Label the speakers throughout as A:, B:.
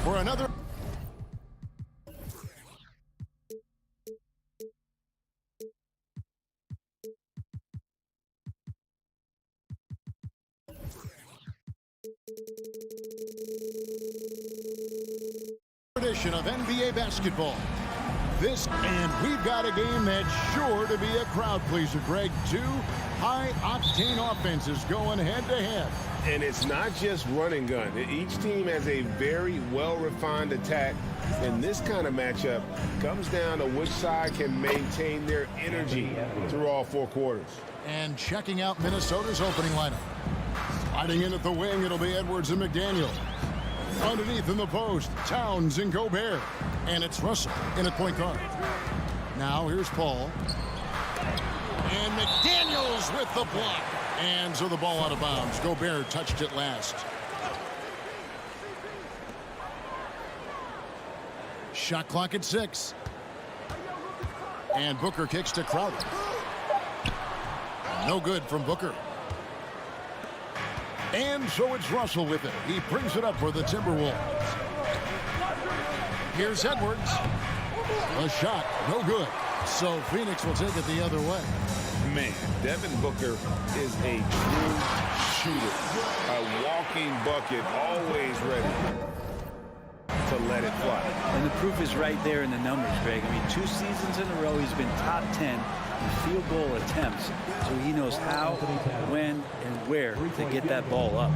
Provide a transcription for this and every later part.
A: for another. Edition of NBA basketball. And we've got a game that's sure to be a crowd pleaser, Greg. Two high-octane offenses going head-to-head.
B: And it's not just run and gun. Each team has a very well-refined attack. And this kind of matchup comes down to which side can maintain their energy through all four quarters.
A: And checking out Minnesota's opening lineup. Sliding in at the wing, it'll be Edwards and McDaniel. Underneath in the post, Towns and Gobert. And it's Russell in at point guard. Now here's Paul. And McDaniels with the block. And so the ball out of bounds. Gobert touched it last. Shot clock at 6. And Booker kicks to Crowder. No good from Booker. And so it's Russell with it. He brings it up for the Timberwolves. Here's Edwards. A shot, no good. So Phoenix will take it the other way.
B: Man, Devin Booker is a true shooter. A walking bucket, always ready to let it fly.
C: And the proof is right there in the numbers, Greg. I mean, 2 seasons in a row, he's been top 10 in field goal attempts. So he knows how, when, and where to get that ball up.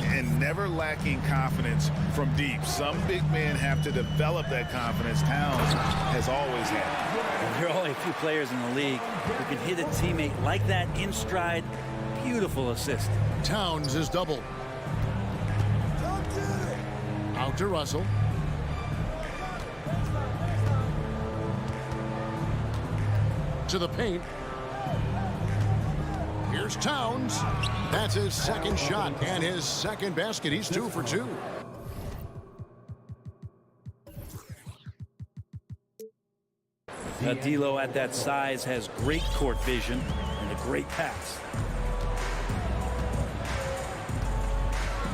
D: And never lacking confidence from deep. Some big men have to develop that confidence. Towns has always had.
C: There are only a few players in the league who can hit a teammate like that in stride. Beautiful assist.
A: Towns is doubled. Out to Russell. To the paint. Here's Towns. That's his second shot and his second basket. He's 2 for 2.
C: D'Lo at that size has great court vision and a great pass.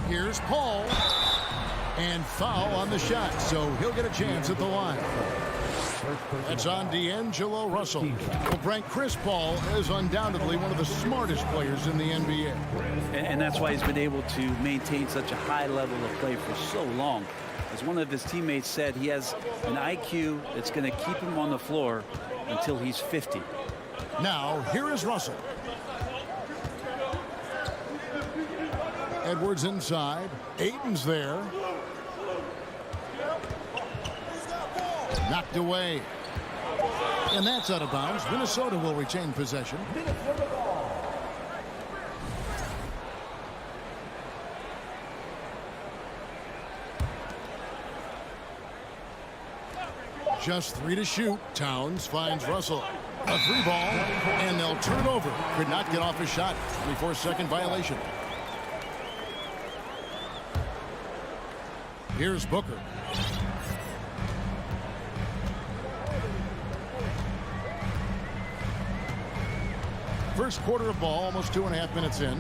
A: Here's Paul. And foul on the shot, so he'll get a chance at the line. That's on D'Angelo Russell. Well, Brent, Chris Paul is undoubtedly one of the smartest players in the NBA.
C: And that's why he's been able to maintain such a high level of play for so long. As one of his teammates said, he has an IQ that's going to keep him on the floor until he's 50.
A: Now, here is Russell. Edwards inside. Ayton's there. Knocked away. And that's out of bounds. Minnesota will retain possession. Just 3 to shoot. Towns finds Russell. A 3 ball. And they'll turn it over. Could not get off his shot. 24-second violation. Here's Booker. First quarter of ball, almost 2.5 minutes in.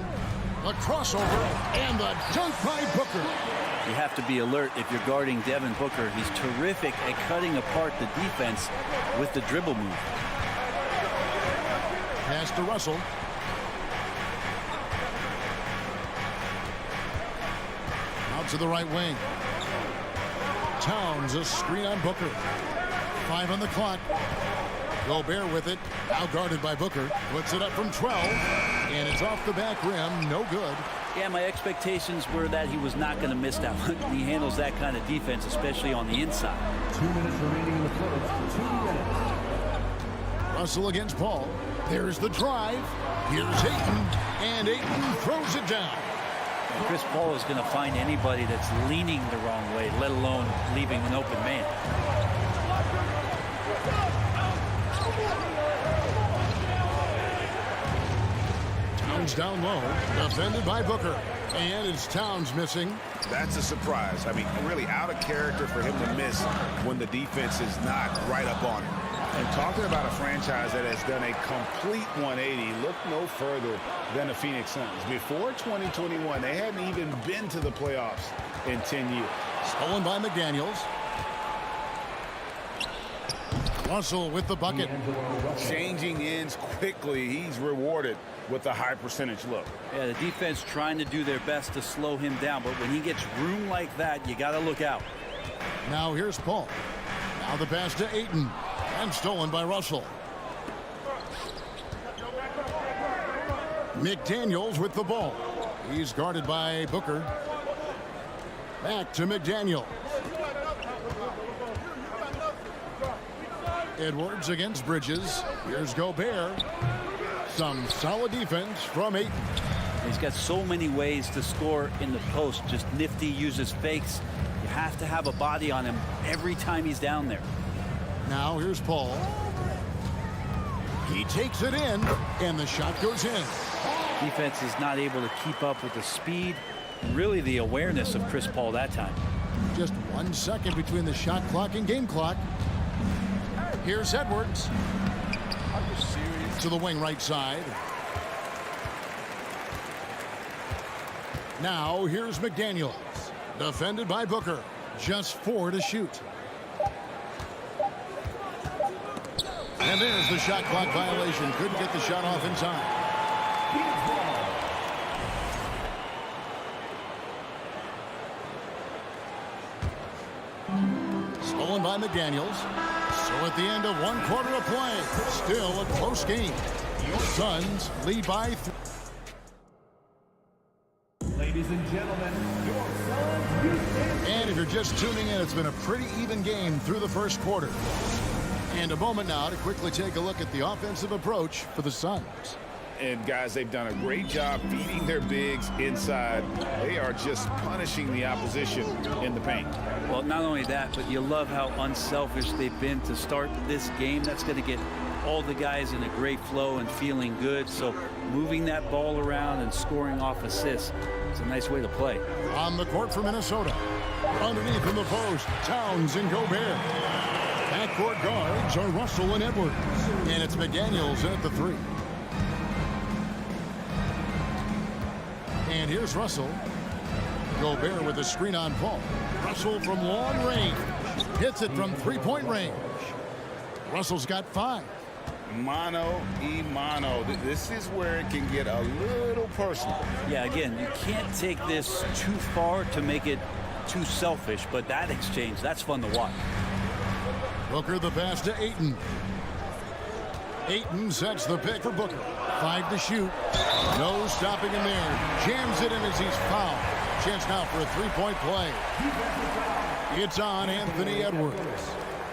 A: A crossover and the dunk by Booker.
C: You have to be alert if you're guarding Devin Booker. He's terrific at cutting apart the defense with the dribble move.
A: Pass to Russell. Out to the right wing. Towns, a screen on Booker. 5 on the clock. Gobert with it, out-guarded by Booker. Puts it up from 12, and it's off the back rim, no good.
C: Yeah, my expectations were that he was not going to miss that one. He handles that kind of defense, especially on the inside.
E: 2 minutes remaining in the first. 2 minutes.
A: Russell against Paul. There's the drive. Here's Ayton, and Ayton throws it down.
C: And Chris Paul is going to find anybody that's leaning the wrong way, let alone leaving an open man.
A: Towns down low, defended by Booker, and it's Towns missing.
D: That's a surprise. I mean, really out of character for him to miss when the defense is not right up on him. And talking about a franchise that has done a complete 180, look no further than the Phoenix Suns. Before 2021, they hadn't even been to the playoffs in 10 years.
A: Stolen by McDaniels. Russell with the bucket.
D: Changing ends quickly. He's rewarded with a high percentage look.
C: Yeah, the defense trying to do their best to slow him down, but when he gets room like that, you got to look out.
A: Now here's Paul. Now the pass to Ayton. And stolen by Russell. McDaniels with the ball. He's guarded by Booker. Back to McDaniel. Edwards against Bridges. Here's Gobert. Some solid defense from Ayton.
C: He's got so many ways to score in the post. Just nifty, uses fakes. You have to have a body on him every time he's down there.
A: Now here's Paul. He takes it in, and the shot goes in.
C: Defense is not able to keep up with the speed and really the awareness of Chris Paul that time.
A: Just 1 second between the shot clock and game clock. Here's Edwards. To the wing right side. Now here's McDaniels. Defended by Booker. Just 4 to shoot. And there's the shot clock violation. Couldn't get the shot off in time. Stolen by McDaniels. So at the end of 1 quarter of play, still a close game. Suns lead by 3.
E: Ladies and gentlemen, your Suns.
A: And if you're just tuning in, it's been a pretty even game through the first quarter. And a moment now to quickly take a look at the offensive approach for the Suns.
D: And guys, they've done a great job feeding their bigs inside. They are just punishing the opposition in the paint.
C: Well, not only that, but you love how unselfish they've been to start this game. That's going to get all the guys in a great flow and feeling good. So moving that ball around and scoring off assists, it's a nice way to play.
A: On the court for Minnesota. Underneath in the post, Towns and Gobert. Backcourt guards are Russell and Edwards. And it's McDaniels at the 3. And here's Russell. Gobert with a screen on Paul. Russell from long range. Hits it from 3-point range. Russell's got 5.
D: Mano y mano. This is where it can get a little personal.
C: Yeah, again, you can't take this too far to make it too selfish, but that exchange, that's fun to watch.
A: Booker the pass to Ayton. Ayton sets the pick for Booker. 5 to shoot. No stopping him there. Jams it in as he's fouled. Chance now for a 3-point play. It's on Anthony Edwards.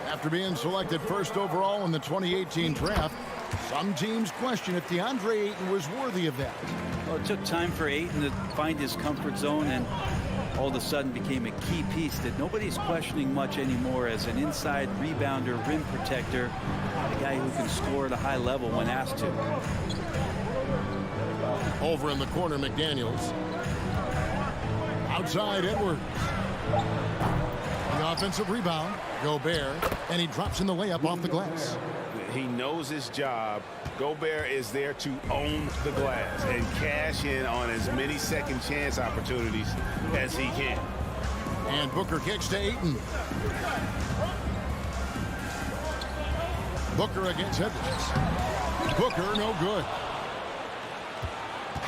A: After being selected first overall in the 2018 draft, some teams question if DeAndre Ayton was worthy of that.
C: Well, it took time for Ayton to find his comfort zone and all of a sudden became a key piece that nobody's questioning much anymore as an inside rebounder, rim protector, a guy who can score at a high level when asked to.
A: Over in the corner, McDaniels. Outside, Edwards. The offensive rebound, Gobert, and he drops in the layup off the glass.
D: He knows his job. Gobert is there to own the glass and cash in on as many second chance opportunities as he can.
A: And Booker kicks to Ayton. Booker against Edwards. Booker no good.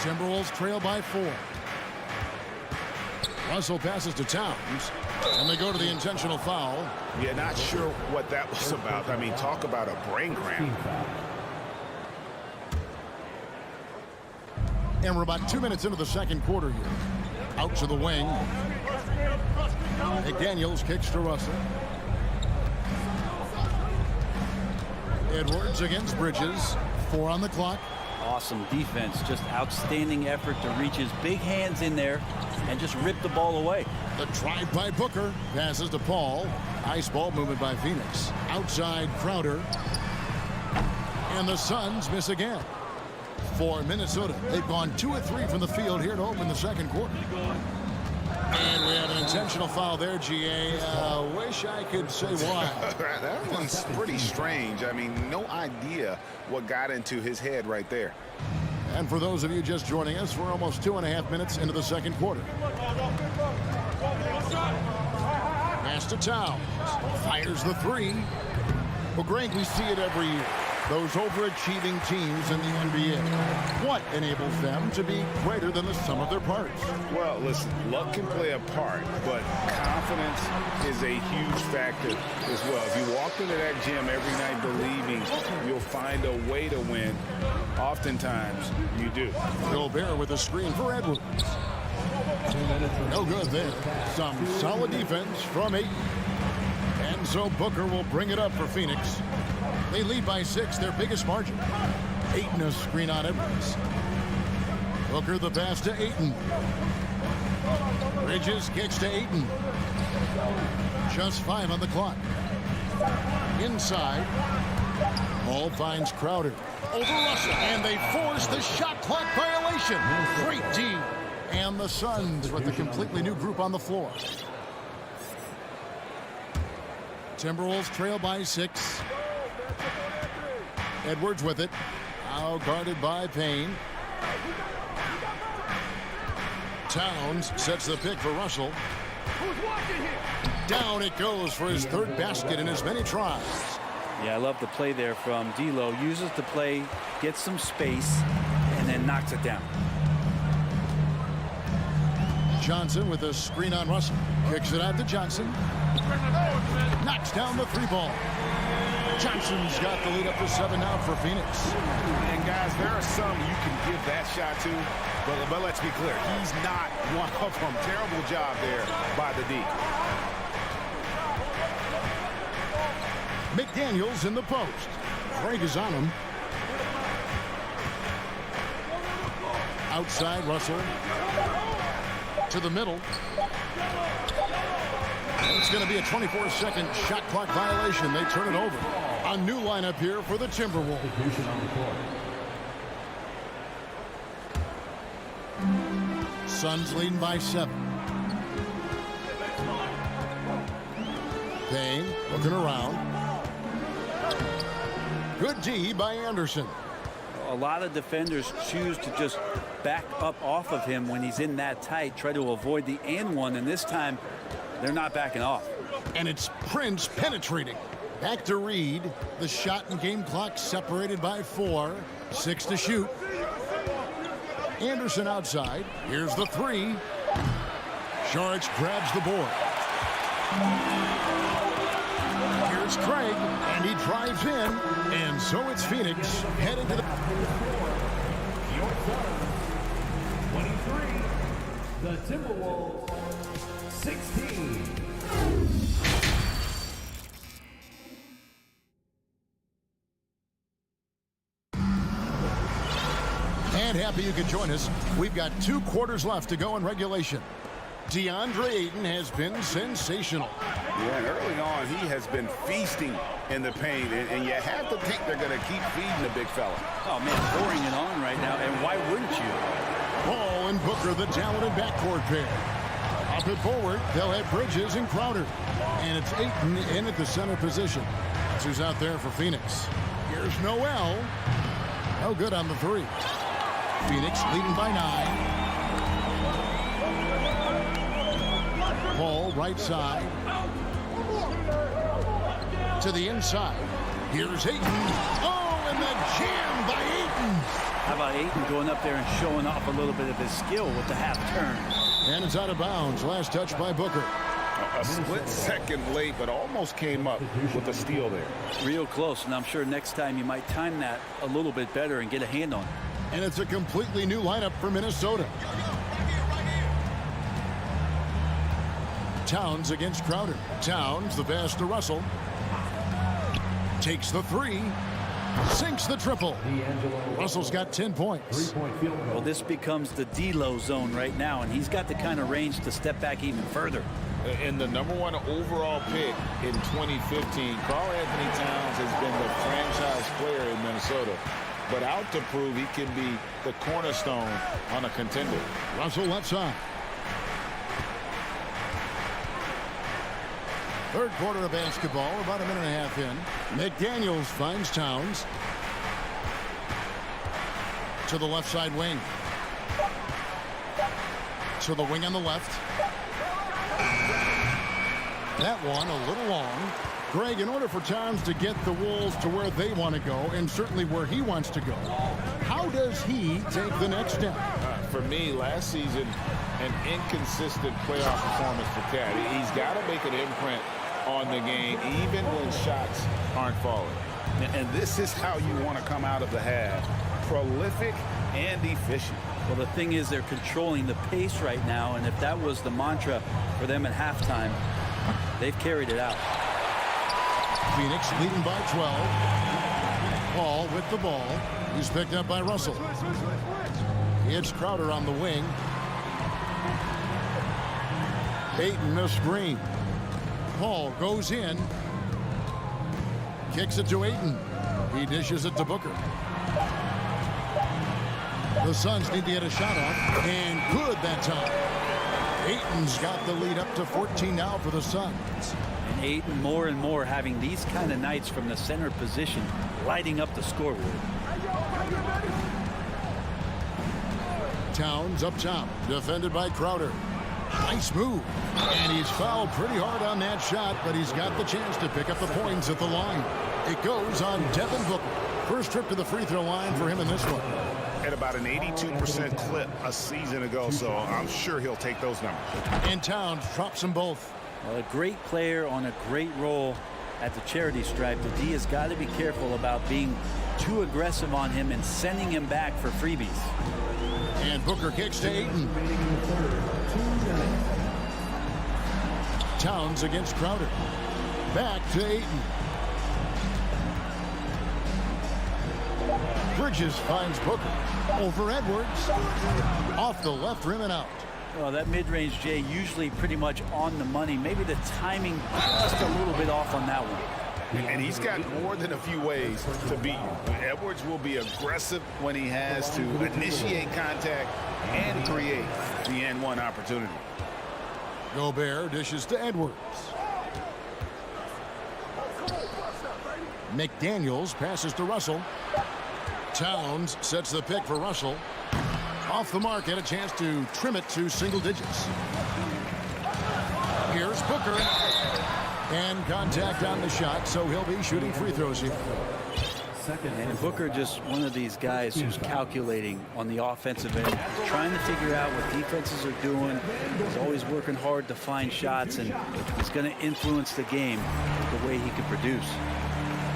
A: Timberwolves trail by 4. Russell passes to Towns. And they go to the intentional foul.
D: Yeah, not sure what that was about. I mean, talk about a brain cramp.
A: And we're about 2 minutes into the second quarter here. Out to the wing. McDaniels kicks to Russell. Edwards against Bridges. 4 on the clock.
C: Awesome defense, just outstanding effort to reach his big hands in there and just rip the ball away.
A: The drive by Booker. Passes to Paul. Nice ball movement by Phoenix. Outside Crowder. And the Suns miss again. For Minnesota, they've gone 2 of 3 from the field here to open the second quarter. And we have an intentional foul there, GA. Wish I could say why.
D: That one's pretty strange. I mean, no idea what got into his head right there.
A: And for those of you just joining us, we're almost 2.5 minutes into the second quarter. to Towns. Fires the three. Well, Greg, we see it every year. Those overachieving teams in the NBA. What enables them to be greater than the sum of their parts?
D: Well, listen, luck can play a part, but confidence is a huge factor as well. If you walk into that gym every night believing you'll find a way to win, oftentimes you do.
A: Gobert with a screen for Edwards. No good there. Some solid defense from Ayton. And so Booker will bring it up for Phoenix. They lead by 6, their biggest margin. Ayton a screen on Edwards. Booker the pass to Ayton. Bridges kicks to Ayton. Just 5 on the clock. Inside. Ball finds Crowder. Over Russell. And they force the shot clock violation. Great D. And the Suns with a completely new group on the floor. Timberwolves trail by 6. Edwards with it. Now guarded by Payne. Towns sets the pick for Russell. Down it goes for his 3rd basket in as many tries.
C: Yeah, I love the play there from D'Lo. Uses the play, gets some space, and then knocks it down.
A: Johnson with a screen on Russell. Kicks it out to Johnson. Knocks down the 3-ball. Johnson's got the lead up to 7 now for Phoenix.
D: And guys, there are some you can give that shot to, but let's be clear, he's not one of them. Terrible job there by the D.
A: McDaniels in the post. Craig is on him. Outside Russell. To the middle. It's going to be a 24-second shot clock violation. They turn it over. A new lineup here for the Timberwolves. Suns leading by 7. Payne looking around. Good D by Anderson.
C: A lot of defenders choose to just back up off of him when he's in that tight, try to avoid the and one, and this time they're not backing off.
A: And it's Prince penetrating. Back to Reed. The shot and game clock separated by 4. 6 to shoot. Anderson outside. Here's the 3. Saric grabs the board. Here's Craig, and he drives in. And so it's Phoenix heading to the...
E: 23. The Timberwolves, 16.
A: And happy you could join us. We've got 2 quarters left to go in regulation. DeAndre Ayton has been sensational.
D: Yeah, and early on, he has been feasting in the paint, and you have to think they're going to keep feeding the big fella.
C: Oh, man, pouring it on right now, and why wouldn't you?
A: Ball and Booker, the talented backcourt pair. Up it forward, they'll have Bridges and Crowder. And it's Ayton in at the center position. That's who's out there for Phoenix. Here's Noel. No good on the 3. Phoenix leading by 9. Ball right side. To the inside. Here's Ayton. Oh, and the jam by Ayton.
C: How about Ayton going up there and showing off a little bit of his skill with the half turn?
A: And it's out of bounds. Last touch by Booker.
D: A split second late, but almost came up with a steal there.
C: Real close, and I'm sure next time you might time that a little bit better and get a hand on it.
A: And it's a completely new lineup for Minnesota. Towns against Crowder. Towns, the pass to Russell. Takes the 3. Sinks the triple. Russell's got 10 points.
C: Well, this becomes the D'Lo zone right now, and he's got the kind of range to step back even further.
B: And the #1 overall pick in 2015, Karl Anthony Towns has been the franchise player in Minnesota, but out to prove he can be the cornerstone on a contender.
A: Russell left side. Third quarter of basketball, about a minute and a half in. McDaniels finds Towns. To the left side wing. To the wing on the left. That one a little long. Greg, in order for Towns to get the Wolves to where they want to go, and certainly where he wants to go, how does he take the next step?
D: For me, last season, an inconsistent playoff performance for Cat. He's got to make an imprint on the game, even when shots aren't falling. And this is how you want to come out of the half. Prolific and efficient.
C: Well, the thing is, they're controlling the pace right now, and if that was the mantra for them at halftime, they've carried it out.
A: Phoenix leading by 12. Paul with the ball. He's picked up by Russell. It's Crowder on the wing. Ayton a screen. Paul goes in. Kicks it to Ayton. He dishes it to Booker. The Suns need to get a shot off, and good that time. Ayton's got the lead up to 14 now for the Suns.
C: And Ayton more and more having these kind of nights from the center position, lighting up the scoreboard.
A: Towns up top, defended by Crowder. Nice move. And he's fouled pretty hard on that shot, but he's got the chance to pick up the points at the line. It goes on Devin Booker. First trip to the free throw line for him in this one.
D: At about an 82% clip a season ago, so I'm sure he'll take those numbers.
A: And Towns drops them both.
C: Well, a great player on a great role at the charity stripe. The D has got to be careful about being too aggressive on him and sending him back for freebies.
A: And Booker kicks to Ayton. Towns against Crowder. Back to Ayton. Bridges finds Booker. Over Edwards. Off the left rim and out.
C: Well, that mid-range, Jay, usually pretty much on the money. Maybe the timing just a little bit off on that one.
D: And he's got more than a few ways to beat you. Edwards will be aggressive when he has to initiate contact and create the N1 opportunity.
A: Gobert dishes to Edwards. McDaniels passes to Russell. Towns sets the pick for Russell. Off the mark, had a chance to trim it to single digits. Here's Booker. And contact on the shot, so he'll be shooting free throws here.
C: And Booker just one of these guys who's calculating on the offensive end, trying to figure out what defenses are doing. He's always working hard to find shots, and he's going to influence the game the way he can produce.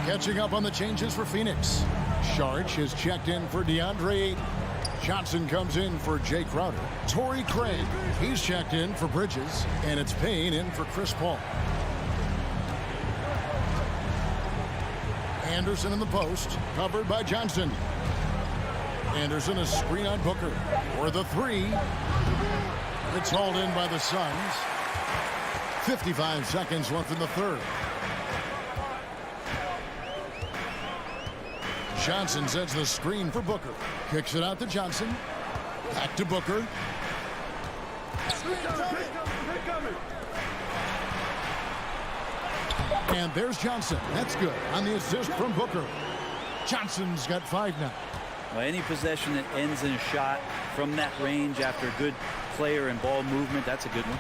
A: Catching up on the changes for Phoenix. Sharch has checked in for DeAndre Ayton. Johnson comes in for Jay Crowder. Torrey Craig, he's checked in for Bridges. And it's Payne in for Chris Paul. Anderson in the post, covered by Johnson. Anderson a screen on Booker for the three. It's hauled in by the Suns. 55 seconds left in the third. Johnson sets the screen for Booker. Kicks it out to Johnson. Back to Booker. And there's Johnson. That's good on the assist from Booker. Johnson's got 5 now.
C: Well, any possession that ends in a shot from that range after good player and ball movement, that's a good one.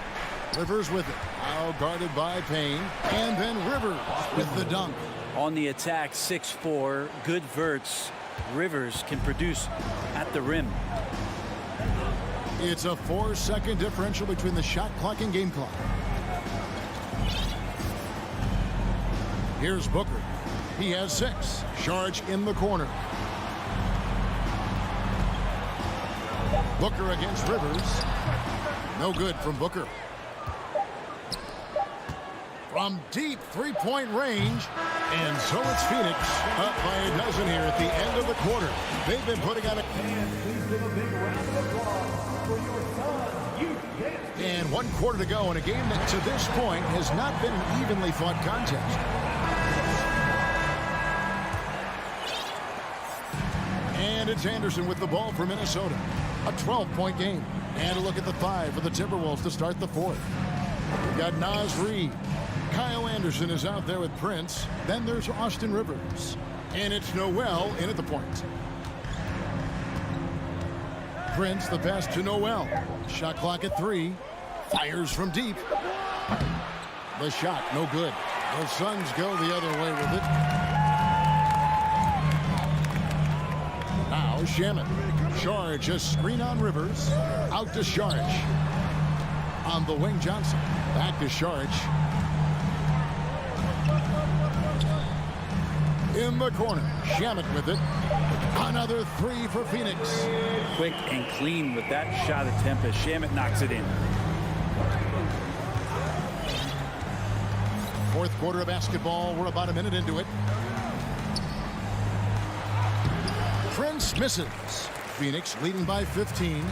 A: Rivers with it. Now guarded by Payne. And then Rivers with the dunk.
C: On the attack, 6'4", good verts. Rivers can produce at the rim.
A: It's a 4-second differential between the shot clock and game clock. Here's Booker. He has 6. Sharch in the corner. Booker against Rivers. No good from Booker. From deep three-point range. And so it's Phoenix up by a dozen here at the end of the quarter. They've been putting on a... And 1 quarter to go in a game that to this point has not been an evenly fought contest. And it's Anderson with the ball for Minnesota. A 12-point game. And a look at the 5 for the Timberwolves to start the 4th. We've got Naz Reid. Kyle Anderson is out there with Prince. Then there's Austin Rivers. And it's Noel in at the point. Prince, the pass to Noel. Shot clock at 3. Fires from deep. The shot, no good. The Suns go the other way with it. Now Shamet. Charge a screen on Rivers. Out to Charge. On the wing, Johnson. Back to Charge. In the corner. Shamet with it. Another three for Phoenix.
C: Quick and clean with that shot attempt as Shamet knocks it in.
A: Fourth quarter of basketball. We're about a minute into it. Prince misses. Phoenix leading by 15.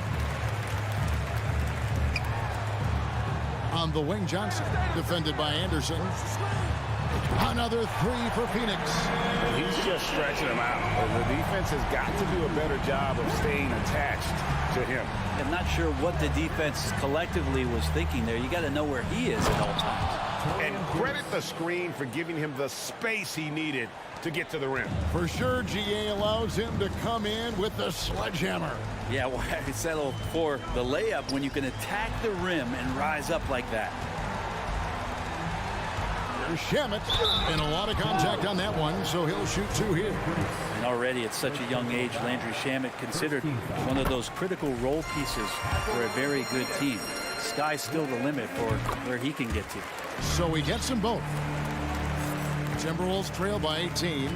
A: On the wing, Johnson. Defended by Anderson. Another three for Phoenix.
D: He's just stretching him out. The defense has got to do a better job of staying attached to him.
C: I'm not sure what the defense collectively was thinking there. You got to know where he is at all times.
B: And credit the screen for giving him the space he needed to get to the rim.
A: For sure, GA allows him to come in with the sledgehammer.
C: Yeah, well, I settle for the layup when you can attack the rim and rise up like that.
A: There's Shamet, and a lot of contact on that one, so he'll shoot two here.
C: And already at such a young age, Landry Shamet considered one of those critical role pieces for a very good team. Sky's still the limit for where he can get to.
A: So he gets them both. Timberwolves trail by 18.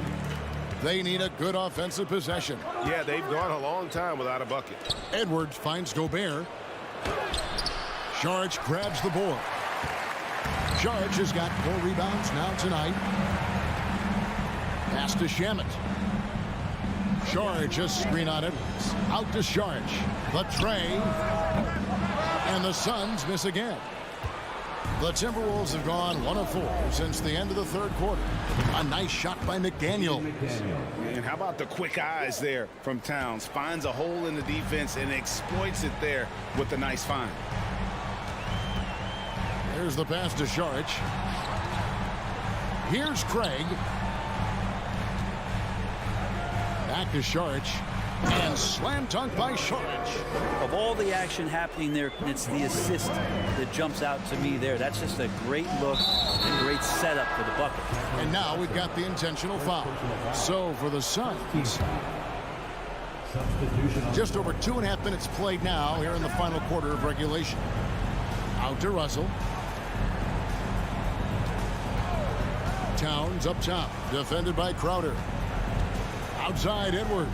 A: They need a good offensive possession.
B: Yeah, they've gone a long time without a bucket.
A: Edwards finds Gobert. Charge grabs the board. Charge has got 4 rebounds now tonight. Pass to Shamet. Charge a screen on Edwards. Out to Charge. The tray. And the Suns miss again. The Timberwolves have gone 1 of 4 since the end of the third quarter. A nice shot by McDaniel.
D: And how about the quick eyes there from Towns? Finds a hole in the defense and exploits it there with a nice find.
A: Here's the pass to Charge. Here's Craig. Back to Charge. And slam dunk by Charge.
C: Of all the action happening there, it's the assist that jumps out to me there. That's just a great look and great setup for the bucket.
A: And now we've got the intentional foul. So for the Suns, just over 2.5 minutes played now here in the final quarter of regulation. Out to Russell. Towns up top, defended by Crowder. Outside Edwards.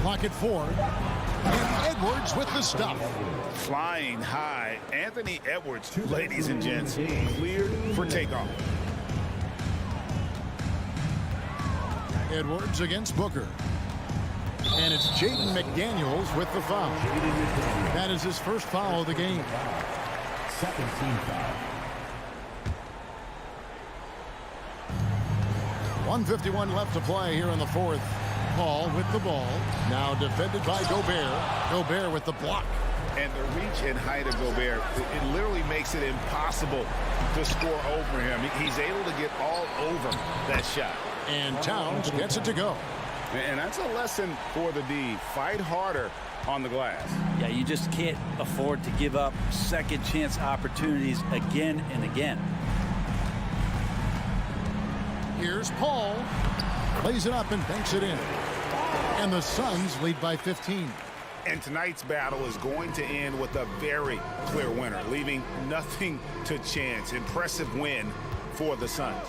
A: Clock at 4. And Edwards with the stuff.
D: Flying high, Anthony Edwards, ladies and gents, cleared for takeoff.
A: Edwards against Booker. And it's Jaden McDaniels with the foul. That is his first foul of the game.
E: Second team foul.
A: 1:51 left to play here in the fourth. Paul with the ball. Now defended by Gobert. Gobert with the block.
D: And the reach and height of Gobert, it literally makes it impossible to score over him. He's able to get all over that shot.
A: And Towns gets it to go.
D: And that's a lesson for the D. Fight harder on the glass.
C: Yeah, you just can't afford to give up second chance opportunities again and again.
A: Here's Paul. Plays it up and banks it in. And the Suns lead by 15.
D: And tonight's battle is going to end with a very clear winner, leaving nothing to chance. Impressive win for the Suns.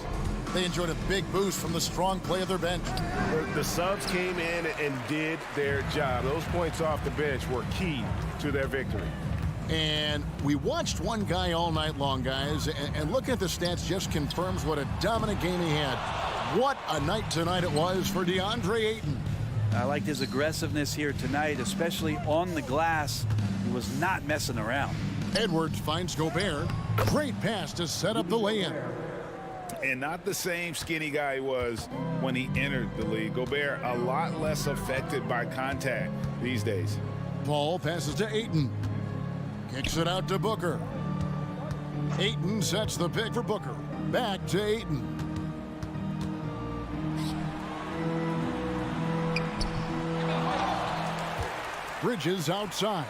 A: They enjoyed a big boost from the strong play of their bench.
B: The subs came in and did their job. Those points off the bench were key to their victory.
A: And we watched one guy all night long, guys, and looking at the stats just confirms what a dominant game he had. What a night tonight it was for DeAndre Ayton.
C: I liked his aggressiveness here tonight, especially on the glass. He was not messing around.
A: Edwards finds Gobert. Great pass to set up the lay-in.
D: And not the same skinny guy he was when he entered the league. Gobert a lot less affected by contact these days.
A: Paul passes to Ayton. Kicks it out to Booker. Ayton sets the pick for Booker. Back to Ayton. Bridges outside.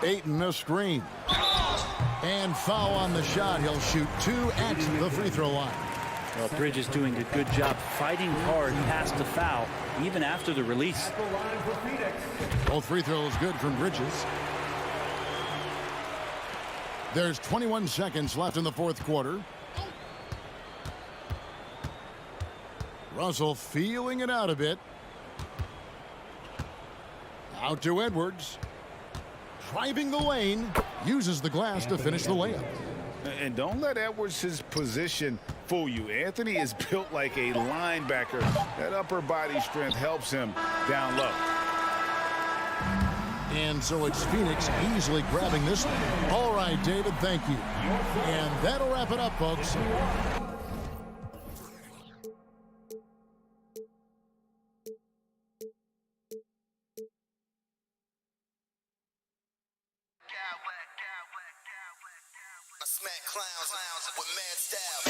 A: Ayton a screen. And foul on the shot. He'll shoot 2 at the free throw line.
C: Well, Bridges doing a good job fighting hard past the foul, even after the release.
A: Both free throws good from Bridges. There's 21 seconds left in the fourth quarter. Russell feeling it out a bit. Out to Edwards. Driving the lane. Uses the glass to finish the layup.
D: And don't let Edwards' position fool you. Anthony is built like a linebacker. That upper body strength helps him down low.
A: And so it's Phoenix easily grabbing this one. All right, David, thank you. And that'll wrap it up, folks.
F: Smack clowns with mad style.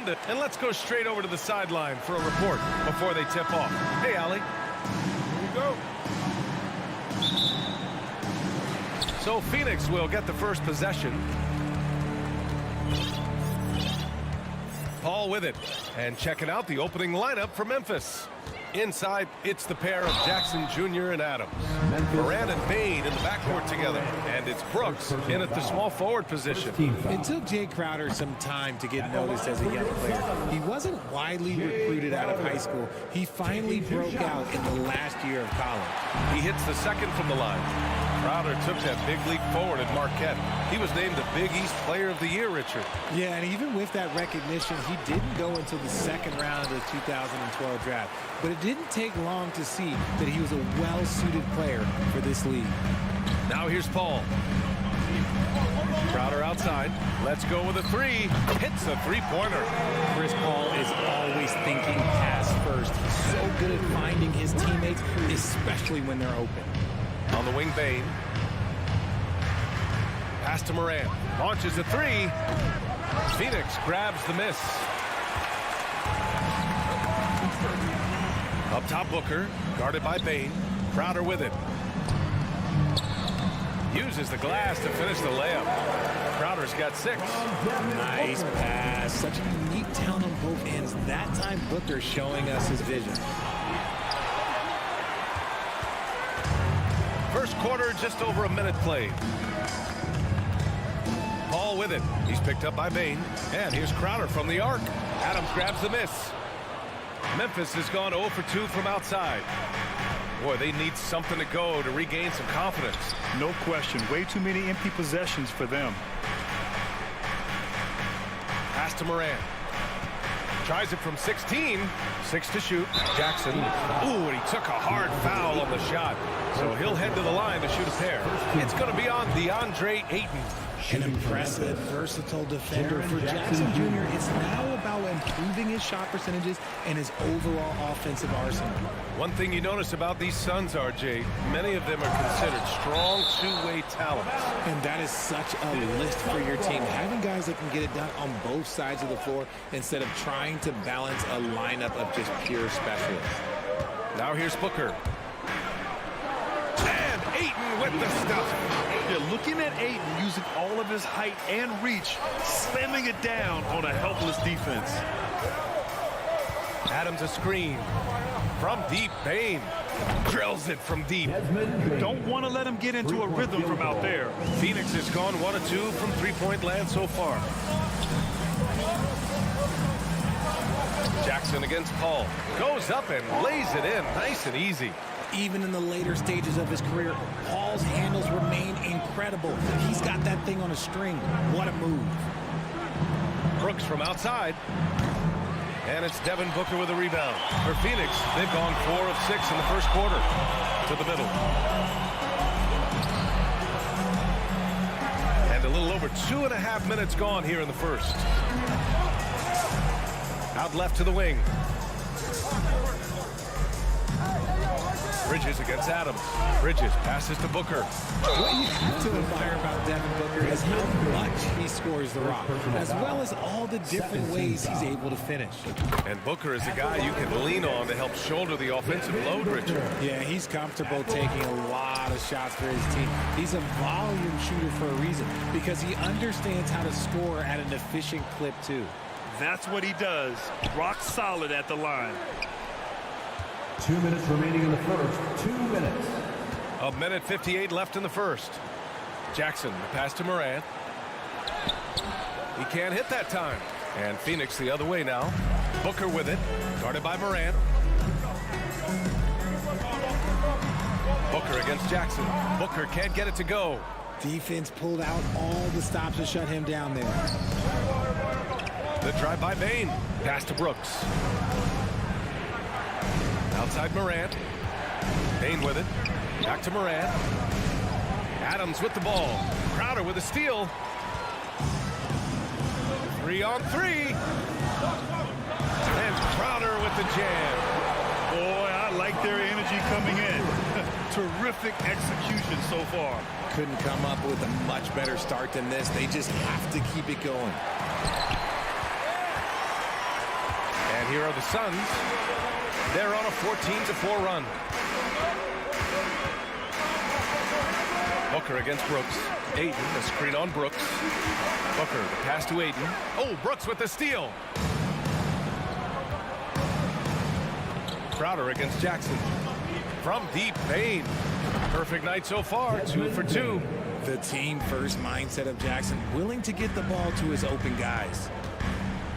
G: end it. And let's go straight over to the sideline for a report before they tip off. Hey, Allie. Here we go. So Phoenix will get the first possession. Paul with it. And checking out the opening lineup for Memphis. Inside, it's the pair of Jackson Jr. and Adams. Moran and Bain in the backcourt together. And it's Brooks in at the small forward position.
H: It took Jay Crowder some time to get noticed as a young player. He wasn't widely recruited out of high school. He finally broke out in the last year of college.
G: He hits the second from the line. Crowder took that big leap forward at Marquette. He was named the Big East Player of the Year, Richard.
H: Yeah, and even with that recognition, he didn't go until the second round of the 2012 draft. But it didn't take long to see that he was a well-suited player for this league.
G: Now here's Paul. Crowder outside. Let's go with a three. Hits a three-pointer.
H: Chris Paul is always thinking pass first. He's so good at finding his teammates, especially when they're open.
G: On the wing, Bain. Pass to Moran. Launches a three. Phoenix grabs the miss. Up top, Booker. Guarded by Bain. Crowder with it. Uses the glass to finish the layup. Crowder's got 6.
H: Nice pass. Such a unique talent on both ends. That time, Booker showing us his vision.
G: First quarter, just over a minute played. Paul with it. He's picked up by Bain. And here's Crowder from the arc. Adams grabs the miss. Memphis has gone 0 for 2 from outside. Boy, they need something to go to regain some confidence.
I: No question. Way too many empty possessions for them.
G: Pass to Moran. Tries it from 16. 6 to shoot. Jackson. Ooh, and he took a hard foul on the shot. So he'll head to the line to shoot a pair. It's going to be on DeAndre Ayton.
H: An impressive, versatile defender for Jackson Jr. It's now about improving his shot percentages and his overall offensive arsenal.
G: One thing you notice about these Suns, RJ, many of them are considered strong two-way talents.
H: And that is such a list for your team. Having guys that can get it done on both sides of the floor instead of trying to balance a lineup of just pure specialists.
G: Now here's Booker. And Ayton with the stuff.
I: Yeah, looking at Ayton using all of his height and reach, slamming it down on a helpless defense.
G: Adams a screen. From deep, Bain drills it from deep.
I: Don't want to let him get into a rhythm from out there.
G: Phoenix has gone 1 of 2 from three-point land so far. Jackson against Paul. Goes up and lays it in. Nice and easy.
H: Even in the later stages of his career, Paul's handles remain incredible. He's got that thing on a string. What a move.
G: Brooks from outside. And it's Devin Booker with a rebound. For Phoenix, they've gone 4 of 6 in the first quarter. To the middle. And a little over 2.5 minutes gone here in the first. Out left to the wing. Bridges against Adams. Bridges passes to Booker.
H: What you have to admire about Devin Booker is how much he scores the rock, as well as all the different ways he's able to finish.
G: And Booker is a guy you can lean on to help shoulder the offensive load, Richard.
H: Yeah, he's comfortable taking a lot of shots for his team. He's a volume shooter for a reason, because he understands how to score at an efficient clip, too.
I: That's what he does. Rock solid at the line.
E: 2 minutes remaining in the first. 2 minutes.
G: A minute 58 left in the first. Jackson, the pass to Moran. He can't hit that time. And Phoenix the other way now. Booker with it. Guarded by Moran. Booker against Jackson. Booker can't get it to go.
H: Defense pulled out all the stops to shut him down there.
G: The drive by Bain. Pass to Brooks. Outside Moran. Bain with it. Back to Moran. Adams with the ball. Crowder with a steal. 3-on-3. And Crowder with the jam.
I: Boy, I like their energy coming in. Terrific execution so far.
H: Couldn't come up with a much better start than this. They just have to keep it going.
G: And here are the Suns. They're on a 14-4 run. Booker against Brooks. Ayton, a screen on Brooks. Booker, the pass to Ayton. Oh, Brooks with the steal. Crowder against Jackson. From deep, Payne. Perfect night so far, 2 for 2.
H: The team-first mindset of Jackson, willing to get the ball to his open guys.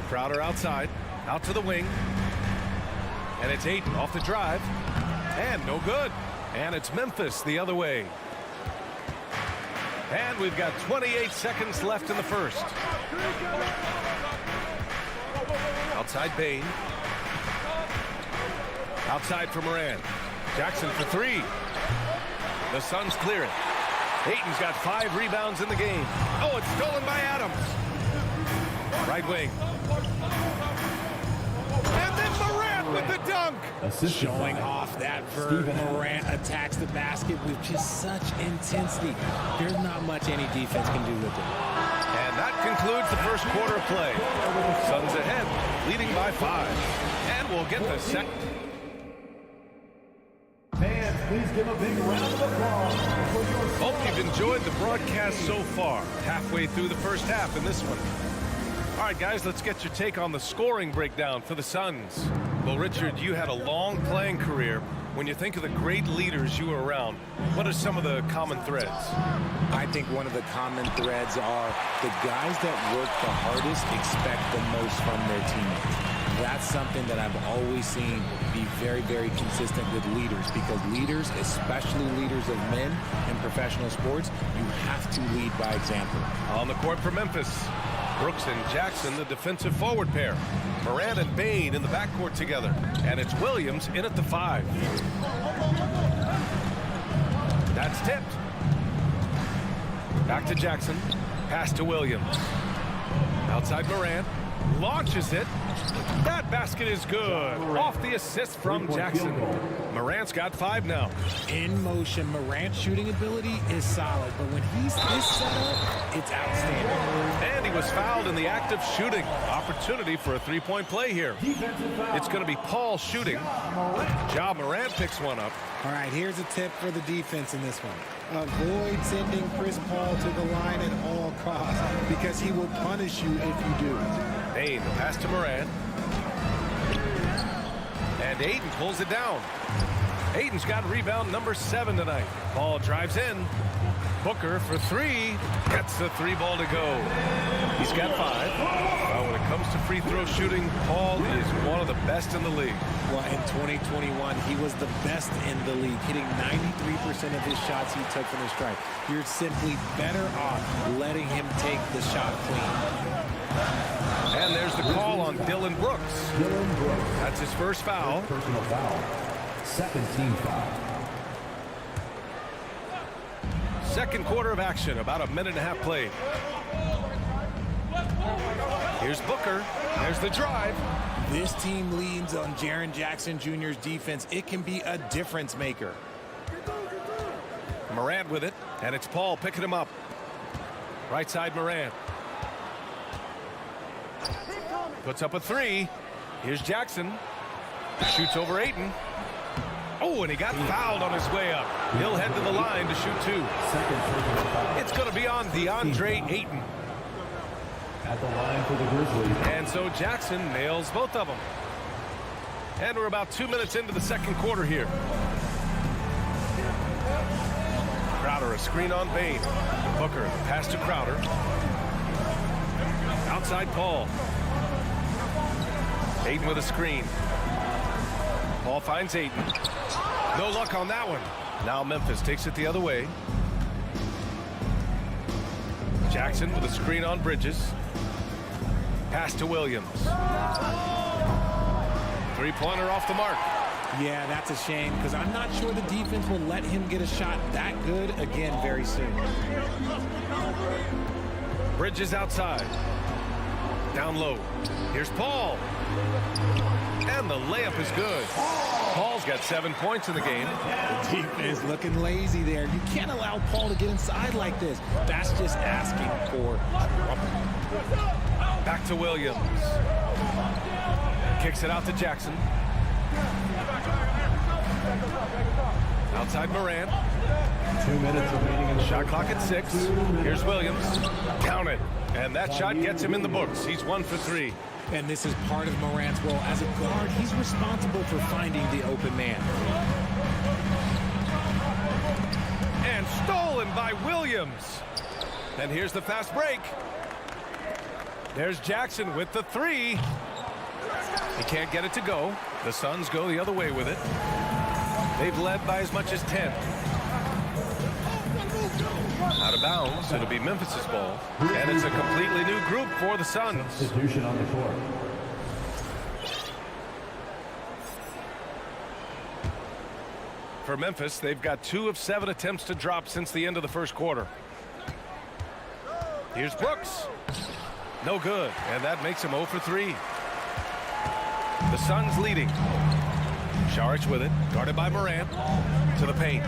G: Crowder outside, out to the wing. And it's Ayton off the drive. And no good. And it's Memphis the other way. And we've got 28 seconds left in the first. Outside Payne. Outside for Moran. Jackson for 3. The Suns clear it. Ayton's got 5 rebounds in the game. Oh, it's stolen by Adams. Right wing. And then Morant with the dunk.
H: Showing off that verb. Morant attacks the basket with just such intensity. There's not much any defense can do with it.
G: And that concludes the first quarter of play. Suns ahead, leading by 5. And we'll get the second.
E: Fans, please give a big round of applause for your...
G: Hope you've enjoyed the broadcast so far. Halfway through the first half in this one. All right, guys, let's get your take on the scoring breakdown for the Suns. Well, Richard, you had a long playing career. When you think of the great leaders you were around, what are some of the common threads?
H: I think one of the common threads are the guys that work the hardest expect the most from their teammates. That's something that I've always seen be very, very consistent with leaders, because leaders, especially leaders of men in professional sports, you have to lead by example.
G: On the court for Memphis, Brooks and Jackson, the defensive forward pair. Moran and Payne in the backcourt together. And it's Williams in at the 5. That's tipped. Back to Jackson. Pass to Williams. Outside Moran. Launches it. That basket is good. Off the assist from Jackson. Morant's got 5 now.
H: In motion, Morant's shooting ability is solid, but when he's this set up, it's outstanding.
G: And he was fouled in the act of shooting. Opportunity for a 3-point play here. It's going to be Paul shooting. Ja Morant picks one up.
H: All right, here's a tip for the defense in this one. Avoid sending Chris Paul to the line at all costs, because he will punish you if you do.
G: Payne, the pass to Moran. And Ayton pulls it down. Ayton's got rebound number 7 tonight. Paul drives in. Booker for 3. Gets the 3 ball to go. He's got 5. Well, when it comes to free throw shooting, Paul is one of the best in the league.
H: Well, in 2021, he was the best in the league, hitting 93% of his shots he took from the stripe. You're simply better off letting him take the shot clean.
G: And there's the call on Dylan Brooks. That's his first foul.
E: Personal foul. Second team foul.
G: Second quarter of action, about a minute and a half played. Here's Booker. There's the drive.
H: This team leans on Jaren Jackson Jr.'s defense. It can be a difference maker.
G: Morant with it, and it's Paul picking him up. Right side Morant. Puts up a 3. Here's Jackson. Shoots over Ayton. Oh, and he got fouled on his way up. He'll head to the line to shoot 2. It's going to be on DeAndre Ayton.
E: At the line for the Grizzlies.
G: And so Jackson nails both of them. And we're about 2 minutes into the second quarter here. Crowder, a screen on Payne. Booker, pass to Crowder. Outside Paul. Ayton with a screen. Paul finds Ayton. No luck on that one. Now Memphis takes it the other way. Jackson with a screen on Bridges. Pass to Williams. 3-pointer off the mark.
H: Yeah, that's a shame, because I'm not sure the defense will let him get a shot that good again very soon.
G: Bridges outside. Down low. Here's Paul. And the layup is good. Paul's got 7 points in the game.
H: The defense looking lazy there. You can't allow Paul to get inside like this. That's just asking for trouble.
G: Back to Williams. Kicks it out to Jackson. Outside Morant.
E: 2 minutes remaining in the
G: Shot clock at 6. Here's Williams. Count it. And that shot gets him in the books. He's 1 for 3.
H: And this is part of Morant's role. As a guard, he's responsible for finding the open man.
G: And stolen by Williams. And here's the fast break. There's Jackson with the 3. He can't get it to go. The Suns go the other way with it. They've led by as much as 10. Out of bounds. It'll be Memphis's ball. And it's a completely new group for the Suns.
E: Substitution on the court.
G: For Memphis, they've got 2 of 7 attempts to drop since the end of the first quarter. Here's Brooks. No good. And that makes him 0 for 3. The Suns leading. Saric with it. Guarded by Morant. To the paint.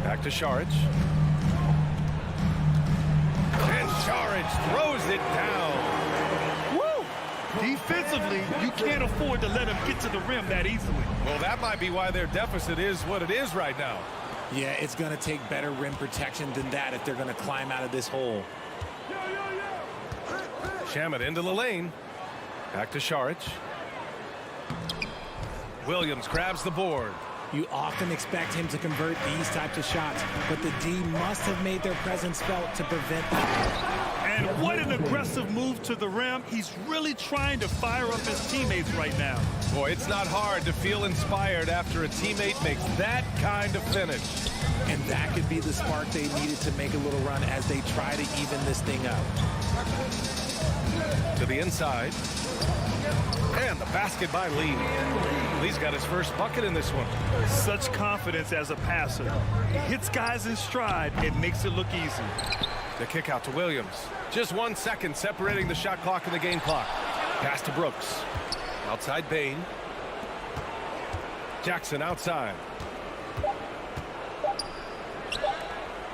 G: Back to Saric. And Saric throws it down.
I: Woo! Defensively, you can't afford to let him get to the rim that easily.
G: Well, that might be why their deficit is what it is right now.
H: Yeah, it's going to take better rim protection than that if they're going to climb out of this hole.
G: Shamet into the lane. Back to Saric. Williams grabs the board.
H: You often expect him to convert these types of shots, but the D must have made their presence felt to prevent that.
I: And what an aggressive move to the rim. He's really trying to fire up his teammates right now.
G: Boy, it's not hard to feel inspired after a teammate makes that kind of finish.
H: And that could be the spark they needed to make a little run as they try to even this thing up.
G: To the inside. And the basket by Lee. Lee's got his first bucket in this one.
I: Such confidence as a passer. He hits guys in stride and makes it look easy.
G: The kick out to Williams. Just 1 second separating the shot clock and the game clock. Pass to Brooks. Outside Bain. Jackson outside.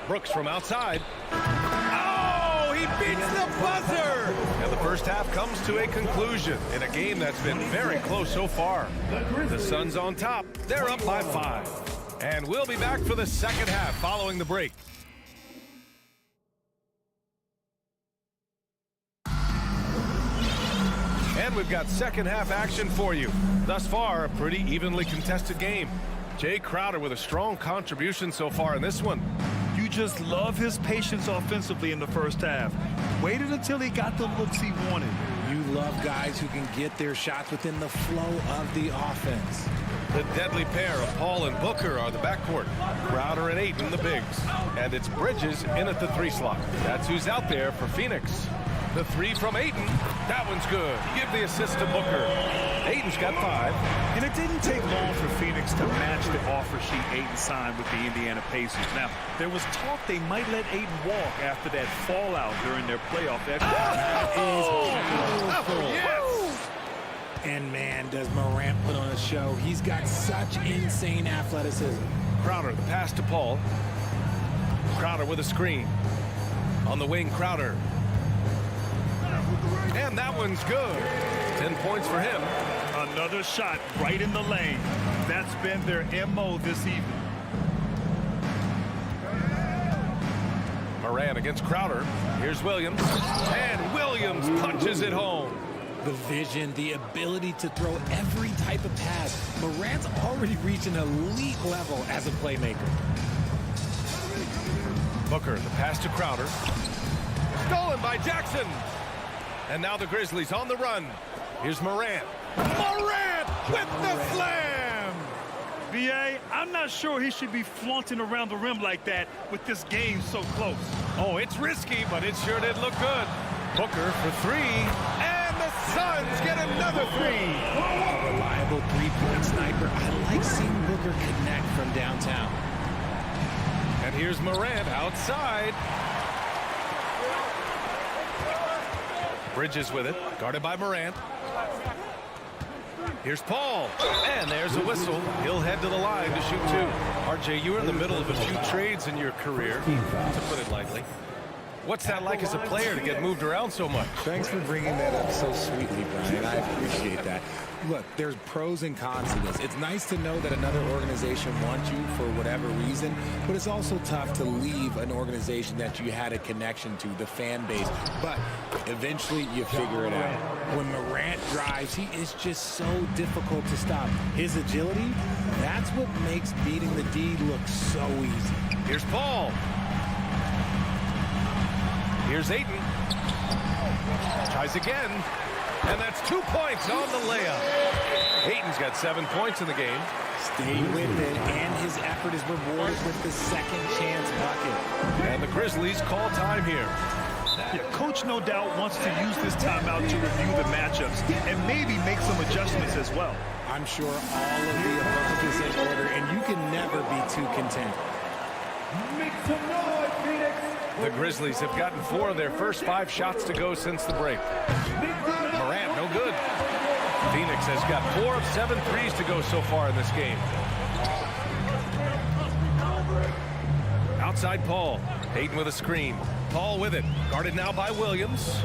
G: Brooks from outside. Oh, he beats the buzzer! And the first half comes to a conclusion in a game that's been very close so far. The Suns on top. They're up by 5. And we'll be back for the second half following the break. And we've got second half action for you. Thus far, a pretty evenly contested game. Jay Crowder with a strong contribution so far in this one.
I: You just love his patience offensively in the first half. Waited until he got the looks he wanted.
H: You love guys who can get their shots within the flow of the offense.
G: The deadly pair of Paul and Booker are the backcourt. Crowder and Ayton the bigs. And it's Bridges in at the 3 slot. That's who's out there for Phoenix. The 3 from Ayton. That one's good. Give the assist to Booker. Ayton's got 5.
I: And it didn't take long for Phoenix to match the offer sheet Ayton signed with the Indiana Pacers. Now, there was talk they might let Ayton walk after that fallout during their playoff exit.
G: Yes!
H: And man, does Morant put on a show. He's got such insane athleticism.
G: Crowder, the pass to Paul. Crowder with a screen. On the wing, Crowder. And that one's good. 10 points for him.
I: Another shot right in the lane. That's been their MO this evening.
G: Morant against Crowder. Here's Williams. And Williams punches it home.
H: The vision, the ability to throw every type of pass. Morant's already reached an elite level as a playmaker.
G: Booker, the pass to Crowder. Stolen by Jackson. And now the Grizzlies on the run. Here's Morant. Morant with the slam!
I: VA, I'm not sure he should be flaunting around the rim like that with this game so close.
G: Oh, it's risky, but it sure did look good. Booker for 3. And the Suns get another 3.
H: A reliable three-point sniper. I like seeing Booker connect from downtown.
G: And here's Morant outside. Bridges with it, guarded by Morant. Here's Paul, and there's a whistle. He'll head to the line to shoot 2. RJ, you were in the middle of a few trades in your career, to put it lightly. What's that like as a player to get moved around so much?
H: Thanks for bringing that up so sweetly, Brian. I appreciate that. Look, there's pros and cons to this. It's nice to know that another organization wants you for whatever reason, but it's also tough to leave an organization that you had a connection to, the fan base. But eventually you figure it out. When Morant drives, he is just so difficult to stop. His agility, that's what makes beating the D look so easy.
G: Here's Paul. Here's Ayton. Tries again. And that's 2 points on the layup. Ayton's got 7 points in the game.
H: Stay with it, and his effort is rewarded with the second chance bucket.
G: And the Grizzlies call time here.
I: Yeah, Coach no doubt wants to use this timeout to review the matchups and maybe make some adjustments as well.
H: I'm sure all of the above is in order, and you can never be too content.
E: Make some noise, Phoenix.
G: The Grizzlies have gotten 4 of their first 5 shots to go since the break. Morant, no good. Phoenix has got 4 of 7 threes to go so far in this game. Outside Paul. Ayton with a screen. Paul with it. Guarded now by Williams.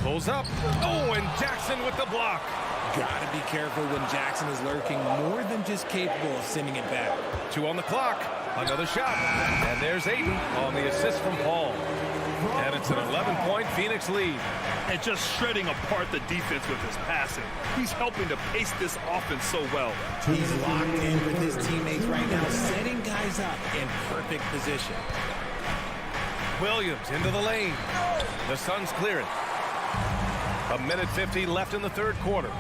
G: Pulls up. Oh, and Jackson with the block.
H: Gotta be careful when Jackson is lurking, more than just capable of sending it back.
G: 2 on the clock. Another shot. And there's Ayton on the assist from Paul. And it's an 11-point Phoenix lead.
I: And just shredding apart the defense with his passing. He's helping to pace this offense so well.
H: He's locked in with his teammates right now, setting guys up in perfect position.
G: Williams into the lane. The Suns clear it. 1:50 left in the third quarter.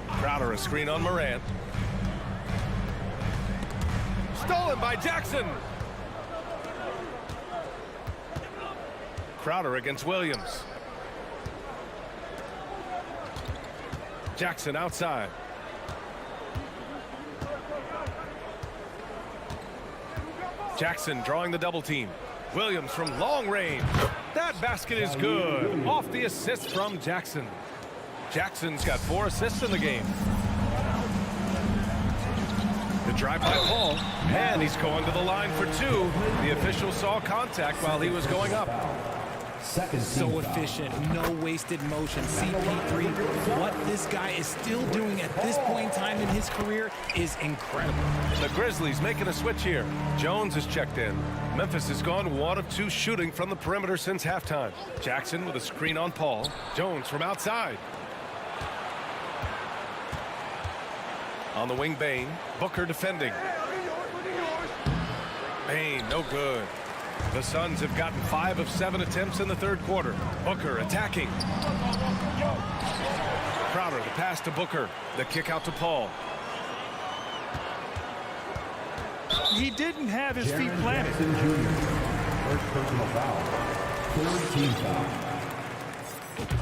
G: Crowder a screen on Morant. Stolen by Jackson. Crowder against Williams. Jackson outside. Jackson drawing the double team. Williams from long range. That basket is good. Off the assist from Jackson. Jackson's got 4 assists in the game. The drive by Paul. And he's going to the line for 2. The official saw contact while he was going up.
H: So efficient, no wasted motion. CP3, what this guy is still doing at this point in time in his career is incredible.
G: The Grizzlies making a switch here. Jones is checked in. Memphis has gone 1 of 2 shooting from the perimeter since halftime. Jackson with a screen on Paul. Jones from outside. On the wing, Bain. Booker defending. Bain, no good. The Suns have gotten 5 of 7 attempts in the third quarter. Booker attacking. Crowder, the pass to Booker. The kick out to Paul.
I: He didn't have his feet planted.
E: First personal foul. Third team foul.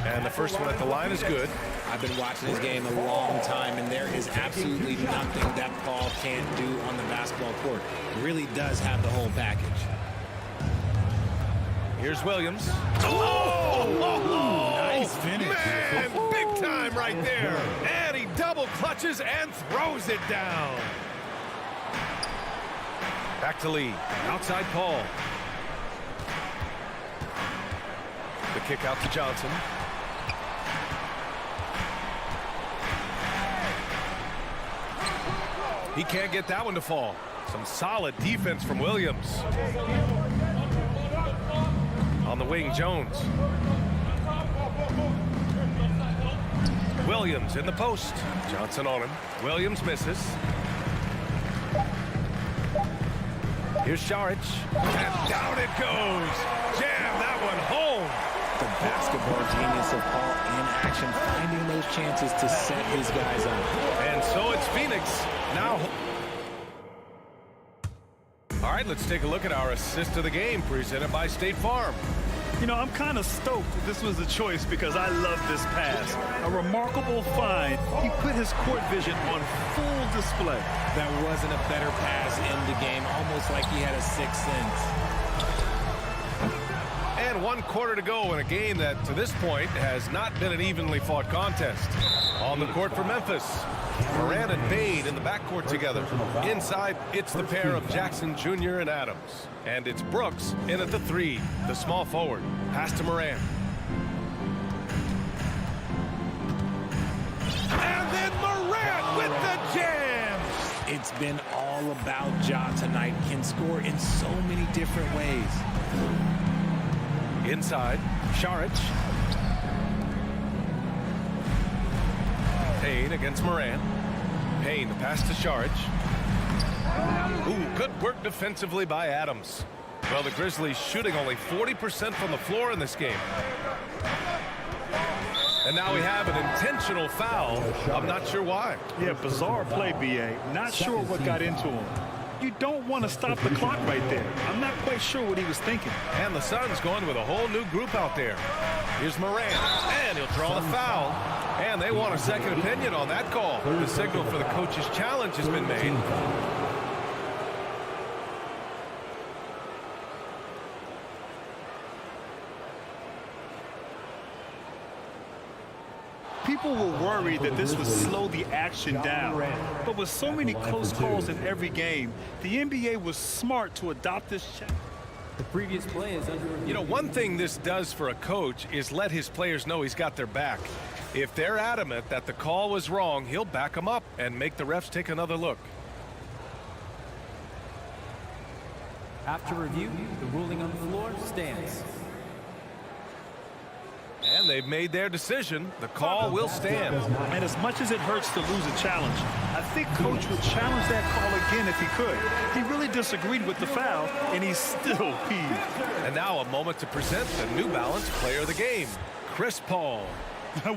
G: And the first one at the line is good.
H: I've been watching this game a long time, and there is absolutely nothing that Paul can't do on the basketball court. He really does have the whole package.
G: Here's Williams. Oh,
H: nice finish.
G: Man, big time right there. And he double clutches and throws it down. Back to Lee. Outside Paul. The kick out to Johnson. He can't get that one to fall. Some solid defense from Williams. On the wing, Jones. Williams in the post. Johnson on him. Williams misses. Here's Saric. And down it goes. Jam that one home.
H: The basketball genius of Paul in action, finding those chances to set his guys up.
G: And so it's Phoenix now. All right, let's take a look at our assist of the game presented by State Farm.
I: You know, I'm kind of stoked this was a choice because I love this pass. A remarkable find. He put his court vision on full display.
H: That wasn't a better pass in the game, almost like he had a sixth sense.
G: And 1 quarter to go in a game that, to this point, has not been an evenly fought contest. On the court for Memphis, Moran and Bane in the backcourt together. Inside, it's the pair of Jackson Jr. and Adams. And it's Brooks in at the 3, the small forward. Pass to Moran. And then Moran with the jam!
H: It's been all about Ja tonight. Can score in so many different ways.
G: Inside, Šarić. Payne against Moran. Payne, the pass to Šarić. Ooh, good work defensively by Adams. Well, the Grizzlies shooting only 40% from the floor in this game. And now we have an intentional foul. I'm not sure why.
I: Yeah, bizarre play, B.A. Not sure what got into him. You don't want to stop the clock right there. I'm not quite sure what he was thinking.
G: And the Suns going with a whole new group out there. Here's Moran, and he'll draw the foul. And they want a second opinion on that call. The signal for the coach's challenge has been made.
I: People were worried that this would slow the action down. But with so many close calls in every game, the NBA was smart to adopt this check.
E: The previous play is under review.
G: You know, one thing this does for a coach is let his players know he's got their back. If they're adamant that the call was wrong, he'll back them up and make the refs take another look.
E: After review, the ruling on the floor stands.
G: And they've made their decision. The call will stand.
I: And as much as it hurts to lose a challenge, I think Coach would challenge that call again if he could. He really disagreed with the foul, and he's still peeved.
G: And now a moment to present the New Balance Player of the Game, Chris Paul.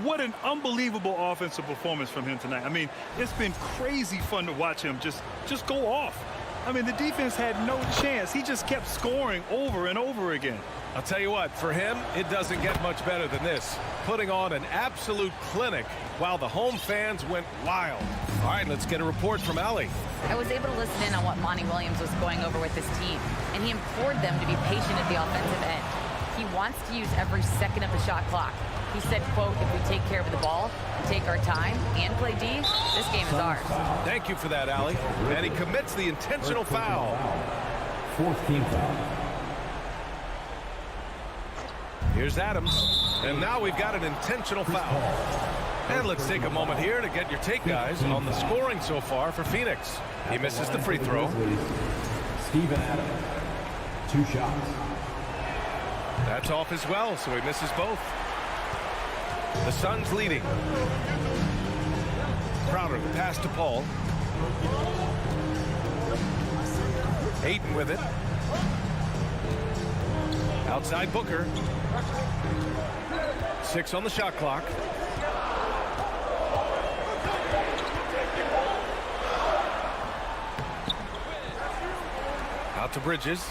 I: What an unbelievable offensive performance from him tonight. I mean, it's been crazy fun to watch him just go off. I mean, the defense had no chance. He just kept scoring over and over again.
G: I'll tell you what, for him, it doesn't get much better than this. Putting on an absolute clinic while the home fans went wild. All right, let's get a report from Allie.
J: I was able to listen in on what Monty Williams was going over with his team, and he implored them to be patient at the offensive end. He wants to use every second of the shot clock. He said, quote, if we take care of the ball, take our time, and play D, this game is ours.
G: Thank you for that, Allie. And he commits the intentional foul.
E: 4th team foul.
G: Here's Adams. And now we've got an intentional foul. And let's take a moment here to get your take, guys, on the scoring so far for Phoenix. He misses the free throw.
E: Steven Adams, 2 shots.
G: That's off as well, so he misses both. The Suns leading. Crowder, the pass to Paul. Ayton with it. Outside Booker. 6 on the shot clock. Out to Bridges.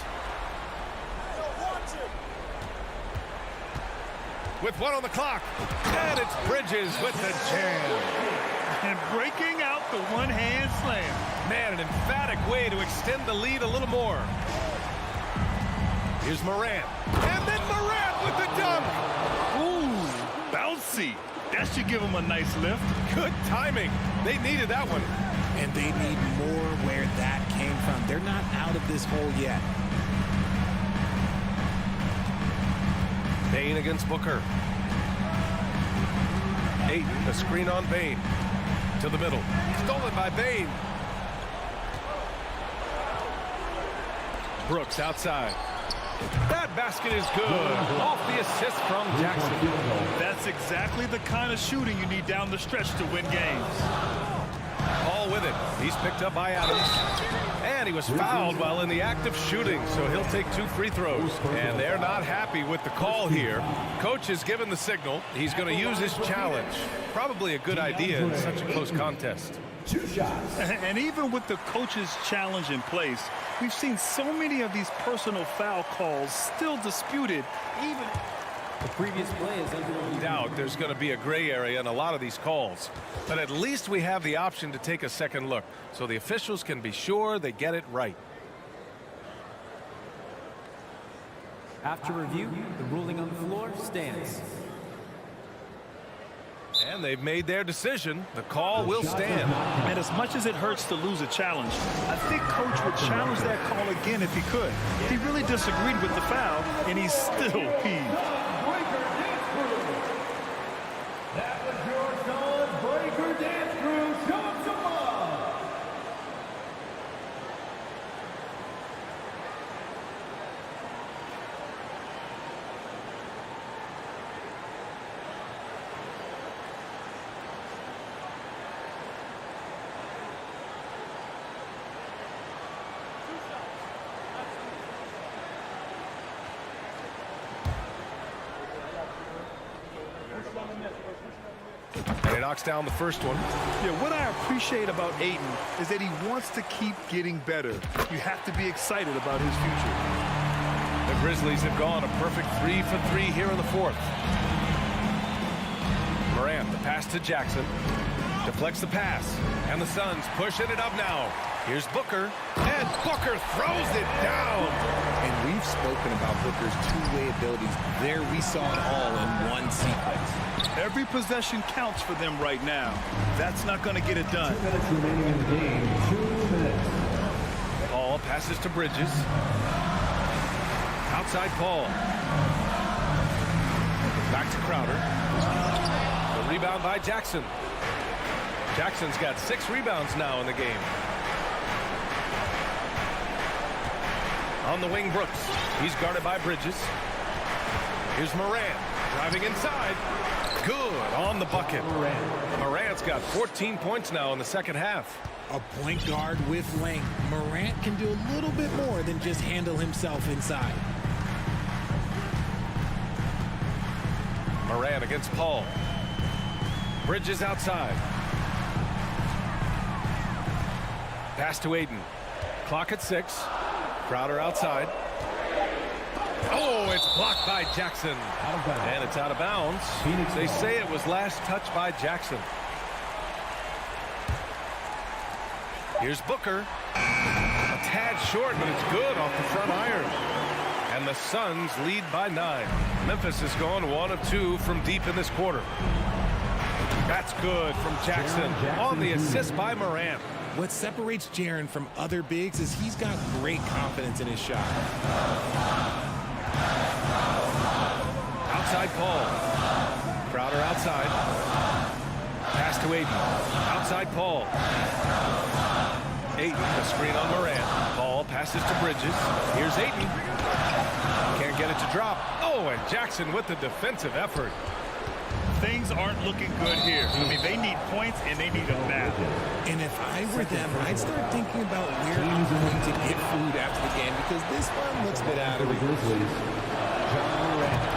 G: With 1 on the clock. And it's Bridges with the jam.
I: And breaking out the one-hand slam.
G: Man, an emphatic way to extend the lead a little more. Here's Moran. And then Moran with the dunk.
I: Ooh, bouncy. That should give him a nice lift.
G: Good timing. They needed that one.
H: And they need more where that came from. They're not out of this hole yet.
G: Bane against Booker. Ayton, a screen on Bane. To the middle. Stolen by Bane. Brooks outside. That basket is good. Off the assist from Jackson.
I: That's exactly the kind of shooting you need down the stretch to win games.
G: Paul with it. He's picked up by Adams. And he was fouled while in the act of shooting, so he'll take 2 free throws. And they're not happy with the call here. Coach has given the signal. He's going to use his challenge. Probably a good idea in such a close contest.
E: 2 shots.
I: And even with the coach's challenge in place, we've seen so many of these personal foul calls still disputed, even...
E: The previous play is under review.
G: Doubt there's going to be a gray area in a lot of these calls. But at least we have the option to take a second look, so the officials can be sure they get it right.
E: After review, the ruling on the floor stands.
G: And they've made their decision. The call will stand.
I: And as much as it hurts to lose a challenge, I think Coach would challenge that call again if he could. He really disagreed with the foul, and he's still peeved.
E: That was your son, Breaker Dance Crew. Show him some love.
G: And he knocks down the first one.
I: Yeah, what I appreciate about Ayton is that he wants to keep getting better. You have to be excited about his future.
G: The Grizzlies have gone a perfect 3 for 3 here in the fourth. Morant, the pass to Jackson. Deflects the pass. And the Suns pushing it up now. Here's Booker. And Booker throws it down.
H: And we've spoken about Booker's two-way abilities. There we saw it all in one sequence.
I: Every possession counts for them right now. That's not going to get it done.
E: 2 minutes remaining in the game. 2 minutes.
G: Paul passes to Bridges. Outside Paul. Back to Crowder. The rebound by Jackson. Jackson's got 6 rebounds now in the game. On the wing, Brooks. He's guarded by Bridges. Here's Morant driving inside. Good on the bucket. Morant's got 14 points now in the second half.
H: A point guard with length. Morant can do a little bit more than just handle himself inside.
G: Morant against Paul. Bridges outside. Pass to Ayton. Clock at 6. Crowder outside. Oh, it's blocked by Jackson. And it's out of bounds. They say it was last touched by Jackson. Here's Booker. A tad short, but it's good off the front iron. And the Suns lead by 9. Memphis has gone 1 of 2 from deep in this quarter. That's good from Jackson on the assist by Morant.
H: What separates Jaren from other bigs is he's got great confidence in his shot.
G: Outside Paul. Crowder outside. Pass to Ayton. Outside Paul. Ayton, the screen on Morant. Paul passes to Bridges. Here's Ayton. Can't get it to drop. Oh, and Jackson with the defensive effort.
I: Things aren't looking good here. I mean, they need points, and they need them now.
H: And if I were them, I'd start thinking about where I'm going to get food after the game because this one looks a bit out of reach.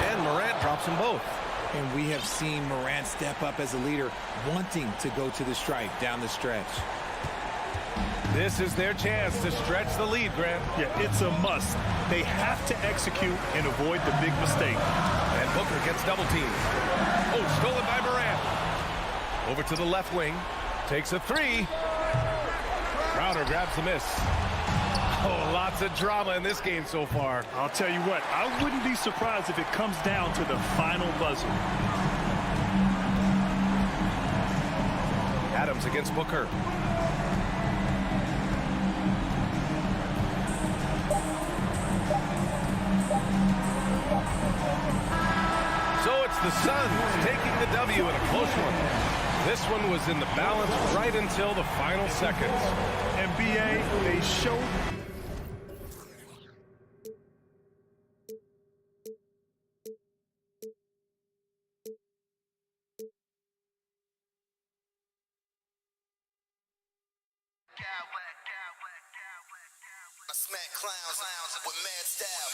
G: And Morant drops them both.
H: And we have seen Morant step up as a leader, wanting to go to the stripe down the stretch.
G: This is their chance to stretch the lead, Grant.
I: Yeah, it's a must. They have to execute and avoid the big mistake.
G: And Booker gets double teamed. Oh, stolen by Morant. Over to the left wing. Takes a 3. Crowder grabs the miss. Oh, lots of drama in this game so far.
I: I'll tell you what, I wouldn't be surprised if it comes down to the final buzzer.
G: Adams against Booker. So it's the Suns taking the W in a close one. This one was in the balance right until the final seconds.
I: NBA, they showed.
F: I smack clowns with mad style.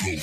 A: You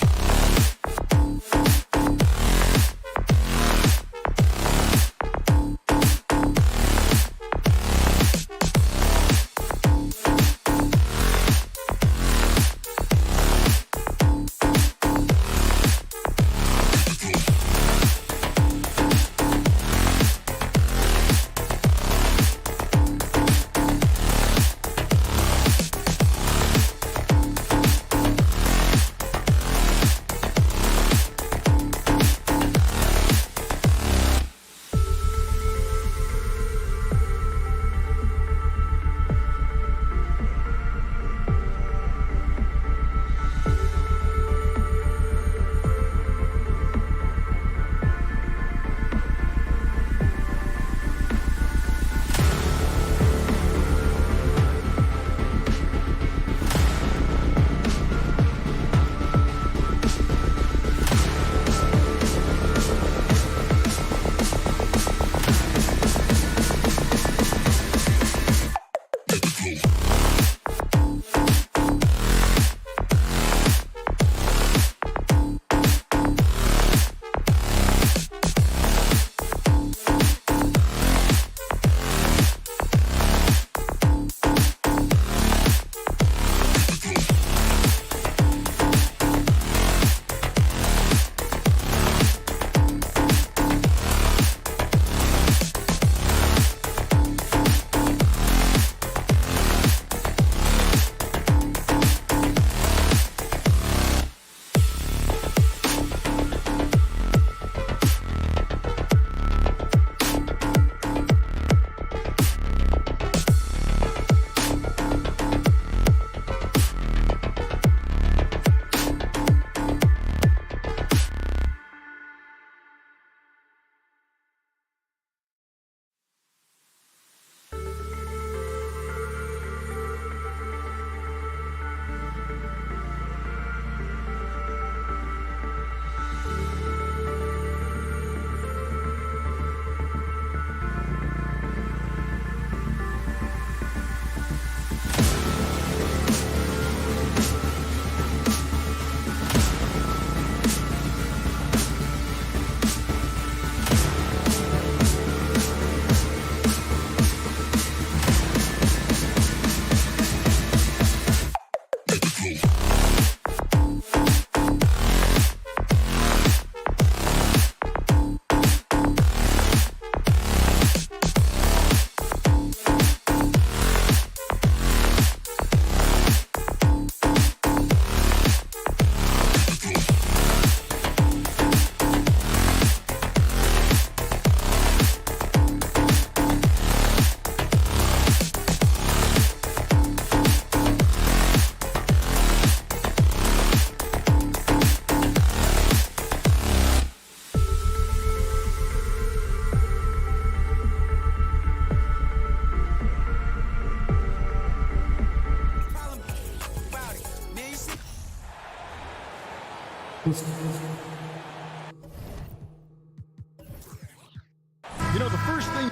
A: know, the first thing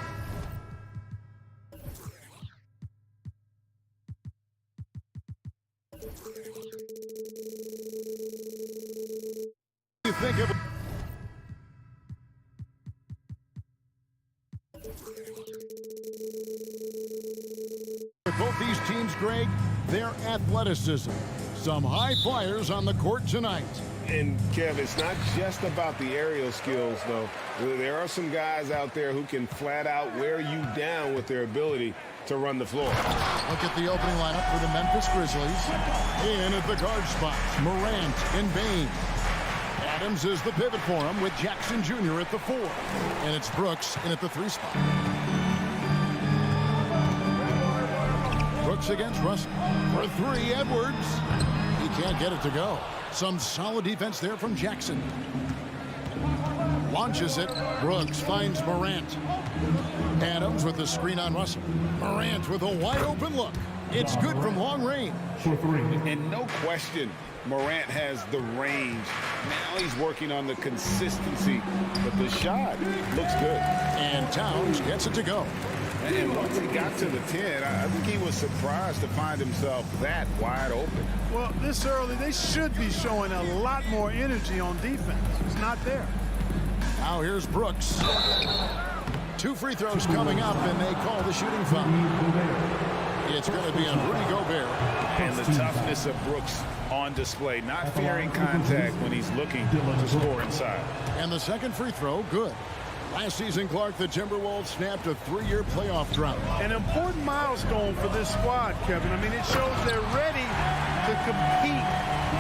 A: you think of with both these teams, Greg, their athleticism. Some high flyers on the court tonight.
B: And, Kev, it's not just about the aerial skills, though. There are some guys out there who can flat out wear you down with their ability to run the floor.
A: Look at the opening lineup for the Memphis Grizzlies. In at the guard spot, Morant and Bain. Adams is the pivot for him with Jackson Jr. at the 4. And it's Brooks in at the 3 spot. Brooks against Russell. For 3, Edwards. He can't get it to go. Some solid defense there from Jackson. Launches it. Brooks finds Morant. Adams with the screen on Russell. Morant with a wide open look. It's good from long range.
D: And no question, Morant has the range. Now he's working on the consistency, but the shot looks good.
A: And Towns gets it to go.
D: And once he got to the 10, I think he was surprised to find himself that wide open.
K: Well, this early, they should be showing a lot more energy on defense. It's not there.
A: Now here's Brooks. 2 free throws coming up, and they call the shooting foul. It's going to be on Rudy Gobert.
D: And the toughness of Brooks on display, not fearing contact when he's looking to score inside.
A: And the second free throw, good. Last season, Clark, the Timberwolves snapped a 3-year playoff drought.
K: An important milestone for this squad, Kevin. I mean, it shows they're ready to compete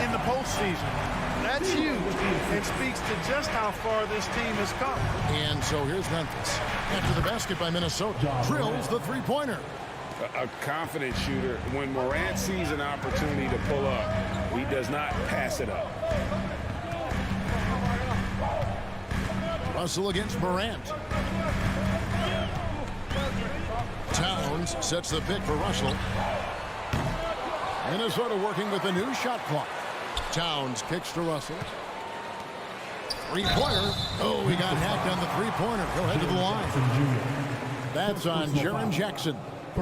K: in the postseason. That's huge and speaks to just how far this team has come.
A: And so here's Memphis. After the basket by Minnesota, drills the three-pointer.
D: A confident shooter. When Morant sees an opportunity to pull up, he does not pass it up.
A: Russell against Morant. Towns sets the pick for Russell. Minnesota working with a new shot clock. Towns kicks to Russell. Three-pointer. Oh, he got hacked on the three-pointer. He'll head to the line. That's on Jaren Jackson.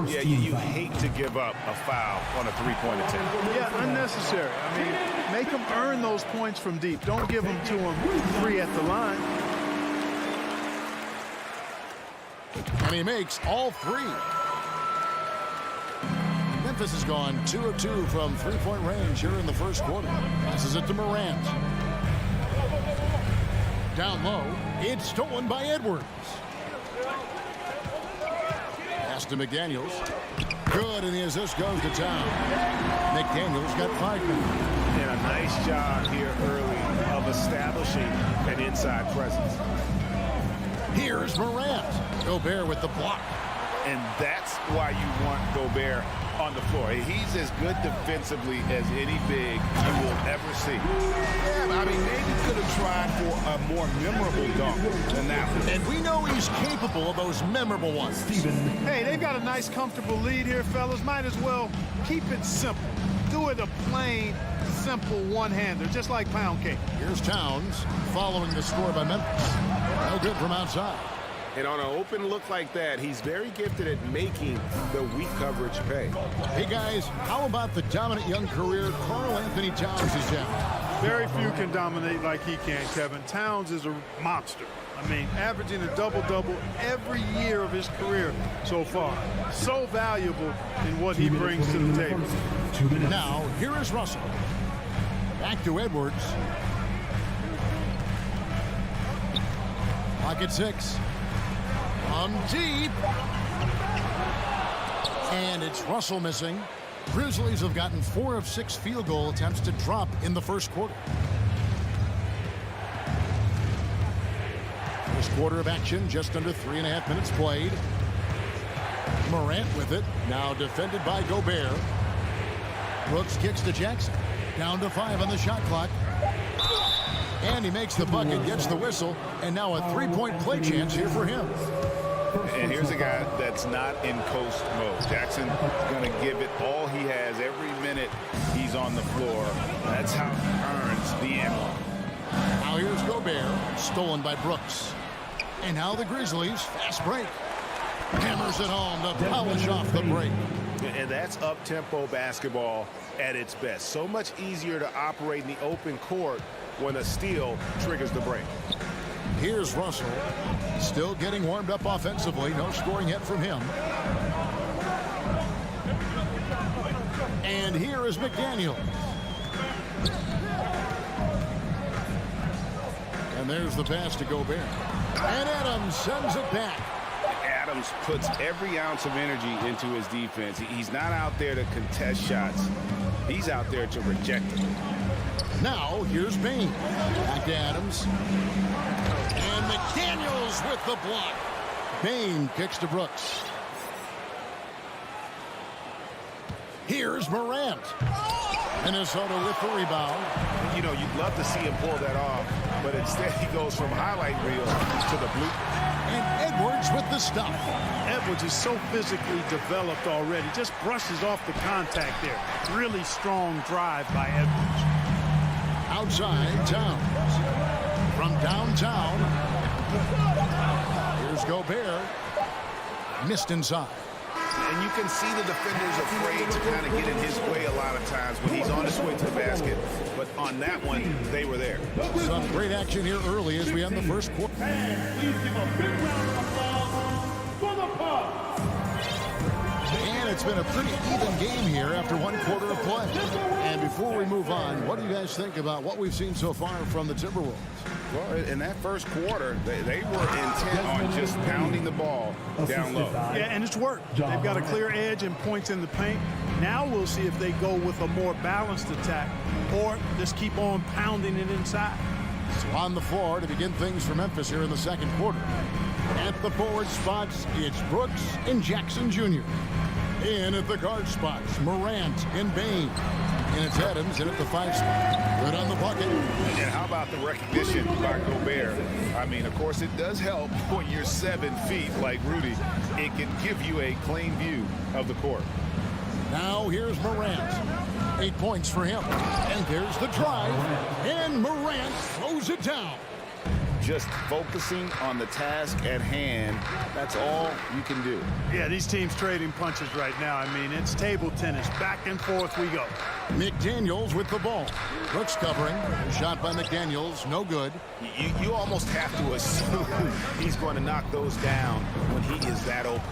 D: Yeah, you hate to give up a foul on a three-point attempt.
K: Yeah, unnecessary. I mean, make them earn those points from deep. Don't give them to them free at the line.
A: And he makes all 3. Memphis has gone 2 of 2 from three-point range here in the first quarter. Passes it to Morant. Down low. It's stolen by Edwards. Pass to McDaniels. Good, and the assist goes to Town. McDaniels got 5 minutes.
B: And a nice job here early of establishing an inside presence.
A: Here's Morant. Gobert with the block.
D: And that's why you want Gobert on the floor. He's as good defensively as any big you will ever see. Yeah, I mean, maybe could have tried for a more memorable dunk than that one.
A: And we know he's capable of those memorable ones.
K: Hey, they've got a nice, comfortable lead here, fellas. Might as well keep it simple. Do it a plain, simple one-hander, just like pound cake.
A: Here's Towns following the score by Memphis. No good from outside.
B: And on an open look like that, he's very gifted at making the weak coverage pay.
A: Hey, guys, how about the dominant young career Karl Anthony Towns is down?
K: Very few can dominate like he can, Kevin. Towns is a monster. I mean, averaging a double-double every year of his career so far. So valuable in what he brings to the table.
A: Now, here is Russell. Back to Edwards. Pocket 6. From deep. And it's Russell missing. Grizzlies have gotten 4 of 6 field goal attempts to drop in the first quarter. First quarter of action, just under 3.5 minutes played. Morant with it, now defended by Gobert. Brooks kicks to Jackson. Down to 5 on the shot clock. And he makes the bucket, gets the whistle, and now a 3-point play chance here for him.
D: And here's a guy that's not in coast mode. Jackson's going to give it all he has every minute he's on the floor. That's how he earns the end.
A: Now here's Gobert, stolen by Brooks. And now the Grizzlies, fast break. Hammers it home to polish off the break.
B: And that's up-tempo basketball at its best. So much easier to operate in the open court when a steal triggers the break.
A: Here's Russell, still getting warmed up offensively. No scoring yet from him. And here is McDaniel. And there's the pass to Gobert. And Adams sends it back.
D: Adams puts every ounce of energy into his defense. He's not out there to contest shots. He's out there to reject it.
A: Now, here's Bain. Back to Adams. And McDaniels with the block. Bain kicks to Brooks. Here's Morant. Minnesota with the rebound.
B: You know, you'd love to see him pull that off, but instead he goes from highlight reel to the blue.
A: And Edwards with the stop.
K: Edwards is so physically developed already. Just brushes off the contact there. Really strong drive by Edwards.
A: Outside, Towns. From downtown, here's Gobert. missed inside.
D: And you can see the defenders afraid to kind of get in his way a lot of times when he's on his way to the basket. But on that one, they were there.
A: Some great action here early as we end the first quarter.
E: And please give a big round of applause for the Bucks.
A: And it's been a pretty even game here after one quarter of play. And before we move on, what do you guys think about what we've seen so far from the Timberwolves?
D: Well, in that first quarter, they were intent on just pounding the ball down low.
K: Yeah, and it's worked. They've got a clear edge and points in the paint. Now we'll see if they go with a more balanced attack or just keep on pounding it inside.
A: So on the floor to begin things for Memphis here in the second quarter. At the forward spots, it's Brooks and Jackson Jr. In at the guard spots, Morant and Bain. And it's Adams in at the 5 spot. Good on the bucket.
D: And how about the recognition by Gobert? I mean, of course, it does help when you're 7 feet like Rudy. It can give you a clean view of the court.
A: Now here's Morant. 8 points for him. And there's the drive. And Morant throws it down.
D: Just focusing on the task at hand, that's all you can do.
K: Yeah, these teams trading punches right now. I mean, it's table tennis. Back and forth we go.
A: McDaniels with the ball. Brooks covering. Shot by McDaniels. No good.
D: You almost have to assume he's going to knock those down when he is that open.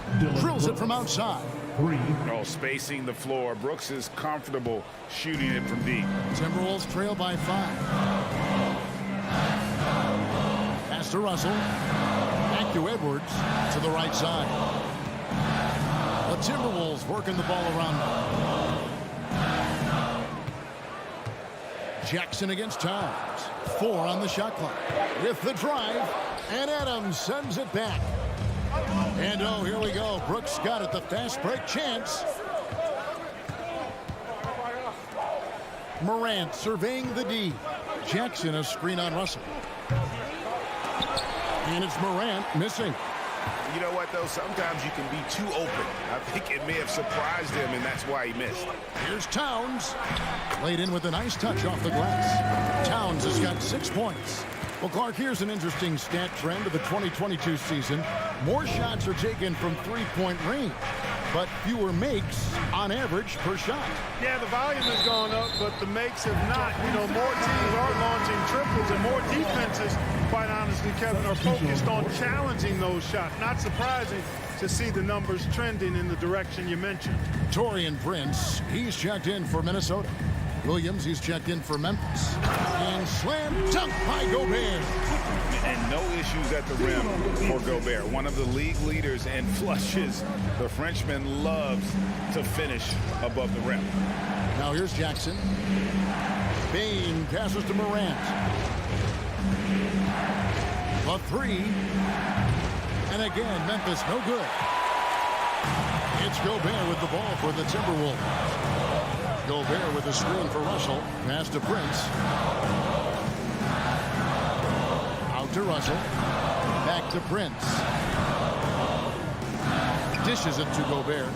A: Drills it from outside.
D: Oh, spacing the floor. Brooks is comfortable shooting it from deep.
A: Timberwolves trail by 5. Pass to Russell. Back to Edwards. To the right side. The Timberwolves working the ball around them. Jackson against Towns. 4 on the shot clock. With the drive. And Adams sends it back. And oh, here we go. Brooks got it. The fast break chance. Morant surveying the D. Jackson a screen on Russell. And it's Morant missing.
D: You know what, though? Sometimes you can be too open. I think it may have surprised him, and that's why he missed.
A: Here's Towns. Laid in with a nice touch off the glass. Towns has got 6 points. Well, Clark, here's an interesting stat trend of the 2022 season. More shots are taken from three-point range, but fewer makes on average per shot.
K: Yeah, the volume has gone up, but the makes have not. You know, more teams are launching triples, and more defenses, quite honestly, Kevin, are focused on challenging those shots. Not surprising to see the numbers trending in the direction you mentioned.
A: Taurean Prince, he's checked in for Minnesota. Williams, he's checked in for Memphis. And slam dunk by Gobert.
D: And no issues at the rim for Gobert. One of the league leaders in flushes. The Frenchman loves to finish above the rim.
A: Now here's Jackson. Bain passes to Morant. A 3. And again, Memphis no good. It's Gobert with the ball for the Timberwolves. Gobert with a screen for Russell. Pass to Prince. Out to Russell. Back to Prince. Dishes it to Gobert.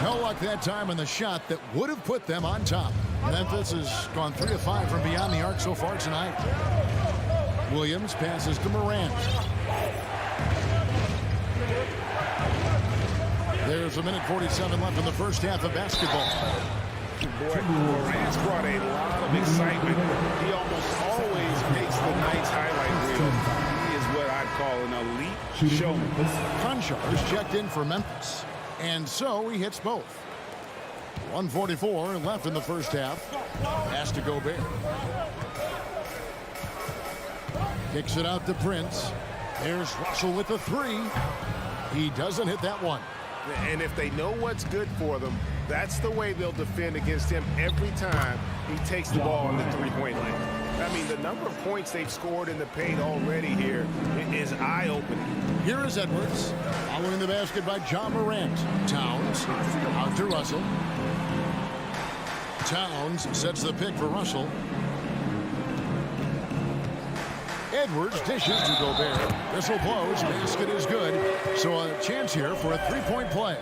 A: No luck that time on the shot that would have put them on top. Memphis has gone 3 of 5 from beyond the arc so far tonight. Williams passes to Morant. There's a minute 47 left in the first half of basketball.
D: Boy, Morant's brought a lot of excitement. He almost always makes the night's highlight reel. He is what I'd call an elite showman.
A: Crenshaw is checked in for Memphis. And so he hits both. 1:44 left in the first half. Pass to Gobert. Kicks it out to Prince. There's Russell with the 3. He doesn't hit that one.
B: And if they know what's good for them, that's the way they'll defend against him every time he takes the ball in the three-point lane. I mean, the number of points they've scored in the paint already here is eye-opening.
A: Here is Edwards. Following the basket by John Morant. Towns out to Russell. Towns sets the pick for Russell. Edwards dishes to Gobert. Whistle blows. Basket is good. So a chance here for a three-point play.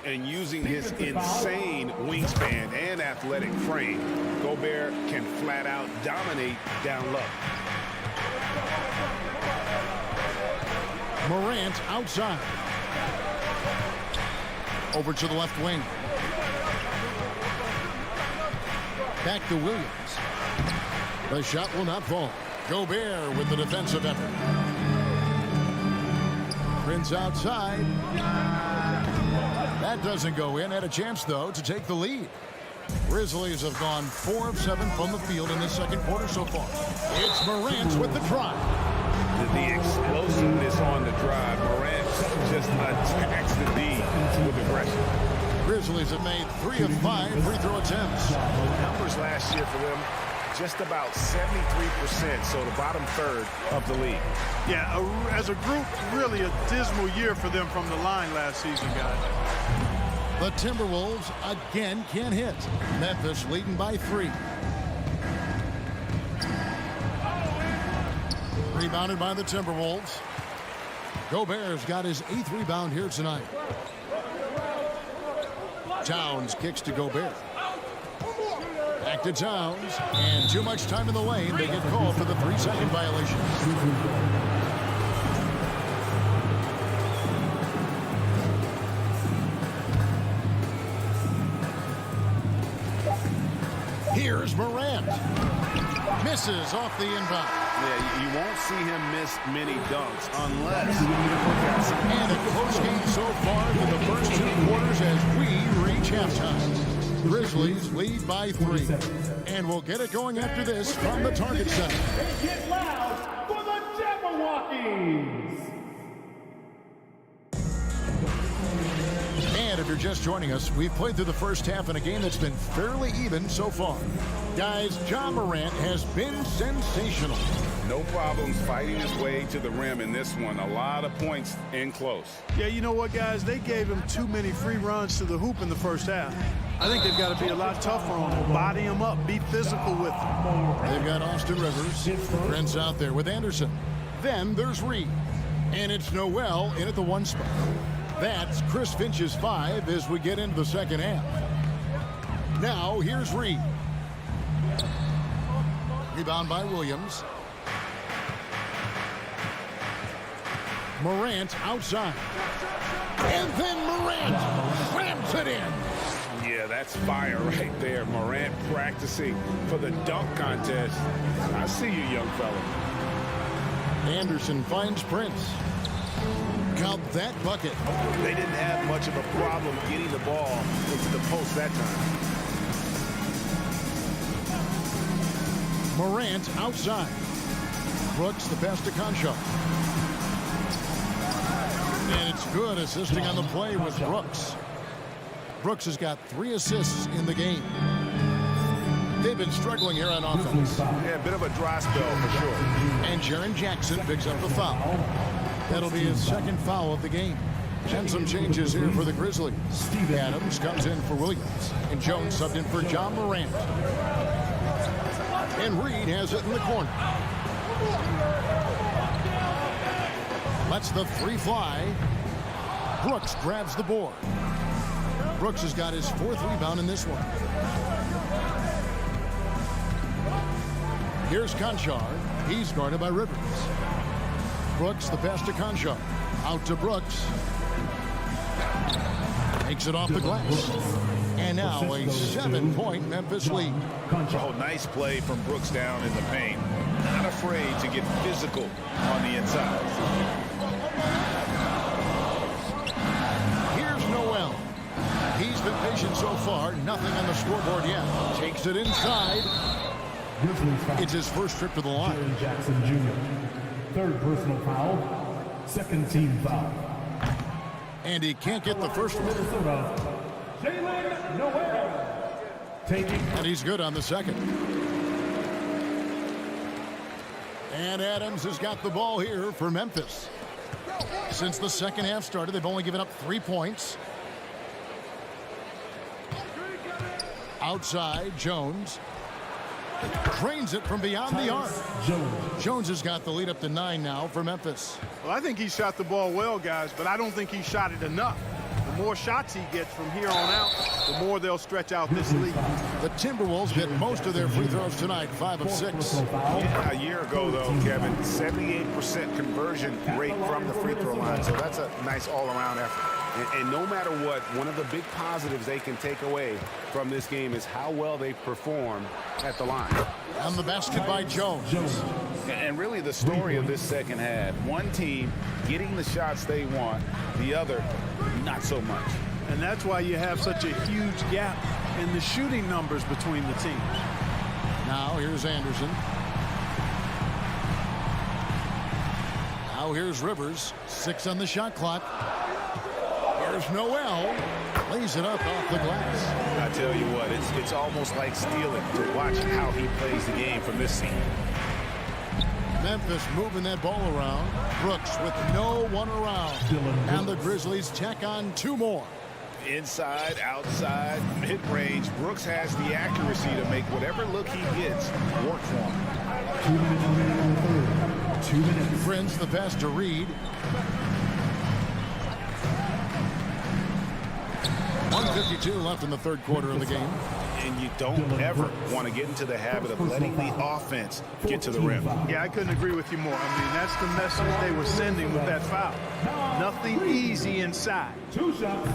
D: And using his insane wingspan and athletic frame, Gobert can flat out dominate down low.
A: Morant outside. Over to the left wing. Back to Williams. The shot will not fall. Gobert with the defensive effort. Prince outside. That doesn't go in. Had a chance, though, to take the lead. Grizzlies have gone 4 of 7 from the field in the second quarter so far. It's Morant with the drive.
D: The explosiveness on the drive. Morant just attacks the D with aggression.
A: Grizzlies have made 3 of 5 free throw attempts.
D: Numbers last year for them, just about 73%, so the bottom third of the league.
K: Yeah, as a group, really a dismal year for them from the line last season, guys.
A: The Timberwolves again can't hit. Memphis leading by 3. Rebounded by the Timberwolves. Gobert's got his 8th rebound here tonight. Towns kicks to Gobert. Back to Towns. And too much time in the lane. They get called for the 3-second violation. Here's Morant. Misses off the inbound.
D: Yeah, you won't see him miss many dunks unless...
A: And a close game so far in the first 2 quarters as we reach halftime. Grizzlies lead by 3. And we'll get it going after this from the Target Center.
E: Make it loud for the Jabberwockies!
A: And if you're just joining us, we've played through the first half in a game that's been fairly even so far. Guys, Ja Morant has been sensational.
D: No problems fighting his way to the rim in this one. A lot of points in close.
K: Yeah, you know what, guys? They gave him too many free runs to the hoop in the first half. I think they've got to be a lot tougher on him. Body him up. Be physical with him.
A: They've got Austin Rivers. Prince out there with Anderson. Then there's Reed. And it's Noel in at the 1 spot. That's Chris Finch's 5 as we get into the second half. Now, here's Reed. Rebound by Williams. Morant outside. And then Morant slams it in.
D: Yeah, that's fire right there. Morant practicing for the dunk contest. I see you, young fella.
A: Anderson finds Prince. Count that bucket.
D: They didn't have much of a problem getting the ball into the post that time.
A: Morant outside. Brooks the pass to Conchar. And it's good assisting on the play with Brooks. Brooks has got 3 assists in the game. They've been struggling here on offense.
D: Yeah, a bit of a dry spell for sure.
A: And Jaren Jackson picks up the foul. That'll be his 2nd foul of the game. And some changes here for the Grizzlies. Steve Adams comes in for Williams. And Jones subbed in for Ja Morant. And Reed has it in the corner. Lets the 3 fly. Brooks grabs the board. Brooks has got his 4th rebound in this one. Here's Conchar. He's guarded by Rivers. Brooks the pass to Conchar. Out to Brooks. Takes it off the glass. And now a 7-point Memphis lead.
D: Oh, nice play from Brooks down in the paint. Not afraid to get physical on the inside.
A: Here's Noel. He's been patient so far. Nothing on the scoreboard yet. Takes it inside. It's his first trip to the line.
E: Jaren Jackson Jr. 3rd personal foul. 2nd team foul.
A: And he can't get the first one.
E: Jalen Noel.
A: And he's good on the 2nd. And Adams has got the ball here for Memphis. Since the second half started, they've only given up 3 points. Outside, Jones. Drains it from beyond the arc. Jones has got the lead up to 9 now for Memphis.
K: Well, I think he shot the ball well, guys, but I don't think he shot it enough. The more shots he gets from here on out, the more they'll stretch out this lead.
A: The Timberwolves hit most of their free throws tonight, 5 of 6.
D: Yeah, a year ago, though, Kevin, 78% conversion rate from the free throw line. So that's a nice all-around effort. And no matter what, one of the big positives they can take away from this game is how well they perform at the line.
A: And the basket by Jones.
D: And really the story of this second half, one team getting the shots they want, the other not so much.
K: And that's why you have such a huge gap in the shooting numbers between the teams.
A: Now here's Anderson. Now here's Rivers. 6 on the shot clock. Here's Noel. Lays it up off the glass.
D: I tell you what, it's almost like stealing to watch how he plays the game from this scene.
A: Memphis moving that ball around. Brooks with no one around. And the Grizzlies tack on 2 more.
D: Inside, outside, mid-range. Brooks has the accuracy to make whatever look he gets work for him.
A: 2 minutes. Friends the pass to Reed. 1:52 left in the third quarter of the game.
D: And you don't ever want to get into the habit of letting the offense get to the rim.
K: Yeah, I couldn't agree with you more. I mean, that's the message they were sending with that foul. Nothing easy inside.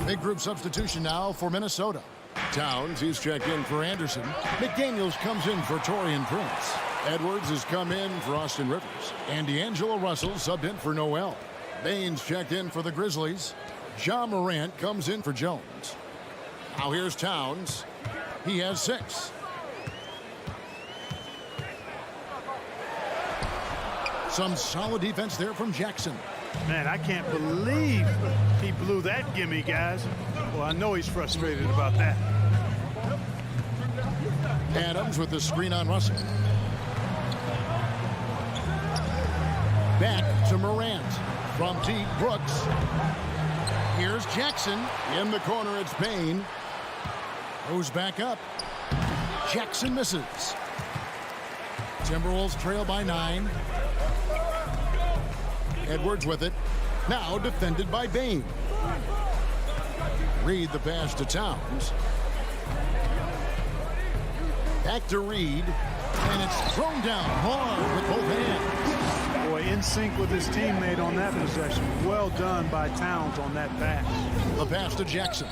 A: Big group substitution now for Minnesota. Towns, he's checked in for Anderson. McDaniels comes in for Taurean Prince. Edwards has come in for Austin Rivers. And D'Angelo Russell subbed in for Noel. Baines checked in for the Grizzlies. Ja Morant comes in for Jones. Now here's Towns. He has 6. Some solid defense there from Jackson.
K: Man, I can't believe he blew that gimme, guys. Well, I know he's frustrated about that.
A: Adams with the screen on Russell. Back to Morant. From deep, Brooks. Here's Jackson. In the corner, it's Payne. Goes back up. Jackson misses. Timberwolves trail by 9. Edwards with it. Now defended by Bane. Reed the pass to Towns. Back to Reed. And it's thrown down hard with both hands.
K: Boy, in sync with his teammate on that possession. Well done by Towns on that pass.
A: The pass to Jackson.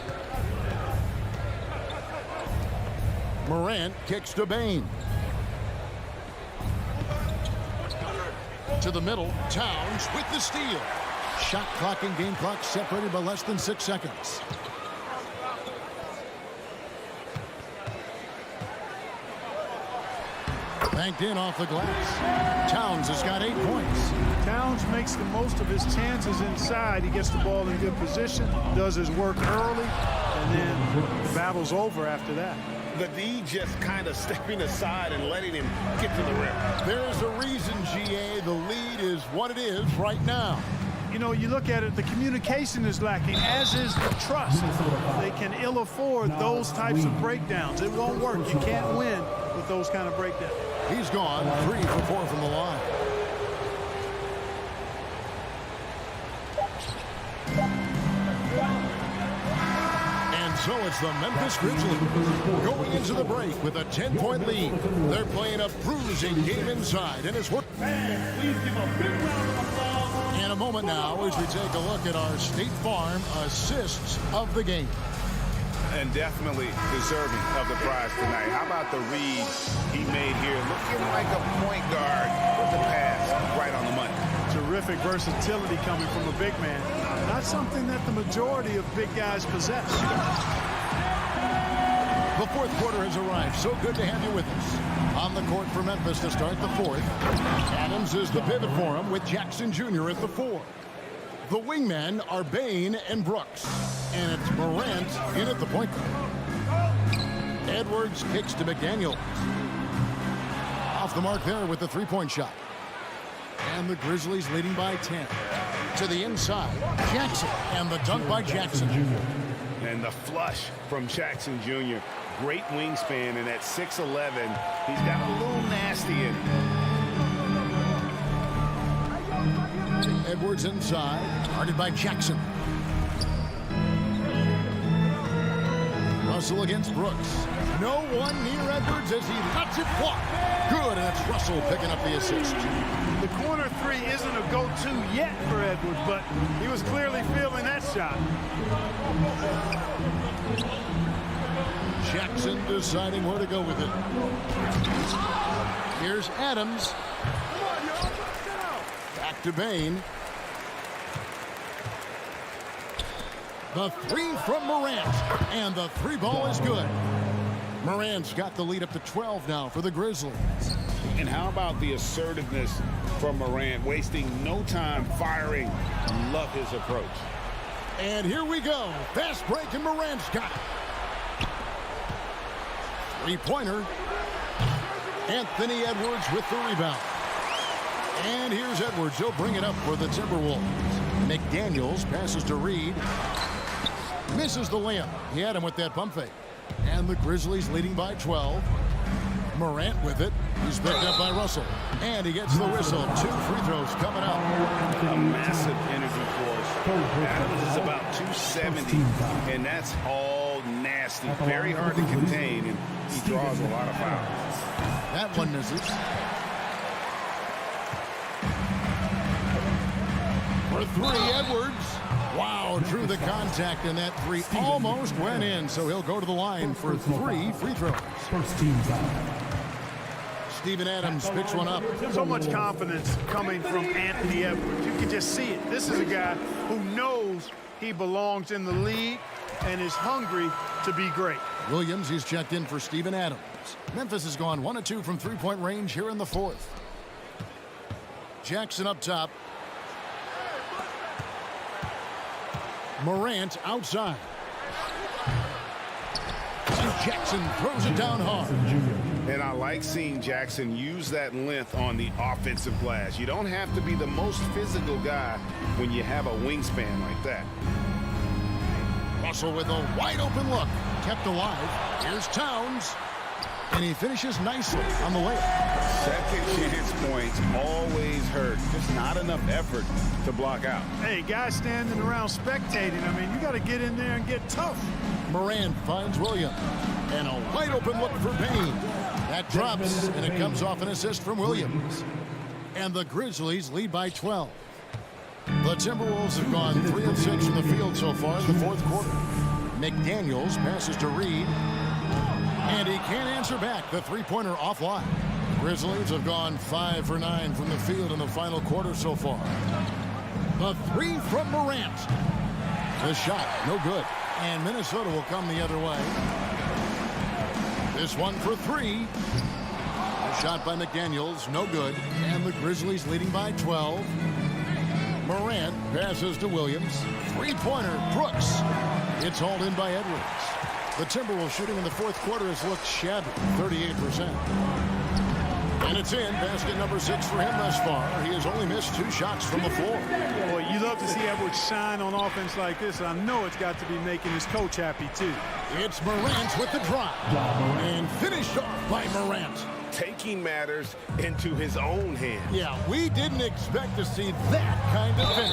A: Morant kicks to Bane. To the middle, Towns with the steal. Shot clock and game clock separated by less than 6 seconds. Banked in off the glass. Towns has got 8 points.
K: Towns makes the most of his chances inside. He gets the ball in good position, does his work early, and then the battle's over after that.
B: The D just kind of stepping aside and letting him get to the rim.
A: There's a reason, GA, the lead is what it is right now.
K: You know, you look at it, the communication is lacking, as is the trust. They can ill afford those types of breakdowns. It won't work. You can't win with those kind of breakdowns.
A: He's gone 3 for 4 from the line. And so it's the Memphis Grizzlies going into the break with a 10-point lead. They're playing a bruising game inside, and it's working.
E: Please give a big round of applause.
A: In a moment now, as we take a look at our State Farm assists of the game.
D: And definitely deserving of the prize tonight. How about the read he made here? Looking like a point guard with the pass right on the money.
K: Terrific versatility coming from a big man. Not something that the majority of big guys possess.
A: The fourth quarter has arrived. So good to have you with us. On the court for Memphis to start the fourth. Adams is the pivot for him with Jackson Jr. at the 4. The wingmen are Bane and Brooks. And it's Morant in at the point guard. Edwards kicks to McDaniels. Off the mark there with the 3-point shot. And the Grizzlies leading by 10. To the inside, Jackson. And the dunk by Jackson.
D: And the flush from Jackson Jr. Great wingspan, and at 6'11", he's got a little nasty in him.
A: Edwards inside, guarded by Jackson. Russell against Brooks. No one near Edwards as he lets it fly. Good, and it's Russell picking up the assist.
K: The corner three isn't a go-to yet for Edwards, but he was clearly feeling that shot.
A: Jackson deciding where to go with it. Here's Adams. Back to Bain. The three from Morant, and the three ball is good. Morant's got the lead up to 12 now for the Grizzlies.
D: And how about the assertiveness from Morant, wasting no time firing? Love his approach.
A: And here we go. Fast break, and Morant's got it. Three-pointer. Anthony Edwards with the rebound. And here's Edwards. He'll bring it up for the Timberwolves. McDaniels passes to Reed. Misses the layup. He had him with that pump fake. And the Grizzlies leading by 12. Morant with it. He's picked up by Russell. And he gets the whistle. 2 free throws coming up.
D: A massive energy force. Adams is about 270, and that's all nasty. Very hard to contain, and he draws a lot of fouls.
A: That one misses. For three, Edwards. Wow, drew the contact, and that three almost went in, so he'll go to the line for 3 free throws.
E: First team foul.
A: Steven Adams picks one up.
K: So much confidence coming from Anthony Edwards. You can just see it. This is a guy who knows he belongs in the league and is hungry to be great.
A: Williams, he's checked in for Steven Adams. Memphis has gone 1 of 2 from three-point range here in the fourth. Jackson up top. Morant outside. And Jackson throws it down hard.
D: And I like seeing Jackson use that length on the offensive glass. You don't have to be the most physical guy when you have a wingspan like that.
A: Russell with a wide open look. Kept alive. Here's Towns. And he finishes nicely on the layup.
D: Second chance points always hurt. Just not enough effort to block out.
K: Hey, guys standing around spectating. I mean, you got to get in there and get tough.
A: Morant finds Williams. And a wide open look for Payne. That drops, and it comes off an assist from Williams. And the Grizzlies lead by 12. The Timberwolves have gone 3 of 6 from the field so far in the fourth quarter. McDaniels passes to Reed. And he can't answer back. The three-pointer offline. Grizzlies have gone 5 for 9 from the field in the final quarter so far. The three from Morant. The shot, no good. And Minnesota will come the other way. This one for 3. A shot by McDaniels, no good. And the Grizzlies leading by 12. Morant passes to Williams. Three-pointer, Brooks. It's hauled in by Edwards. The Timberwolves shooting in the fourth quarter has looked shabby, 38%. And it's in, basket number 6 for him thus far. He has only missed 2 shots from the floor.
K: Boy, you love to see Edwards shine on offense like this. I know it's got to be making his coach happy, too.
A: It's Morant with the drive. And finished off by Morant.
B: Taking matters into his own hands.
A: Yeah, we didn't expect to see that kind of finish.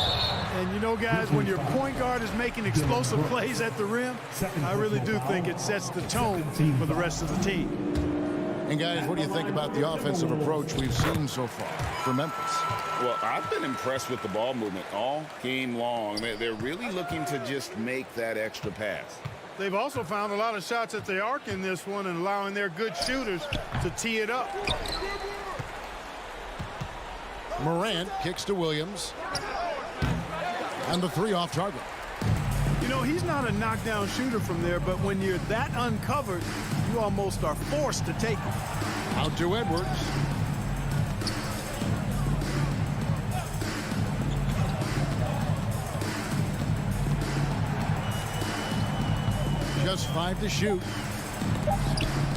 K: And you know, guys, when your point guard is making explosive plays at the rim, I really do think it sets the tone for the rest of the team.
A: And guys, what do you think about the offensive approach we've seen so far for Memphis?
D: Well, I've been impressed with the ball movement all game long. They're really looking to just make that extra pass.
K: They've also found a lot of shots at the arc in this one and allowing their good shooters to tee it up.
A: Morant kicks to Williams. And the 3 off target.
K: You know, he's not a knockdown shooter from there, but when you're that uncovered, you almost are forced to take him.
A: Out to Edwards. Just 5 to shoot.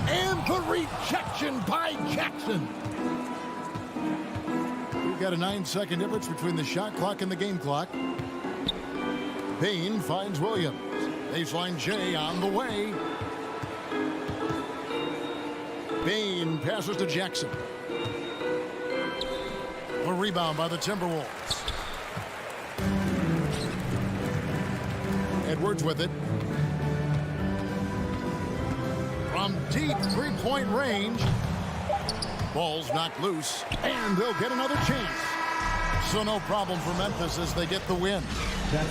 A: And the rejection by Jackson. We've got a 9-second difference between the shot clock and the game clock. Payne finds Williams. Baseline J on the way. Payne passes to Jackson. A rebound by the Timberwolves. Edwards with it. from deep three-point range. Ball's knocked loose, and they'll get another chance. So no problem for Memphis as they get the win.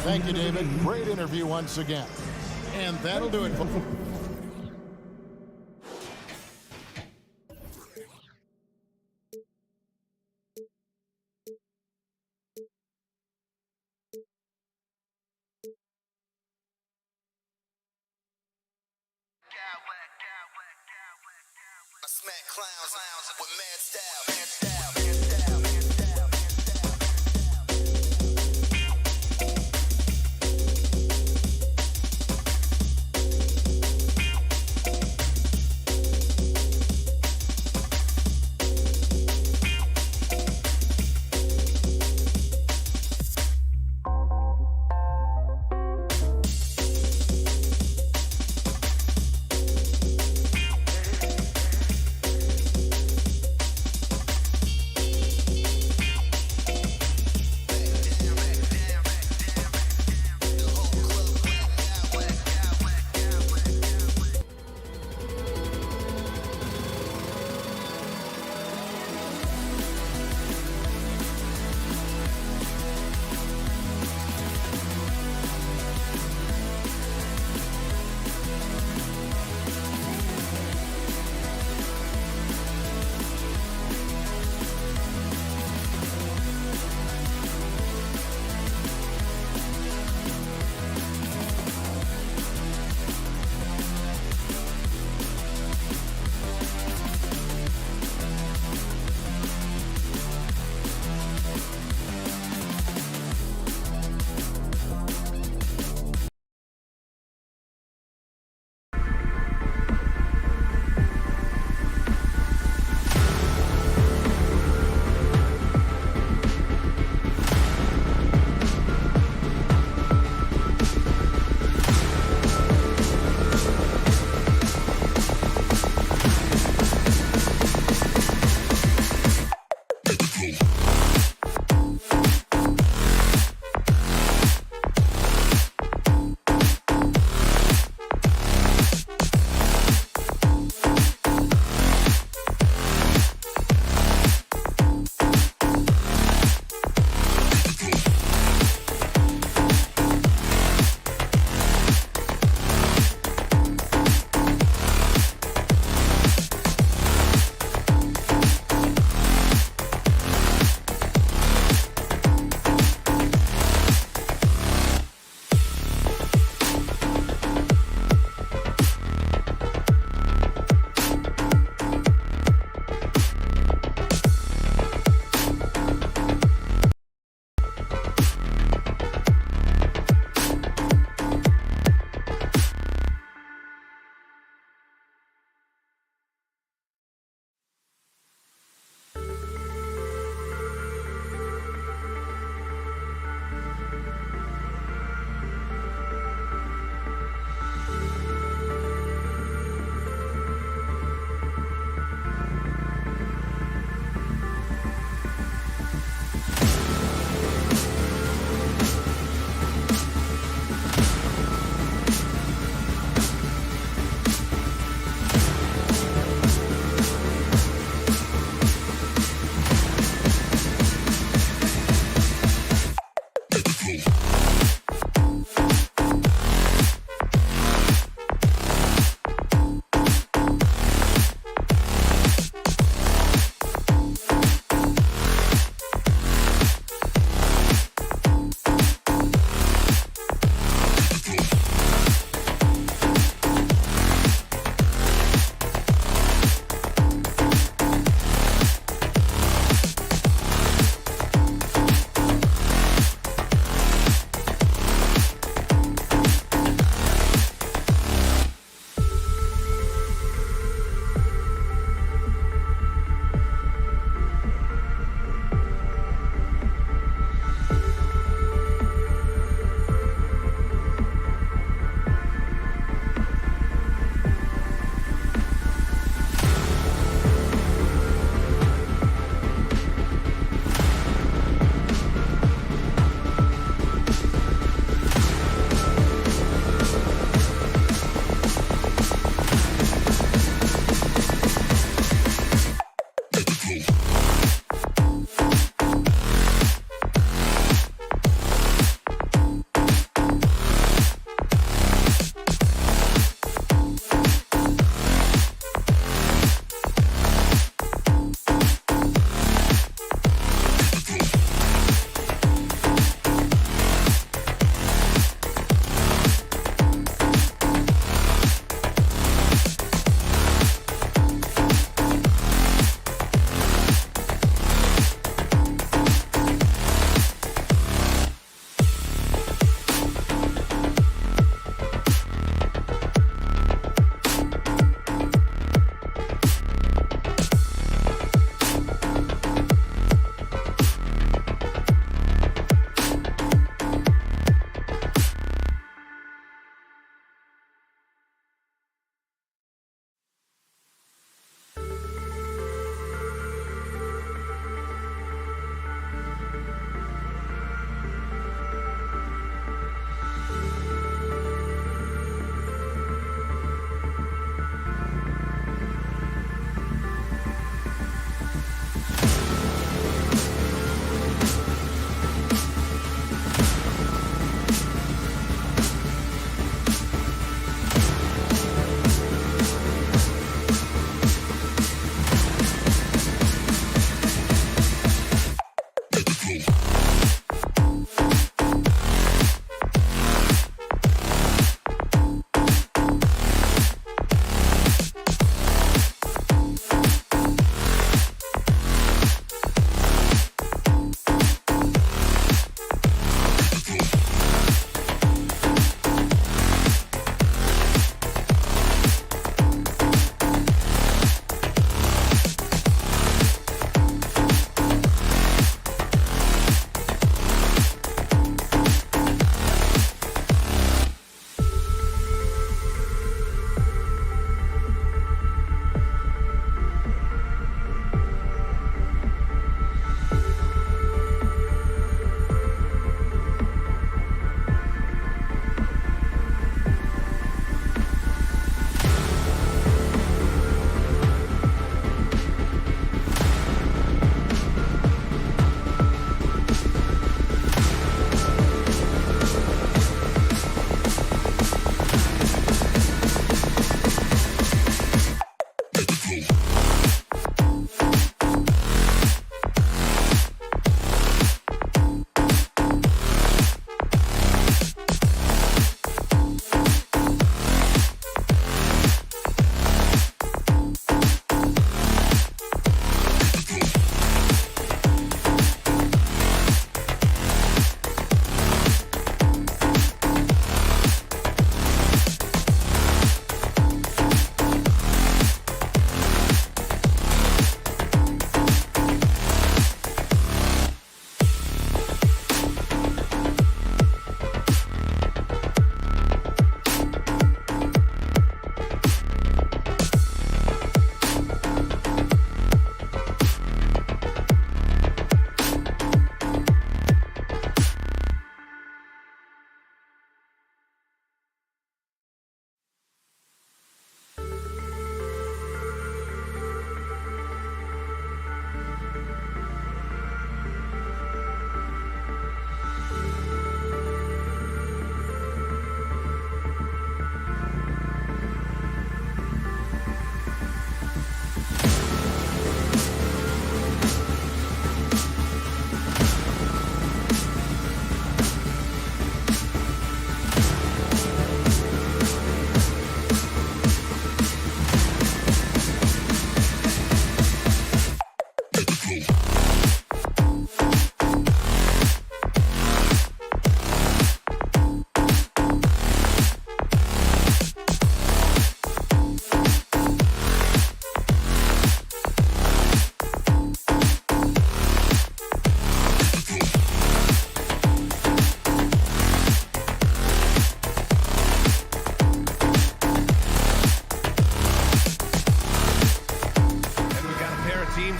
A: Thank you, David. Great interview once again. And that'll do it.
F: I smack clowns with mad style.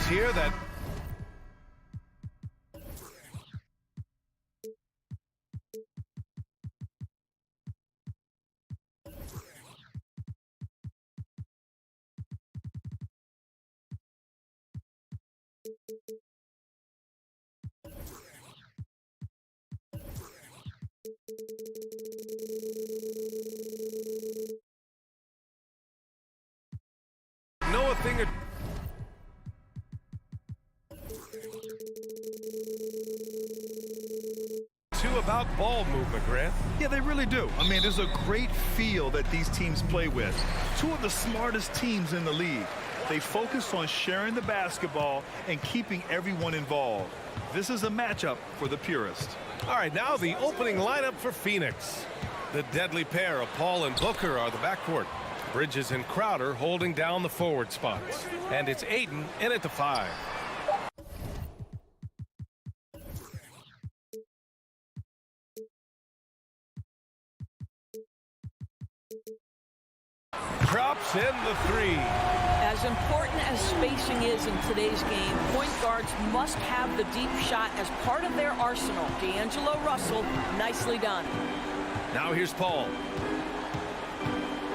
G: Here that know a thing or two about ball movement, Grant.
I: Yeah, they really do. I mean, there's a great feel that these teams play with. Two of the smartest teams in the league. They focus on sharing the basketball and keeping everyone involved. This is a matchup for the purist.
G: All right, now the opening lineup for Phoenix. The deadly pair of Paul and Booker are the backcourt. Bridges and Crowder holding down the forward spots. And it's Ayton in at the 5. Drops in the 3.
L: As important as spacing is in today's game, point guards must have the deep shot as part of their arsenal. D'Angelo Russell, nicely done.
G: Now here's Paul.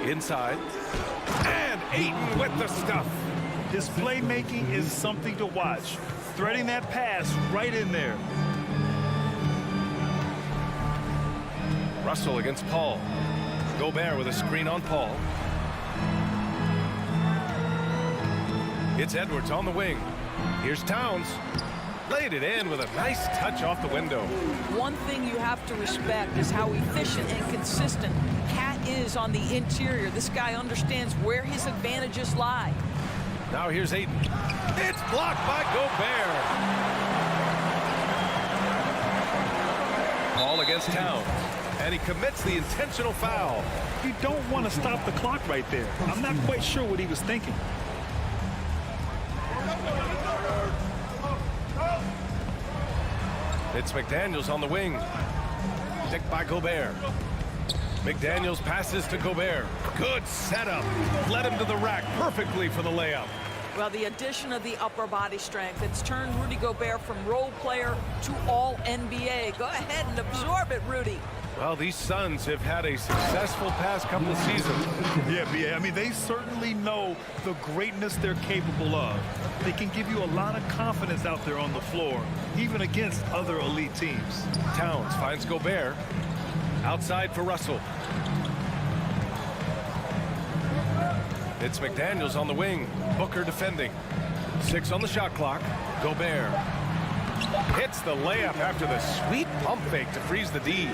G: Inside. And Ayton with the stuff.
I: His playmaking is something to watch. Threading that pass right in there.
G: Russell against Paul. Gobert with a screen on Paul. It's Edwards on the wing. Here's Towns. Laid it in with a nice touch off the window.
L: One thing you have to respect is how efficient and consistent Cat is on the interior. This guy understands where his advantages lie.
G: Now here's Ayton. It's blocked by Gobert. Ball against Towns. And he commits the intentional foul.
I: You don't want to stop the clock right there. I'm not quite sure what he was thinking.
G: It's McDaniels on the wing. Picked by Gobert. McDaniels passes to Gobert. Good setup. Led him to the rack perfectly for the layup.
L: Well, the addition of the upper body strength, it's turned Rudy Gobert from role player to all NBA. Go ahead and absorb it, Rudy.
G: Well, these Suns have had a successful past couple of seasons.
I: Yeah, B.A. I mean, they certainly know the greatness they're capable of. They can give you a lot of confidence out there on the floor, even against other elite teams.
G: Towns finds Gobert. Outside for Russell. It's McDaniels on the wing. Booker defending. 6 on the shot clock. Gobert hits the layup after the sweet pump fake to freeze the D.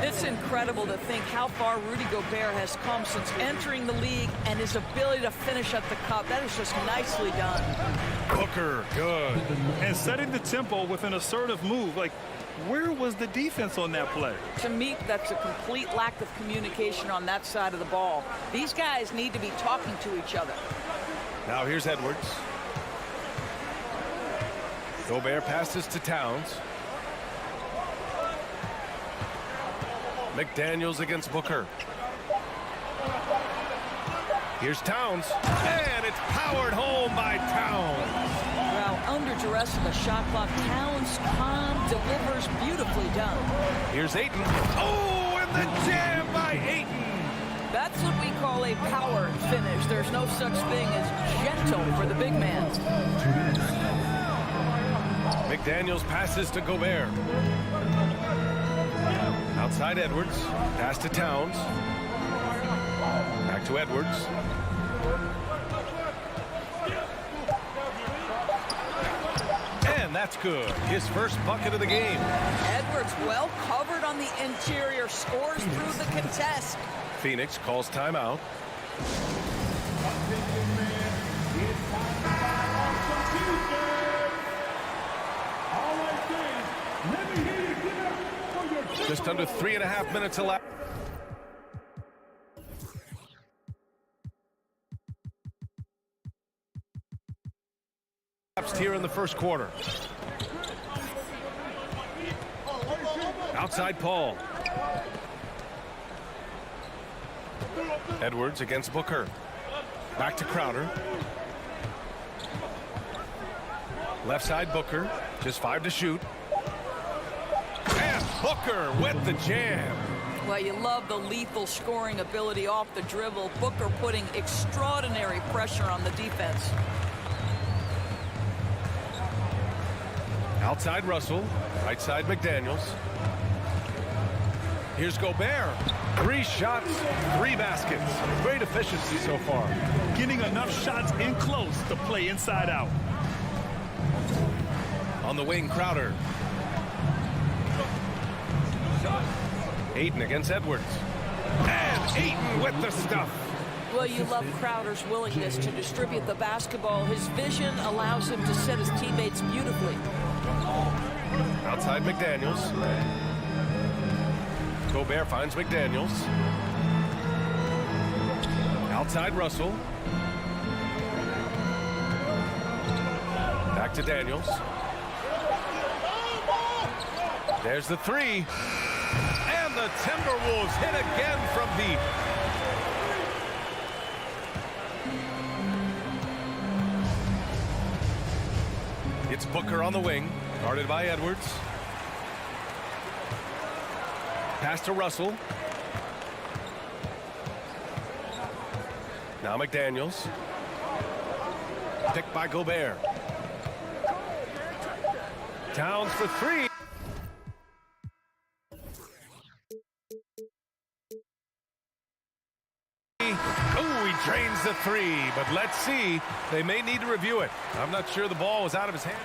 L: It's incredible to think how far Rudy Gobert has come since entering the league and his ability to finish at the cup. That is just nicely done.
G: Booker, good.
I: And setting the tempo with an assertive move. Like, where was the defense on that play?
L: To me, that's a complete lack of communication on that side of the ball. These guys need to be talking to each other.
G: Now here's Edwards. Gobert passes to Towns. McDaniels against Booker. Here's Towns. And it's powered home by Towns.
L: Well, under duress of the shot clock, Towns calm, delivers, beautifully done.
G: Here's Ayton. Oh, and the jam by Ayton.
L: That's what we call a power finish. There's no such thing as gentle for the big man.
G: McDaniels passes to Gobert. Outside Edwards. Pass to Towns. Back to Edwards. And that's good. His first bucket of the game.
L: Edwards well covered on the interior. Scores through the contest.
G: Phoenix calls timeout. Just under 3.5 minutes elapsed. Here in the first quarter. Outside Paul. Edwards against Booker. Back to Crowder. Left side Booker. Just 5 to shoot. And Booker with the jam.
L: Well, you love the lethal scoring ability off the dribble. Booker putting extraordinary pressure on the defense.
G: Outside Russell. Right side McDaniels. Here's Gobert. 3 shots, 3 baskets. Great efficiency so far.
I: Getting enough shots in close to play inside out.
G: On the wing, Crowder. Ayton against Edwards. And Ayton with the stuff.
L: Well, you love Crowder's willingness to distribute the basketball. His vision allows him to set his teammates beautifully.
G: Outside McDaniels. Gobert finds McDaniels. Outside Russell. Back to Daniels. There's the 3. And the Timberwolves hit again from deep. It's Booker on the wing, guarded by Edwards. Pass to Russell. Now McDaniels. Picked by Gobert. Towns for 3. Oh, he drains the 3, but let's see. They may need to review it. I'm not sure the ball was out of his hand.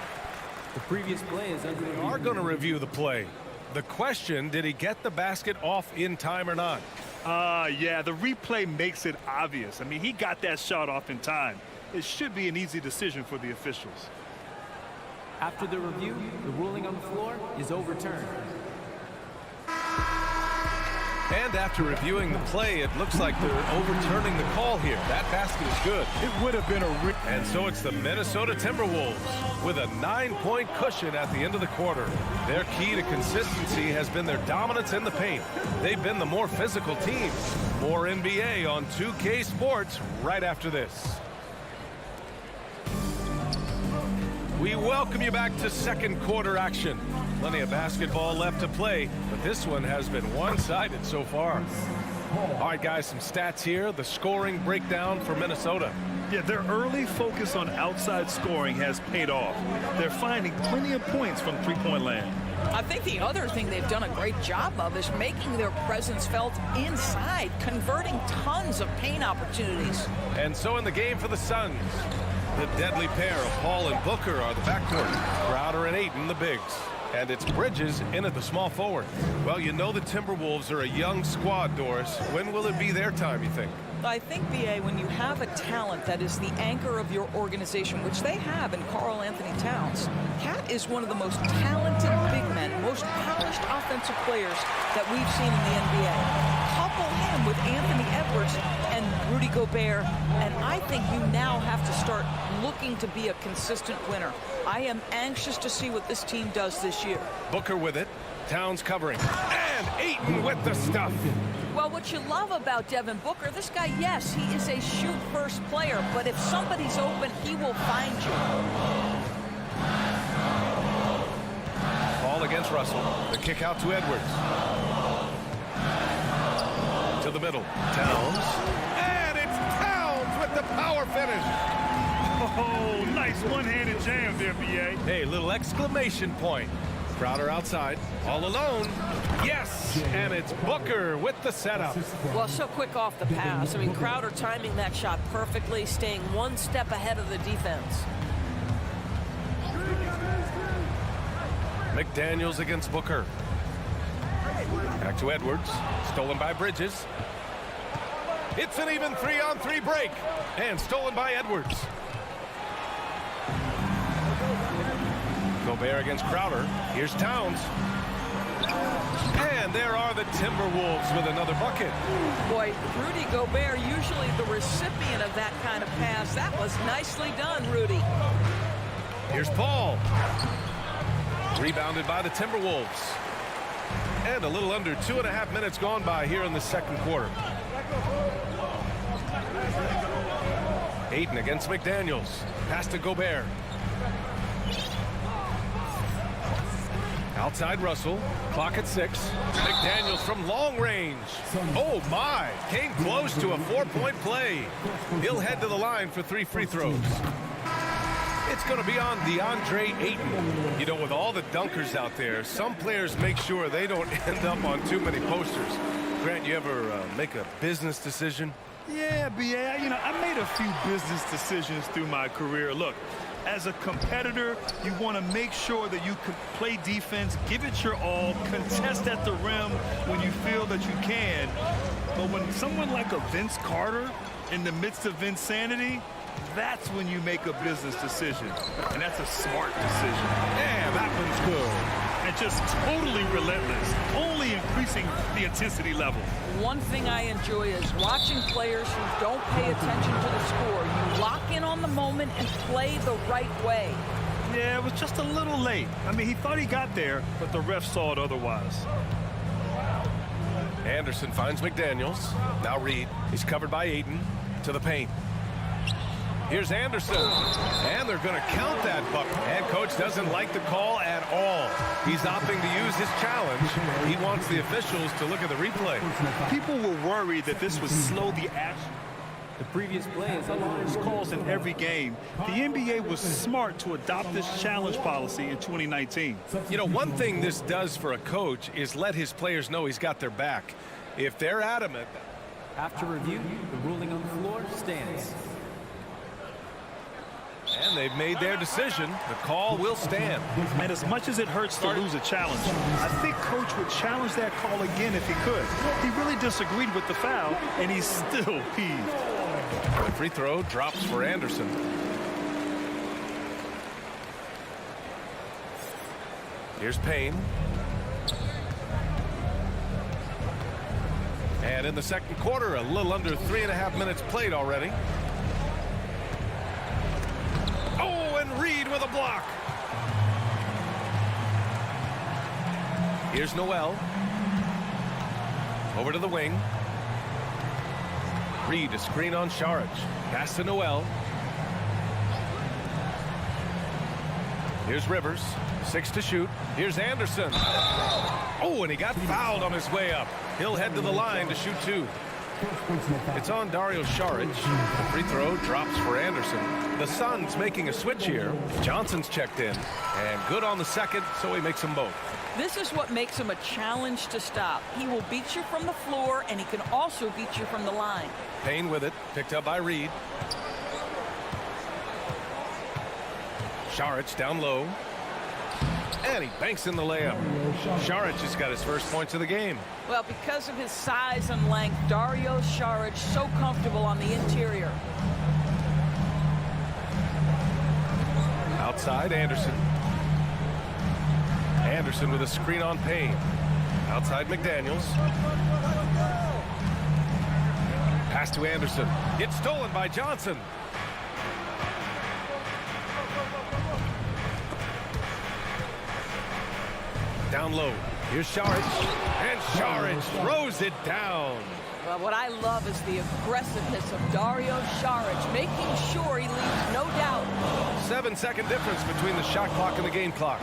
M: The previous play is under.
G: We are going to review the play. The question, did he get the basket off in time or not?
I: Yeah, the replay makes it obvious. I mean, he got that shot off in time. It should be an easy decision for the officials.
M: After the review, the ruling on the floor is overturned.
G: And after reviewing the play, it looks like they're overturning the call here. That basket is good.
I: It would have been a...
G: And so it's the Minnesota Timberwolves with a 9-point cushion at the end of the quarter. Their key to consistency has been their dominance in the paint. They've been the more physical team. More NBA on 2K Sports right after this. We welcome you back to second quarter action. Plenty of basketball left to play, but this one has been one-sided so far. All right, guys, some stats here. The scoring breakdown for Minnesota.
I: Yeah, their early focus on outside scoring has paid off. They're finding plenty of points from three-point land.
L: I think the other thing they've done a great job of is making their presence felt inside, converting tons of paint opportunities.
G: And so in the game for the Suns, the deadly pair of Paul and Booker are the backcourt. Crowder and Ayton, the bigs. And it's Bridges in at the small forward. Well, you know the Timberwolves are a young squad, Doris. When will it be their time, you think?
L: I think, B.A., when you have a talent that is the anchor of your organization, which they have in Karl Anthony Towns, Cat is one of the most talented big men, most polished offensive players that we've seen in the NBA. Couple him with Anthony Edwards and Rudy Gobert, and I think you now have to start looking to be a consistent winner. I am anxious to see what this team does this year.
G: Booker with it. Towns covering. And Ayton with the stuff.
L: Well, what you love about Devin Booker, this guy, yes, he is a shoot-first player, but if somebody's open, he will find you.
G: Ball against Russell. The kick out to Edwards. To the middle. Towns. And it's Towns with the power finish.
I: Oh, nice one-handed jam there, B.A.
G: Hey, little exclamation point. Crowder outside, all alone. Yes, and it's Booker with the setup.
L: Well, so quick off the pass. I mean, Crowder timing that shot perfectly, staying one step ahead of the defense.
G: McDaniels against Booker. Back to Edwards, stolen by Bridges. It's an even 3-on-3 break, and stolen by Edwards. Gobert against Crowder. Here's Towns. And there are the Timberwolves with another bucket.
L: Boy, Rudy Gobert, usually the recipient of that kind of pass. That was nicely done, Rudy.
G: Here's Paul. Rebounded by the Timberwolves. And a little under 2.5 minutes gone by here in the second quarter. Ayton against McDaniels. Pass to Gobert. Outside Russell. Clock at 6. McDaniels from long range. Oh my! Came close to a 4-point play. He'll head to the line for 3 free throws. It's going to be on DeAndre Ayton. You know, with all the dunkers out there, some players make sure they don't end up on too many posters. Grant, you ever make a business decision?
I: Yeah, B.A., you know, I made a few business decisions through my career. Look, as a competitor, you want to make sure that you can play defense, give it your all, contest at the rim when you feel that you can. But when someone like a Vince Carter in the midst of insanity, that's when you make a business decision. And that's a smart decision.
G: Yeah, that one's good.
I: And just totally relentless, only increasing the intensity level.
L: One thing I enjoy is watching players who don't pay attention to the score. You lock in on the moment and play the right way.
I: Yeah, it was just a little late. I mean, he thought he got there, but the ref saw it otherwise.
G: Anderson finds McDaniels. Now Reed. He's covered by Ayton. To the paint. Here's Anderson. And they're going to count that bucket. And coach doesn't like the call at all. He's opting to use his challenge. He wants the officials to look at the replay.
I: People were worried that this would slow the action.
M: The previous play is
I: There's calls in every game. The NBA was smart to adopt this challenge policy in 2019.
G: You know, one thing this does for a coach is let his players know he's got their back. If they're adamant.
M: After review, the ruling on the floor stands.
G: And they've made their decision. The call will stand.
I: And as much as it hurts to lose a challenge, I think coach would challenge that call again if he could. He really disagreed with the foul, and he's still peeved.
G: The free throw drops for Anderson. Here's Payne. And in the second quarter, a little under 3.5 minutes played already. Oh, and Reed with a block. Here's Noel. Over to the wing. Reed, a screen on Saric. Pass to Noel. Here's Rivers. 6 to shoot. Here's Anderson. Oh, and he got fouled on his way up. He'll head to the line to shoot 2. It's on Dario Saric. The free throw drops for Anderson. The Suns making a switch here. Johnson's checked in. And good on the second, so he makes them both.
L: This is what makes him a challenge to stop. He will beat you from the floor, and he can also beat you from the line.
G: Payne with it. Picked up by Reed. Saric down low. And he banks in the layup. Saric has got his first points of the game.
L: Well, because of his size and length, Dario Saric so comfortable on the interior.
G: Outside, Anderson. Anderson with a screen on Payne. Outside, McDaniels. Pass to Anderson. It's stolen by Johnson. Down low. Here's Saric. And Saric throws it down.
L: Well, what I love is the aggressiveness of Dario Saric, making sure he leaves no doubt.
G: 7-second difference between the shot clock and the game clock.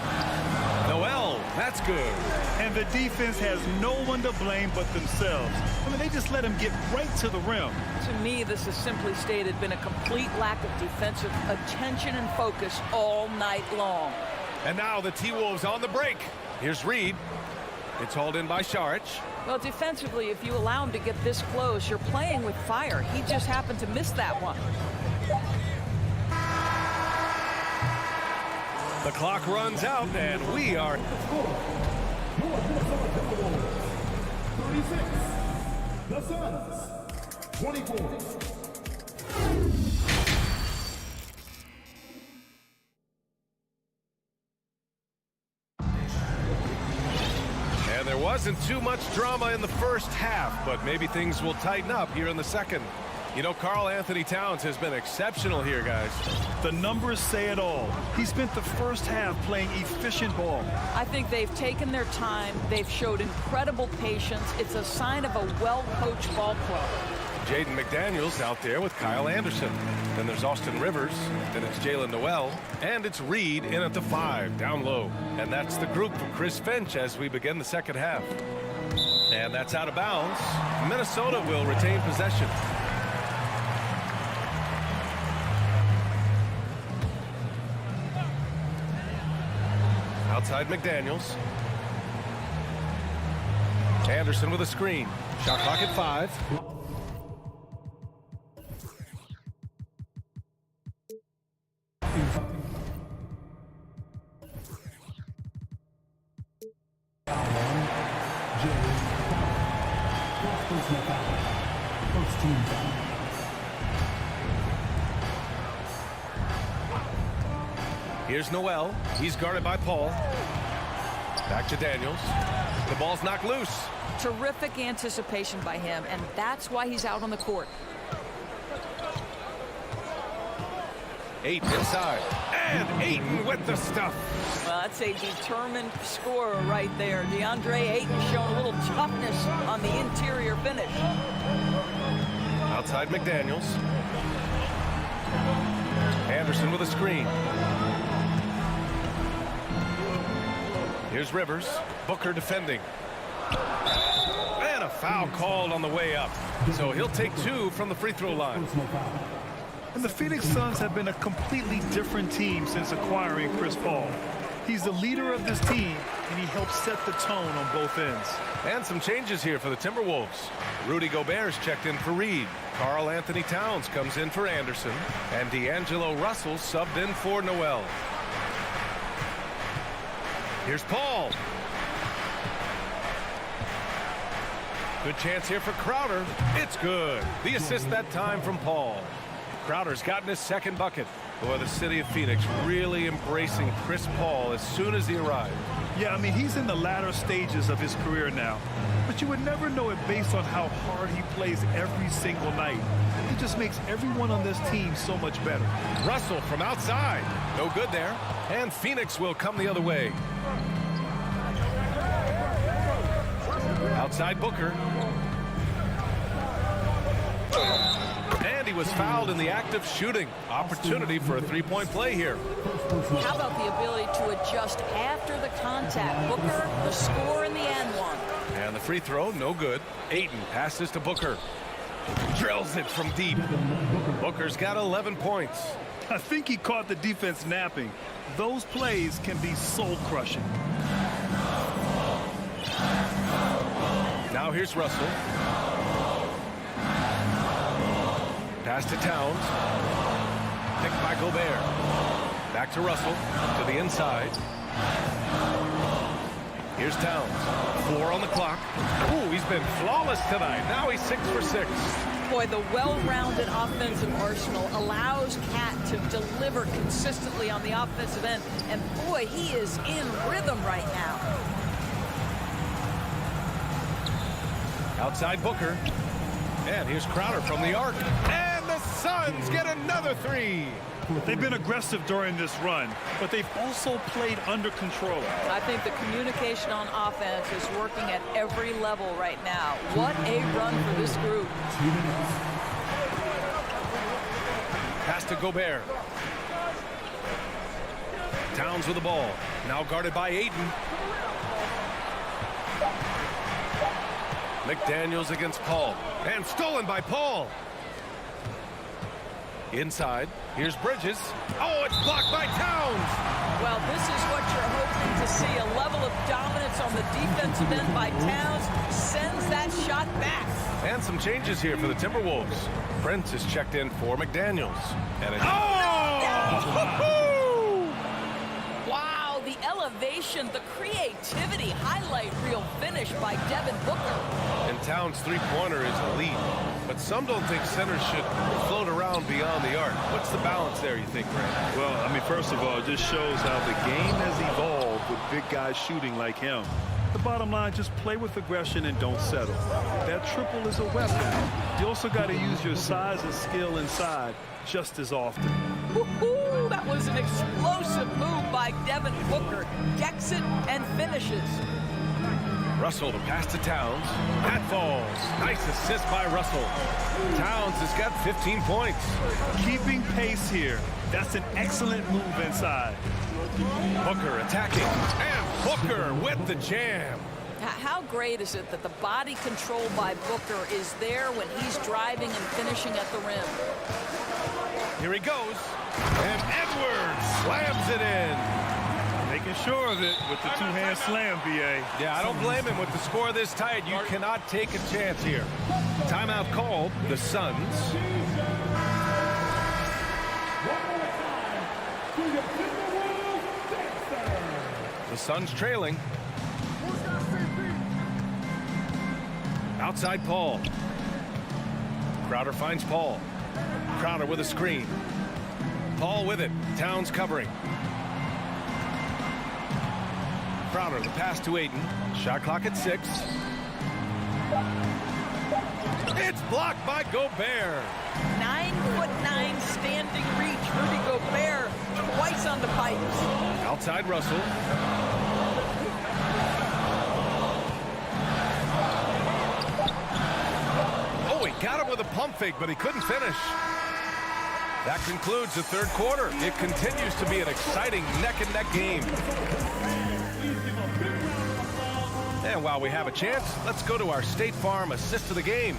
G: Noel, that's good.
I: And the defense has no one to blame but themselves. I mean, they just let him get right to the rim.
L: To me, this has simply stated been a complete lack of defensive attention and focus all night long.
G: And now the T-Wolves on the break. Here's Reed. It's hauled in by Saric.
L: Well, defensively, if you allow him to get this close, you're playing with fire. He just happened to miss that one.
G: The clock runs out, and we are...
E: 36. The Suns. 24.
G: And there wasn't too much drama in the first half, but maybe things will tighten up here in the second. You know, Karl Anthony Towns has been exceptional here, guys.
I: The numbers say it all. He spent the first half playing efficient ball.
L: I think they've taken their time. They've showed incredible patience. It's a sign of a well-coached ball club.
G: Jaden McDaniels out there with Kyle Anderson. Then there's Austin Rivers. Then it's Jalen Noel. And it's Reed in at the 5, down low. And that's the group from Chris Finch as we begin the second half. And that's out of bounds. Minnesota will retain possession. Outside McDaniels. Anderson with a screen. Shot clock at 5. Here's Noel. He's guarded by Paul. Back to Daniels. The ball's knocked loose.
L: Terrific anticipation by him, and that's why he's out on the court.
G: Ayton inside. And Ayton with the stuff.
L: Well, that's a determined scorer right there. DeAndre Ayton showing a little toughness on the interior finish.
G: Outside McDaniels. Anderson with a screen. Here's Rivers. Booker defending. And a foul called on the way up. So he'll take 2 from the free throw line.
I: And the Phoenix Suns have been a completely different team since acquiring Chris Paul. He's the leader of this team, and he helps set the tone on both ends.
G: And some changes here for the Timberwolves. Rudy Gobert's checked in for Reed. Karl Anthony Towns comes in for Anderson. And D'Angelo Russell subbed in for Noel. Here's Paul. Good chance here for Crowder. It's good. The assist that time from Paul. Crowder's gotten his second bucket. Boy, the city of Phoenix really embracing Chris Paul as soon as he arrived.
I: Yeah, I mean, he's in the latter stages of his career now. But you would never know it based on how hard he plays every single night. He just makes everyone on this team so much better.
G: Russell from outside. No good there. And Phoenix will come the other way. Outside Booker. And he was fouled in the act of shooting. Opportunity for a three-point play here.
L: How about the ability to adjust after the contact? Booker, the score in the end one.
G: And the free throw, no good. Ayton passes to Booker. Drills it from deep. Booker's got 11 points.
I: I think he caught the defense napping. Those plays can be soul-crushing.
G: Now here's Russell. Pass to Towns. Picked by Gobert. Back to Russell. To the inside. Here's Towns. 4 on the clock. Ooh, he's been flawless tonight. Now he's 6 for 6.
L: Boy, the well-rounded offensive arsenal allows Cat to deliver consistently on the offensive end. And boy, he is in rhythm right now.
G: Outside Booker. And here's Crowder from the arc. And the Suns get another 3.
I: They've been aggressive during this run, but they've also played under control.
L: I think the communication on offense is working at every level right now. What a run for this group.
G: Pass to Gobert. Towns with the ball. Now guarded by Ayton. McDaniels against Paul. And stolen by Paul. Inside. Here's Bridges. Oh, it's blocked by Towns.
L: Well, this is what you're hoping to see. A level of dominance on the defensive end by Towns. Sends that shot back.
G: And some changes here for the Timberwolves. Prince is checked in for McDaniels. And it's...
L: Wow, the elevation, the creativity, highlight reel finish by Devin Booker.
G: And Towns' three-pointer is elite. But some don't think centers should float around beyond the arc. What's the balance there, you think, Ray?
I: Well, I mean, first of all, it just shows how the game has evolved with big guys shooting like him. The bottom line, just play with aggression and don't settle. That triple is a weapon. You also got to use your size and skill inside just as often.
L: Woohoo! That was an explosive move by Devin Booker. Decks it and finishes.
G: Russell to pass to Towns. That falls. Nice assist by Russell. Towns has got 15 points.
I: Keeping pace here. That's an excellent move inside.
G: Booker attacking. And Booker with the jam.
L: How great is it that the body control by Booker is there when he's driving and finishing at the rim?
G: Here he goes. And Edwards slams it in.
I: Making sure of it with the two-hand slam, B.A.
G: Yeah, I don't blame him. With the score this tight, you cannot take a chance here. Timeout called. The Suns. The Suns trailing. Outside Paul. Crowder finds Paul. Crowder with a screen. Paul with it. Towns covering. Crowder, the pass to Ayton. Shot clock at 6. It's blocked by Gobert.
L: 9'9" standing reach. Rudy Gobert twice on the pipes.
G: Outside Russell. Oh, he got him with a pump fake, but he couldn't finish. That concludes the third quarter. It continues to be an exciting neck-and-neck game. And while we have a chance, let's go to our State Farm assist of the game.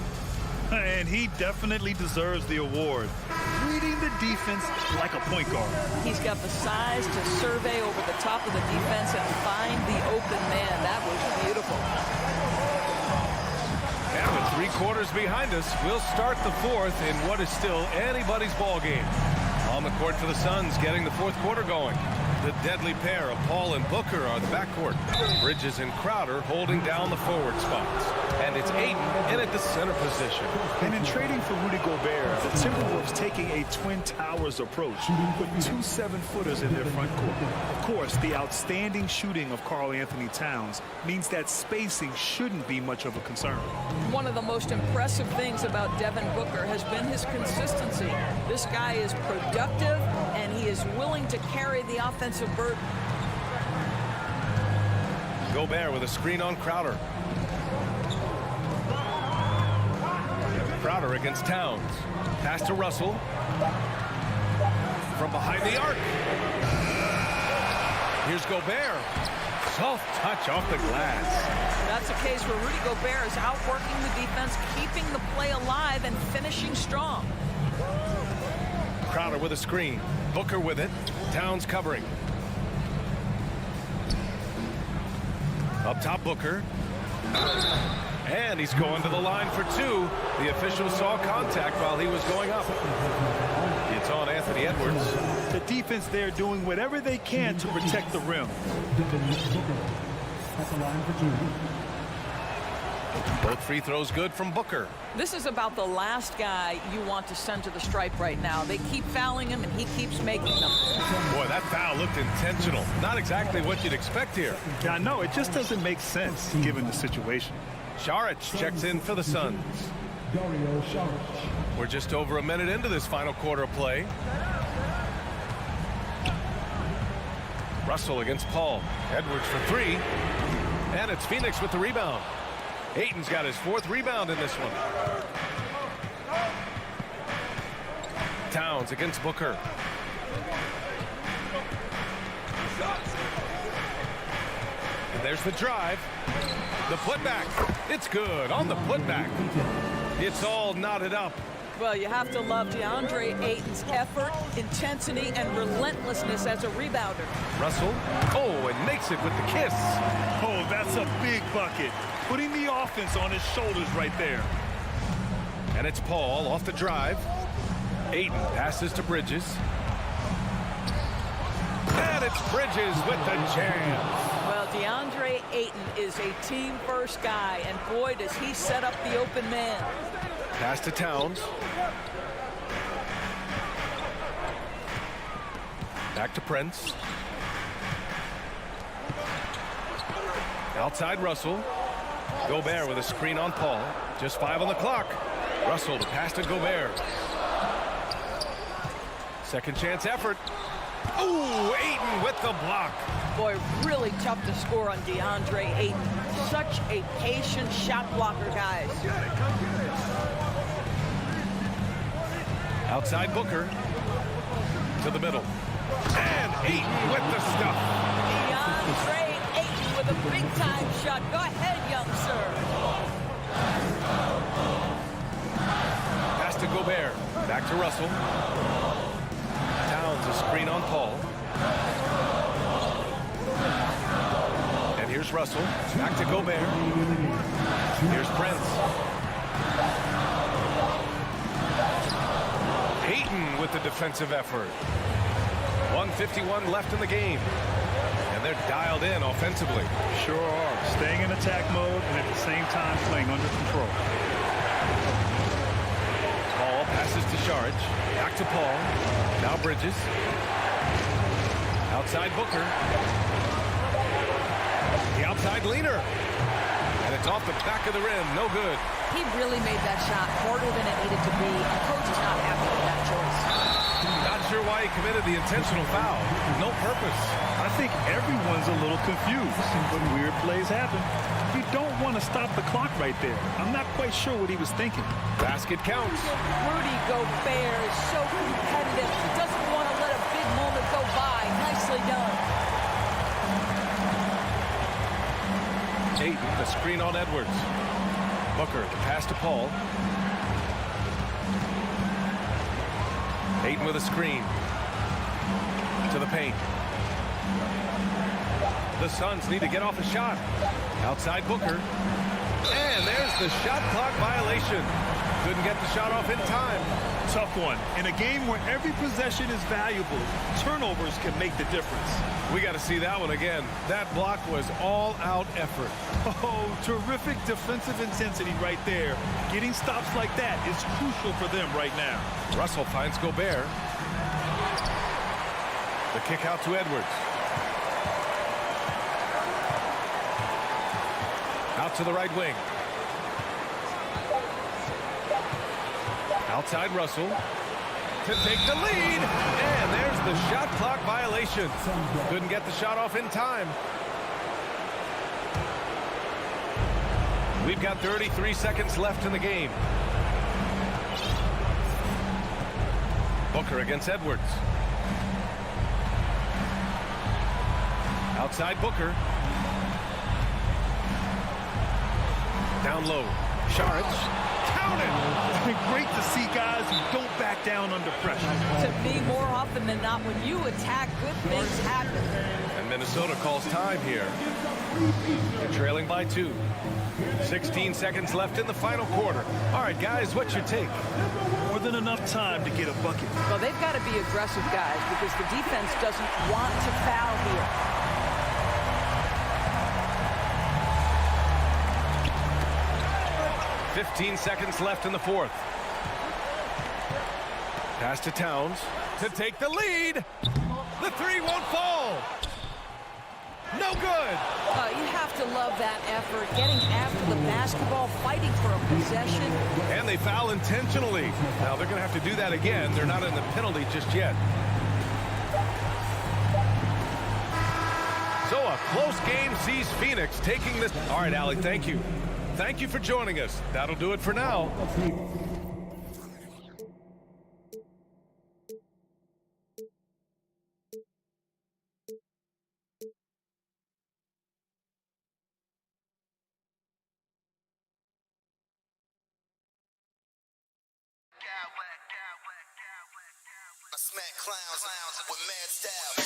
I: And he definitely deserves the award. Reading the defense like a point guard.
L: He's got the size to survey over the top of the defense and find the open man. That was beautiful.
G: And with 3 quarters behind us, we'll start the fourth in what is still anybody's ball game. On the court for the Suns, getting the fourth quarter going. The deadly pair of Paul and Booker are the backcourt. Bridges and Crowder holding down the forward spots. And it's Ayton in at the center position.
I: And in trading for Rudy Gobert, the Timberwolves taking a Twin Towers approach with 2 7-footers in their front court. Of course, the outstanding shooting of Karl Anthony Towns means that spacing shouldn't be much of a concern.
L: One of the most impressive things about Devin Booker has been his consistency. This guy is productive, and he is willing to carry the offensive burden.
G: Gobert with a screen on Crowder. Crowder against Towns. Pass to Russell. From behind the arc. Here's Gobert. Soft touch off the glass.
L: That's a case where Rudy Gobert is outworking the defense, keeping the play alive, and finishing strong.
G: Crowder with a screen. Booker with it. Towns covering. Up top, Booker. And he's going to the line for 2. The official saw contact while he was going up. It's on Anthony Edwards.
I: The defense there doing whatever they can to protect the rim.
G: Both free throws good from Booker.
L: This is about the last guy you want to send to the stripe right now. They keep fouling him, and he keeps making them.
G: Boy, that foul looked intentional. Not exactly what you'd expect here.
I: Yeah, I know. It just doesn't make sense given the situation.
G: Saric checks in for the Suns. We're just over a minute into this final quarter of play. Russell against Paul. Edwards for 3. And it's Phoenix with the rebound. Ayton's got his 4th rebound in this one. Towns against Booker. And there's the drive. The putback. It's good on the putback. It's all knotted up.
L: Well, you have to love DeAndre Ayton's effort, intensity, and relentlessness as a rebounder.
G: Russell. Oh, and makes it with the kiss.
I: Oh, that's a big bucket. Putting the offense on his shoulders right there.
G: And it's Paul off the drive. Ayton passes to Bridges. And it's Bridges with the jam.
L: Well, DeAndre Ayton is a team-first guy, and boy, does he set up the open man.
G: Pass to Towns. Back to Prince. Outside Russell. Gobert with a screen on Paul. Just 5 on the clock. Russell to pass to Gobert. Second chance effort. Ooh, Ayton with the block.
L: Boy, really tough to score on DeAndre Ayton. Such a patient shot blocker, guys.
G: Outside Booker. To the middle. And Ayton with the stuff.
L: DeAndre Ayton with a big-time shot. Go ahead, young sir.
G: Pass to Gobert. Back to Russell. Towns a screen on Paul. And here's Russell. Back to Gobert. Here's Prince. Ayton with the defensive effort. 1:51 left in the game. And they're dialed in offensively.
I: Sure are. Staying in attack mode and at the same time playing under control.
G: Paul passes to Saric. Back to Paul. Now Bridges. Outside Booker. The outside leaner. And it's off the back of the rim. No good.
L: He really made that shot harder than it needed to be. The coach is not happy with that choice.
G: Not sure why he committed the intentional foul. No purpose.
I: I think everyone's a little confused, but weird plays happen. You don't want to stop the clock right there. I'm not quite sure what he was thinking.
G: Basket counts.
L: Rudy Gobert is so competitive. He doesn't want to let a big moment go by. Nicely done.
G: Ayton, the screen on Edwards. Booker, the pass to Paul. Ayton with a screen. To the paint. The Suns need to get off a shot. Outside Booker. And there's the shot clock violation. Couldn't get the shot off in time.
I: Tough one. In a game where every possession is valuable, turnovers can make the difference.
G: We got to see that one again. That block was all-out effort.
I: Oh, terrific defensive intensity right there. Getting stops like that is crucial for them right now.
G: Russell finds Gobert. The kick out to Edwards. Out to the right wing. Outside Russell to take the lead. And there's the shot clock violation. Couldn't get the shot off in time. We've got 33 seconds left in the game. Booker against Edwards. Outside Booker. Down low. Saric. Counted.
I: It's been great to see guys who don't back down under pressure.
L: To me, more often than not, when you attack, good things happen.
G: And Minnesota calls time here. They're trailing by 2. 16 seconds left in the final quarter. All right, guys, what's your take?
I: More than enough time to get a bucket.
L: Well, they've got to be aggressive, guys, because the defense doesn't want to foul here.
G: 15 seconds left in the fourth. Pass to Towns to take the lead. The three won't fall. No good.
L: You have to love that effort, getting after the basketball, fighting for a possession.
G: And they foul intentionally. Now they're going to have to do that again. They're not in the penalty just yet. So a close game sees Phoenix taking this. All right, Allie, thank you. Thank you for joining us. That'll do it for now.
F: I smack clowns with mad style.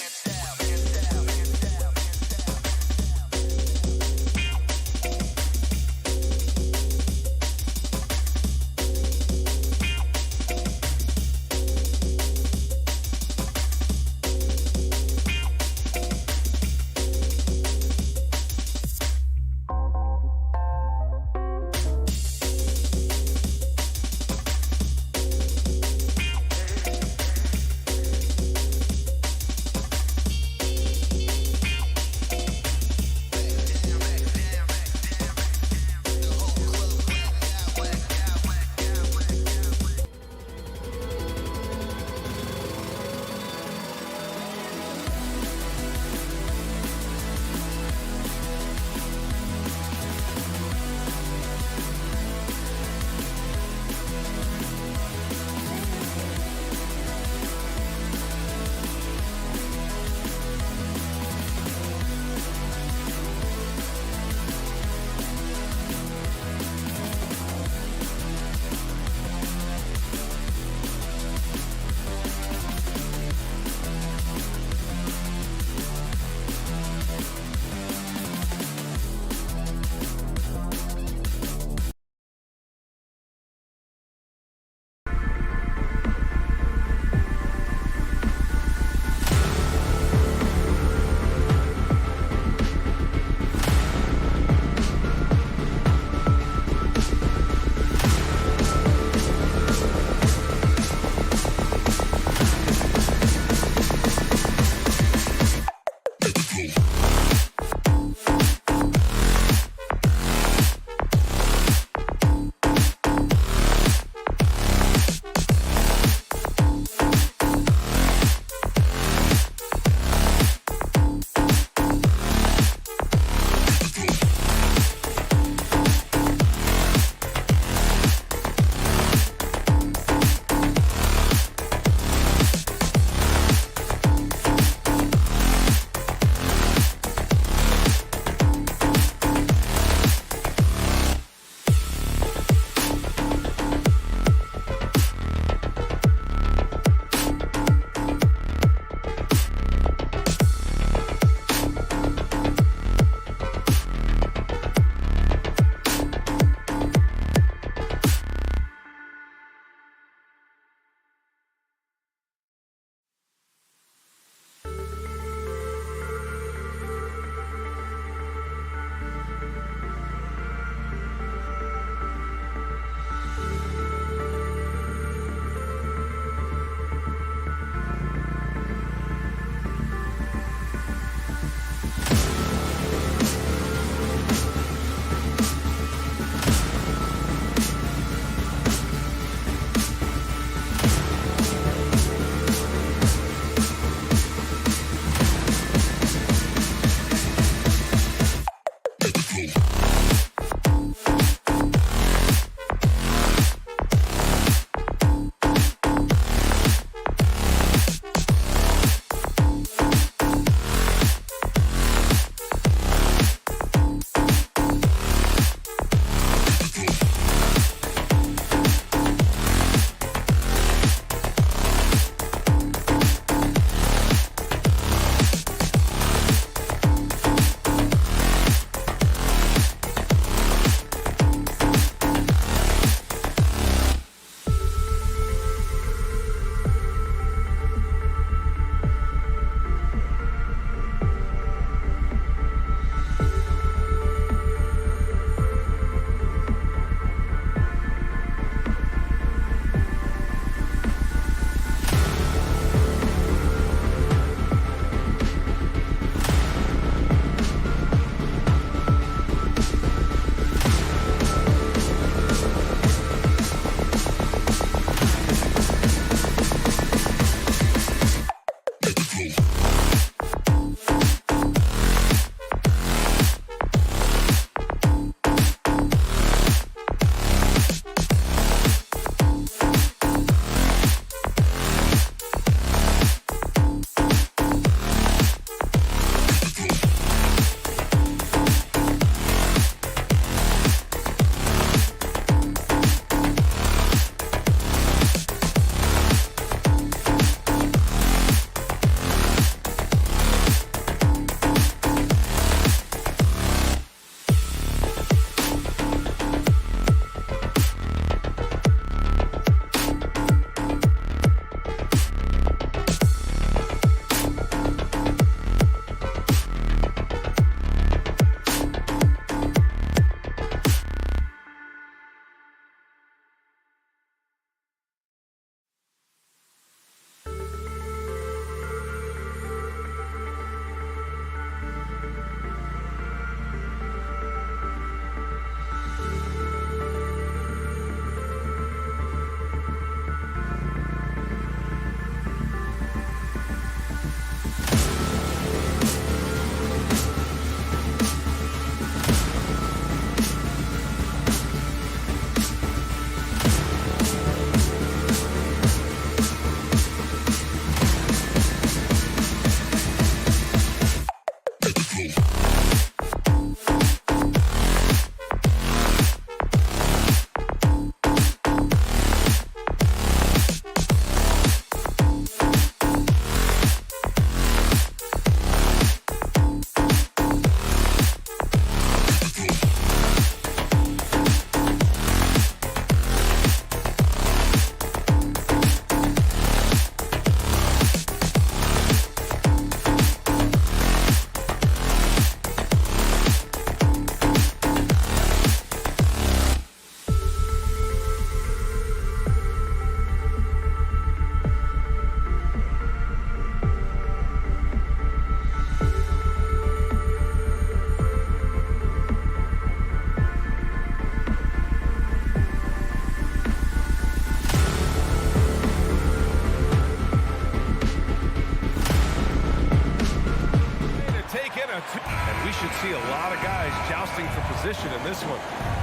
G: we should see a lot of guys jousting for position in this one.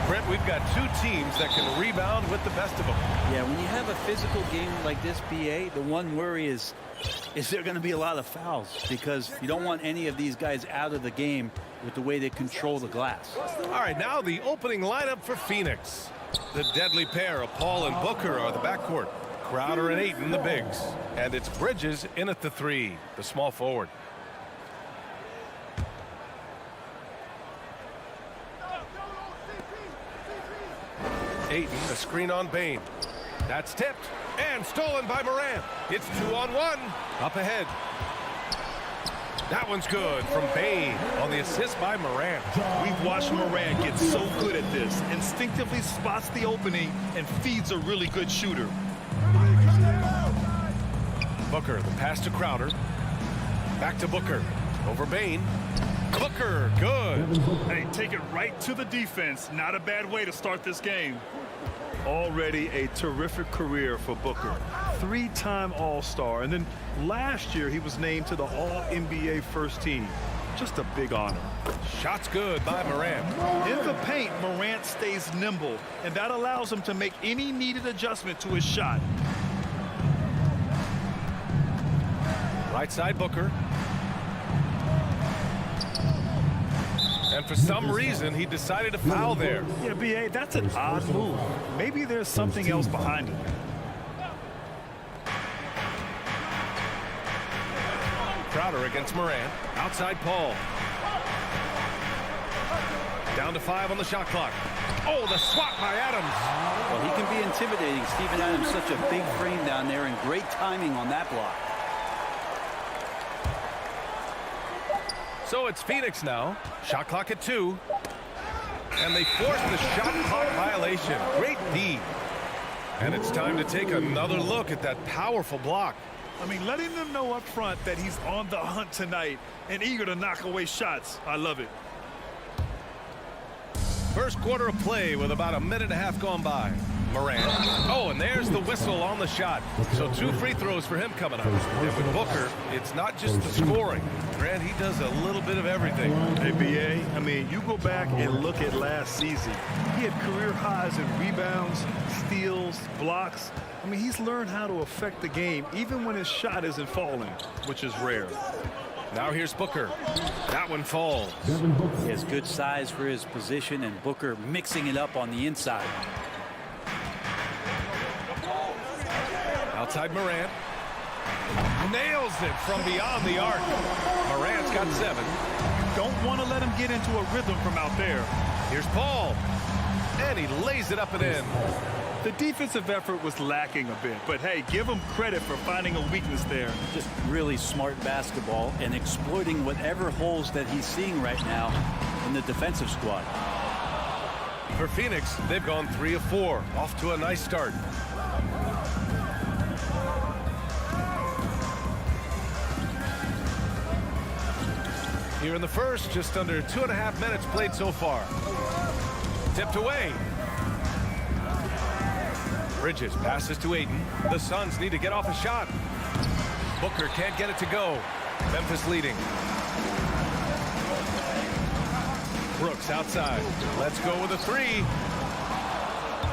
G: Brent, we've got two teams that can rebound with the best of them.
C: Yeah, when you have a physical game like this, BA, the one worry is there going to be a lot of fouls? Because you don't want any of these guys out of the game with the way they control the glass.
G: All right, now the opening lineup for Phoenix. The deadly pair of Paul and Booker are the backcourt. Crowder and Ayton, the bigs. And it's Bridges in at the 3, the small forward. Ayton, a screen on Bane. That's tipped and stolen by Morant. It's 2-on-1. Up ahead. That one's good from Bane on the assist by Morant.
I: We've watched Morant get so good at this. Instinctively spots the opening and feeds a really good shooter.
G: Booker, the pass to Crowder. Back to Booker. Over Bane. Booker, good.
I: Hey, take it right to the defense. Not a bad way to start this game. Already a terrific career for Booker. 3-time All-Star. And then last year he was named to the All-NBA first team. Just a big honor.
G: Shot's good by Morant.
I: In the paint, Morant stays nimble, and that allows him to make any needed adjustment to his shot.
G: Right side Booker. And for some reason, he decided to foul there.
I: Yeah, B.A., that's an odd move. Maybe there's something else behind it.
G: Crowder against Morant. Outside Paul. Down to 5 on the shot clock. Oh, the swat by Adams.
C: Well, he can be intimidating. Steven Adams, such a big frame down there, and great timing on that block.
G: So it's Phoenix now. Shot clock at 2. And they force the shot clock violation. Great D. And it's time to take another look at that powerful block.
I: I mean, letting them know up front that he's on the hunt tonight and eager to knock away shots. I love it.
G: First quarter of play with about a minute and a half gone by. Morant. Oh, and there's the whistle on the shot. So 2 free throws for him coming up. And with Booker, it's not just the scoring. Grant, he does a little bit of everything.
I: Hey, B.A., I mean, you go back and look at last season. He had career highs in rebounds, steals, blocks. I mean, he's learned how to affect the game even when his shot isn't falling, which is rare.
G: Now here's Booker. That one falls.
C: He has good size for his position, and Booker mixing it up on the inside.
G: Outside Morant. Nails it from beyond the arc. Morant's got 7.
I: Don't want to let him get into a rhythm from out there.
G: Here's Paul. And he lays it up and in.
I: The defensive effort was lacking a bit, but hey, give him credit for finding a weakness there.
C: Just really smart basketball and exploiting whatever holes that he's seeing right now in the defensive squad.
G: For Phoenix, they've gone 3 of 4. Off to a nice start. Here in the first, just under 2.5 minutes played so far. Tipped away. Bridges passes to Ayton. The Suns need to get off a shot. Booker can't get it to go. Memphis leading. Brooks outside. Let's go with a 3.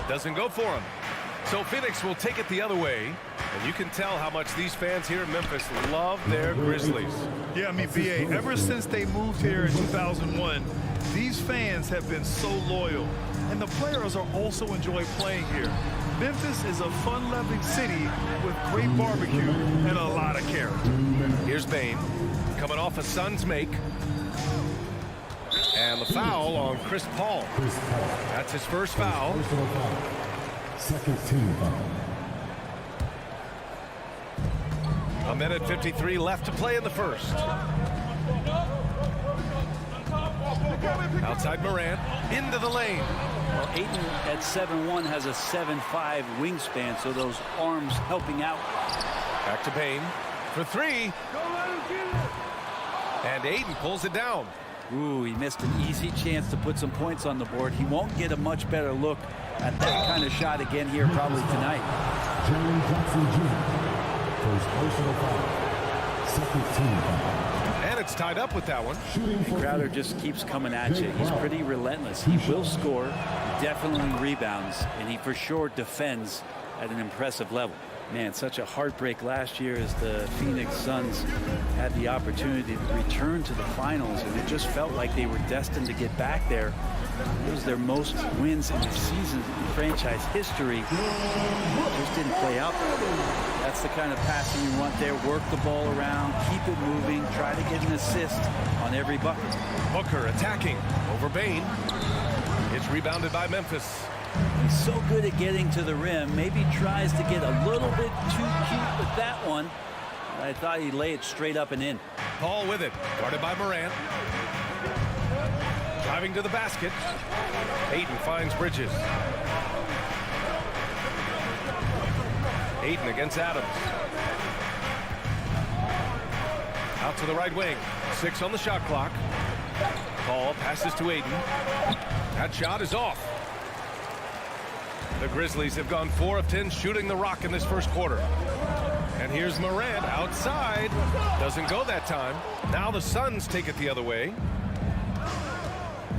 G: Doesn't go for him. So Phoenix will take it the other way. And you can tell how much these fans here in Memphis love their Grizzlies.
I: Yeah, I mean, B.A., ever since they moved here in 2001, these fans have been so loyal. And the players are also enjoy playing here. Memphis is a fun-loving city with great barbecue and a lot of character.
G: Here's Bane coming off a Suns make. And the foul on Chris Paul. That's his first foul.
A: Second team foul.
G: A minute 53 left to play in the first. Outside Morant, into the lane.
C: Well, Ayton at 7'1" has a 7'5" wingspan, so those arms helping out.
G: Back to Bane for 3. And Ayton pulls it down.
C: Ooh, he missed an easy chance to put some points on the board. He won't get a much better look at that kind of shot again here probably tonight.
A: Jaren Jackson Jr. First personal foul. Second team foul.
G: And it's Gets tied up with that one.
C: Crowder just keeps coming at you. He's pretty relentless. He will score, he definitely rebounds, and he for sure defends at an impressive level. Man, such a heartbreak last year as the Phoenix Suns had the opportunity to return to the finals, and it just felt like they were destined to get back there. It was their most wins in the season in franchise history. It just didn't play out. That's the kind of passing you want there. Work the ball around, keep it moving, try to get an assist on every bucket.
G: Booker attacking over Bane. It's rebounded by Memphis.
C: He's so good at getting to the rim. Maybe tries to get a little bit too cute with that one. I thought he'd lay it straight up and in.
G: Paul with it, guarded by Morant. Driving to the basket. Ayton finds Bridges. Ayton against Adams. Out to the right wing. 6 on the shot clock. Paul passes to Ayton. That shot is off. The Grizzlies have gone 4 of 10 shooting the rock in this first quarter. And here's Morant outside. Doesn't go that time. Now the Suns take it the other way.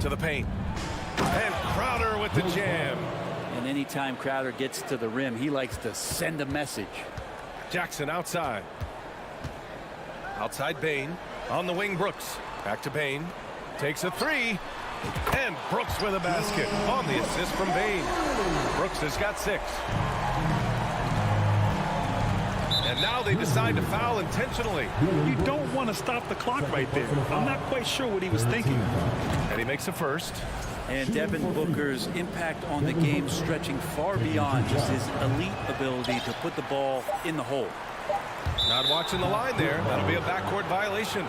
G: To the paint. And Crowder with the jam.
C: And anytime Crowder gets to the rim, he likes to send a message.
G: Jackson outside. Outside Bane. On the wing, Brooks. Back to Bane. Takes a 3. And Brooks with a basket on the assist from Bane. Brooks has got 6. And now they decide to foul intentionally.
I: You don't want to stop the clock right there. I'm not quite sure what he was thinking.
G: And he makes a first.
C: And Devin Booker's impact on the game stretching far beyond just his elite ability to put the ball in the hole.
G: Not watching the line there. That'll be a backcourt violation.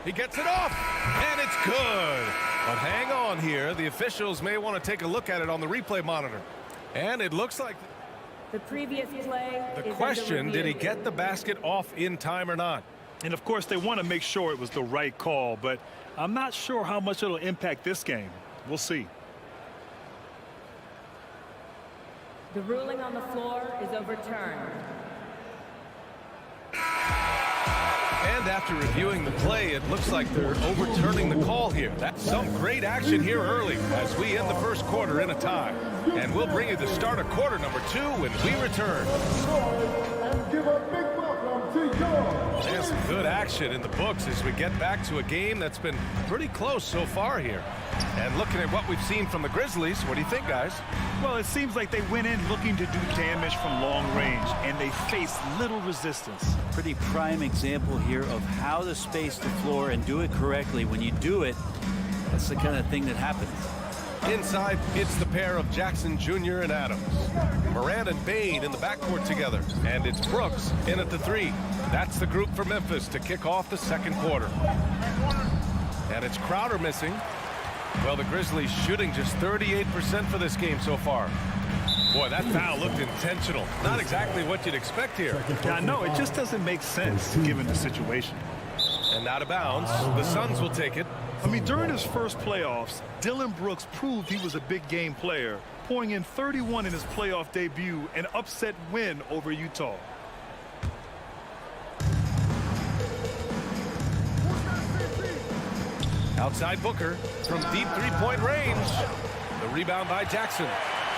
G: He gets it off, and it's good. But hang on here. The officials may want to take a look at it on the replay monitor. And it looks like
N: the previous play.
G: The question, did he get the basket off in time or not?
I: And of course, they want to make sure it was the right call, but I'm not sure how much it'll impact this game. We'll see.
N: The ruling on the floor is overturned.
G: And after reviewing the play, it looks like they're overturning the call here. That's some great action here early as we end the first quarter in a tie. And we'll bring you the start of quarter number 2 when we return.
E: And give a big welcome to yours.
G: There's some good action in the books as we get back to a game that's been pretty close so far here. And looking at what we've seen from the Grizzlies, what do you think, guys?
I: Well, it seems like they went in looking to do damage from long range, and they faced little resistance.
C: Pretty prime example here of how to space the floor and do it correctly. When you do it, that's the kind of thing that happens.
G: Inside, it's the pair of Jackson Jr. and Adams. Morant and Bane in the backcourt together. And it's Brooks in at the 3. That's the group for Memphis to kick off the second quarter. And it's Crowder missing. Well, the Grizzlies shooting just 38% for this game so far. Boy, that foul looked intentional. Not exactly what you'd expect here.
I: Yeah, no, it just doesn't make sense given the situation.
G: And out of bounds. The Suns will take it.
I: I mean, during his first playoffs, Dillon Brooks proved he was a big game player, pouring in 31 in his playoff debut, an upset win over Utah.
G: Outside Booker from deep three-point range. The rebound by Jackson.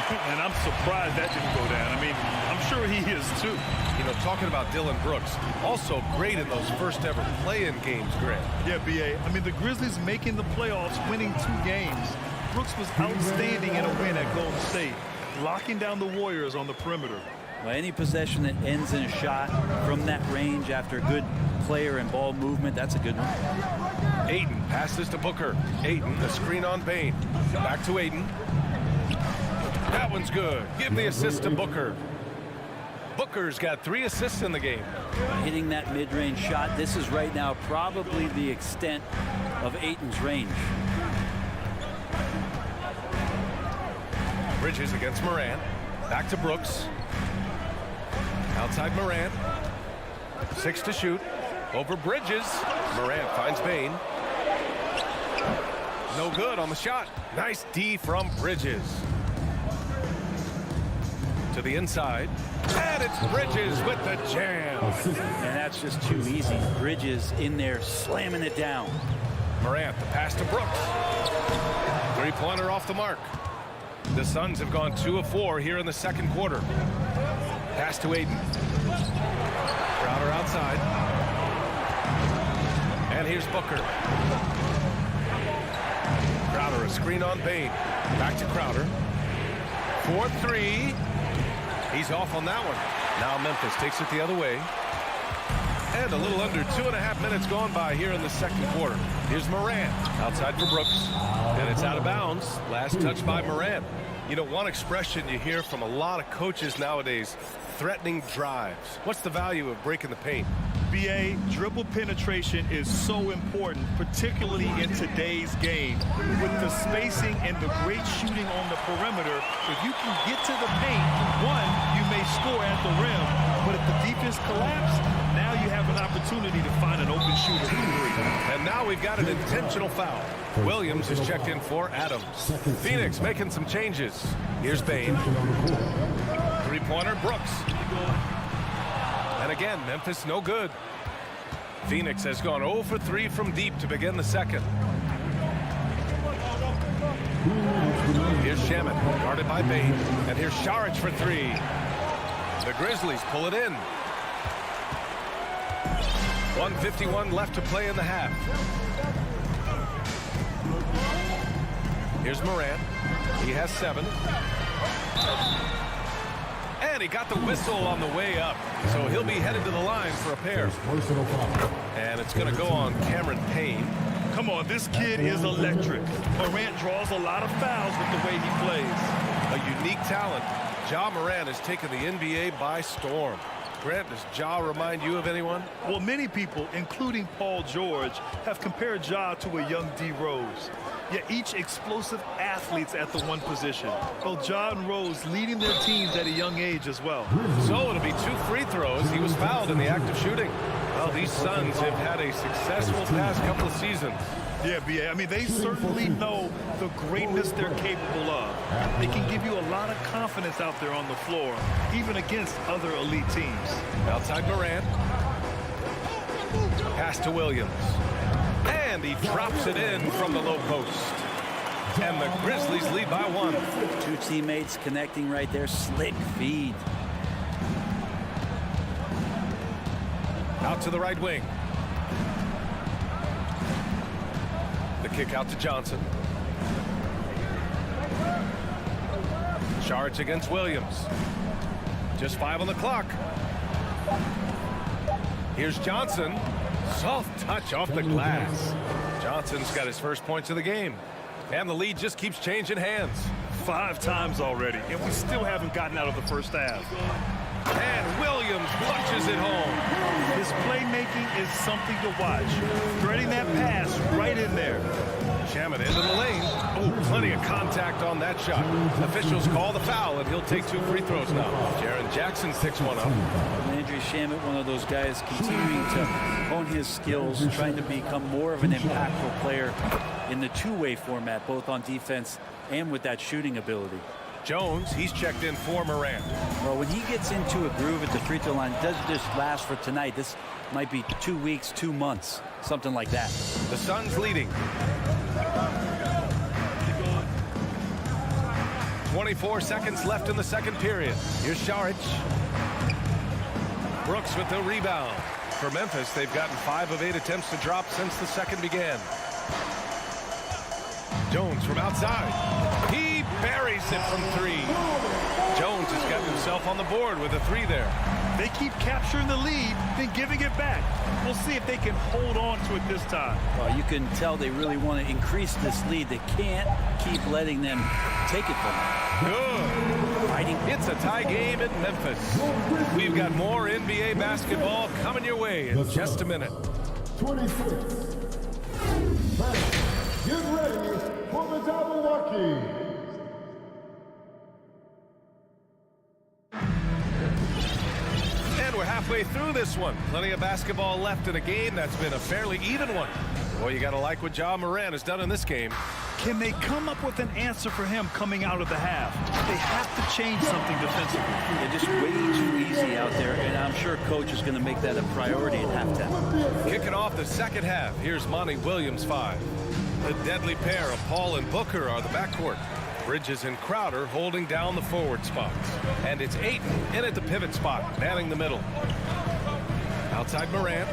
I: And I'm surprised that didn't go down. I mean, I'm sure he is too.
G: You know, talking about Dillon Brooks, also great in those first ever play-in games, Grant.
I: Yeah, B.A. I mean, the Grizzlies making the playoffs, winning 2 games. Brooks was outstanding in a win at Golden State, locking down the Warriors on the perimeter.
C: Well, any possession that ends in a shot from that range after good player and ball movement, that's a good one.
G: Ayton passes to Booker. Ayton, the screen on Bane. Back to Ayton. That one's good. Give the assist to Booker. Booker's got 3 assists in the game.
C: Hitting that mid-range shot, this is right now probably the extent of Ayton's range.
G: Bridges against Morant. Back to Brooks. Outside Morant. 6 to shoot. Over Bridges. Morant finds Bain. No good on the shot. Nice D from Bridges. To the inside. And it's Bridges with the jam.
C: And that's just too easy. Bridges in there slamming it down.
G: Morant, the pass to Brooks. Three-pointer off the mark. The Suns have gone 2 of 4 here in the second quarter. Pass to Aiden. Crowder outside. And here's Booker. Crowder, a screen on Bain. Back to Crowder. 4-3. He's off on that one. Now Memphis takes it the other way. And a little under 2.5 minutes gone by here in the second quarter. Here's Morant outside for Brooks. And it's out of bounds. Last touch by Morant. You know, one expression you hear from a lot of coaches nowadays, threatening drives. What's the value of breaking the paint?
I: BA, dribble penetration is so important, particularly in today's game. With the spacing and the great shooting on the perimeter, if you can get to the paint, one, you may score at the rim, but if the defense collapses, now you have an opportunity to find an open shooter for three.
G: And now we've got an intentional foul. Williams is checked in for Adams. Phoenix making some changes. Here's Bain. Three-pointer, Brooks. And again, Memphis no good. Phoenix has gone 0 for 3 from deep to begin the second. Here's Shamet, guarded by Bain. And here's Saric for 3. The Grizzlies pull it in. 1:51 left to play in the half. Here's Morant. He has 7. And he got the whistle on the way up. So he'll be headed to the line for a pair. And it's going to go on Cameron Payne.
I: Come on, this kid is electric. Morant draws a lot of fouls with the way he plays.
G: A unique talent. Ja Morant has taken the NBA by storm. Grant, does Ja remind you of anyone?
I: Well, many people, including Paul George, have compared Ja to a young D. Rose. Yet each explosive athletes at the one position. Both Ja and Rose leading their teams at a young age as well.
G: So it'll be 2 free throws. He was fouled in the act of shooting. Well, these Suns have had a successful past couple of seasons.
I: Yeah, BA. I mean, they certainly know the greatness they're capable of. They can give you a lot of confidence out there on the floor, even against other elite teams.
G: Outside Morant. Pass to Williams. And he drops it in from the low post. And the Grizzlies lead by 1.
C: 2 teammates connecting right there. Slick feed.
G: Out to the right wing. The kick out to Johnson. Charge against Williams. Just 5 on the clock. Here's Johnson. Soft touch off the glass. Johnson's got his first points of the game. And the lead just keeps changing hands.
I: 5 times already, and we still haven't gotten out of the first half.
G: And Williams punches it home.
I: His playmaking is something to watch. Threading that pass right in there.
G: Shamet into the lane. Oh, plenty of contact on that shot. Officials call the foul, and he'll take 2 free throws now. Jaren Jackson picks one up.
C: Landry Shamet, one of those guys continuing to hone his skills, trying to become more of an impactful player in the two-way format, both on defense and with that shooting ability.
G: Jones, he's checked in for Morant.
C: Well, when he gets into a groove at the free throw line, it doesn't just last for tonight. This might be 2 weeks, 2 months, something like that.
G: The Suns leading. 24 seconds left in the second period. Here's Saric. Brooks with the rebound. For Memphis, they've gotten 5 of 8 attempts to drop since the second began. Jones from outside. He buries it from 3. Jones has got himself on the board with a 3 there.
I: They keep capturing the lead, then giving it back. We'll see if they can hold on to it this time.
C: Well, you can tell they really want to increase this lead. They can't keep letting them take it from them.
G: Good. Fighting. It's a tie game in Memphis. We've got more NBA basketball coming your way in just a minute.
E: 26. Get ready for the Milwaukee.
G: And we're halfway halfway through this one. Plenty of basketball left in a game that's been a fairly even one. Well, you got to like what Ja Morant has done in this game.
I: Can they come up with an answer for him coming out of the half? They have to change something defensively.
C: They're just way too easy out there, and I'm sure coach is going to make that a priority at halftime.
G: Kicking off the second half, here's Monty Williams 5. The deadly pair of Paul and Booker are the backcourt. Bridges and Crowder holding down the forward spots. And it's Ayton in at the pivot spot, manning the middle. Outside Morant.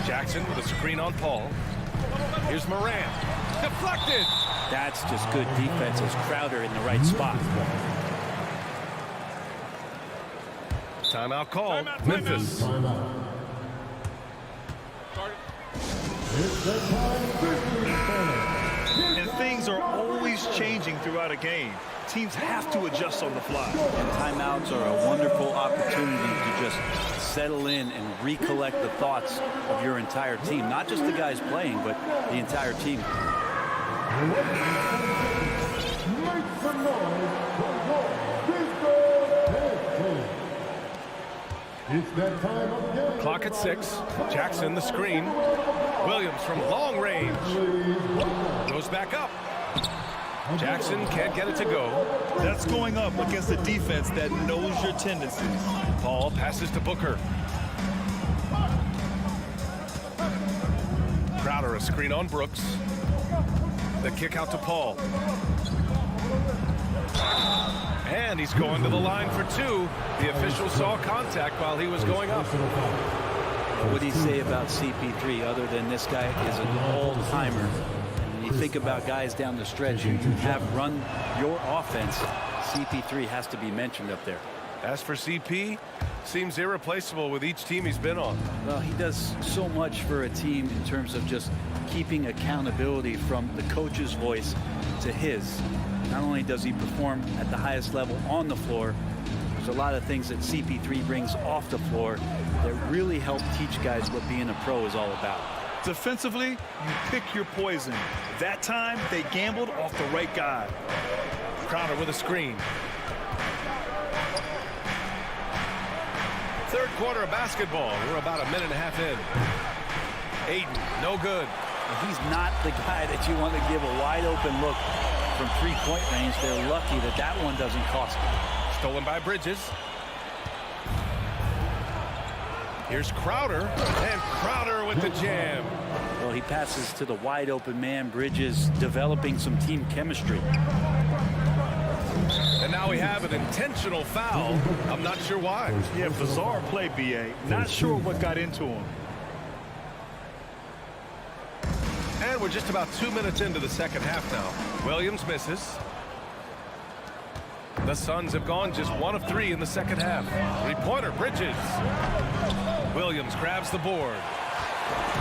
G: Jackson with a screen on Paul. Here's Morant. Deflected.
C: That's just good defense as Crowder in the right spot.
G: Timeout called. Memphis.
I: And things are always changing throughout a game. Teams have to adjust on the fly.
C: And timeouts are a wonderful opportunity to just settle in and recollect the thoughts of your entire team. Not just the guys playing, but the entire team.
G: Clock at 6. Jackson the screen. Williams from long range. Goes back up. Jackson can't get it to go.
I: That's going up against a defense that knows your tendencies.
G: Paul passes to Booker. Crowder a screen on Brooks. The kick out to Paul. And he's going to the line for 2. The official saw contact while he was going up.
C: What do you say about CP3 other than this guy is an all-timer? When you think about guys down the stretch who have run your offense, CP3 has to be mentioned up there.
G: As for CP, seems irreplaceable with each team he's been on.
C: Well, he does so much for a team in terms of just keeping accountability from the coach's voice to his. Not only does he perform at the highest level on the floor, there's a lot of things that CP3 brings off the floor that really help teach guys what being a pro is all about.
I: Defensively, you pick your poison. That time, they gambled off the right guy.
G: Crowder with a screen. Third quarter of basketball. We're about a minute and a half in. Ayton, no good.
C: He's not the guy that you want to give a wide open look from three-point range. They're lucky that that one doesn't cost them.
G: Stolen by Bridges. Here's Crowder, and Crowder with the jam.
C: Well, he passes to the wide open man. Bridges developing some team chemistry.
G: And now we have an intentional foul. I'm not sure why.
I: Yeah, bizarre play, BA. Not sure what got into him.
G: And we're just about 2 minutes into the second half now. Williams misses. The Suns have gone just 1 of 3 in the second half. Three-pointer, Bridges. Williams grabs the board.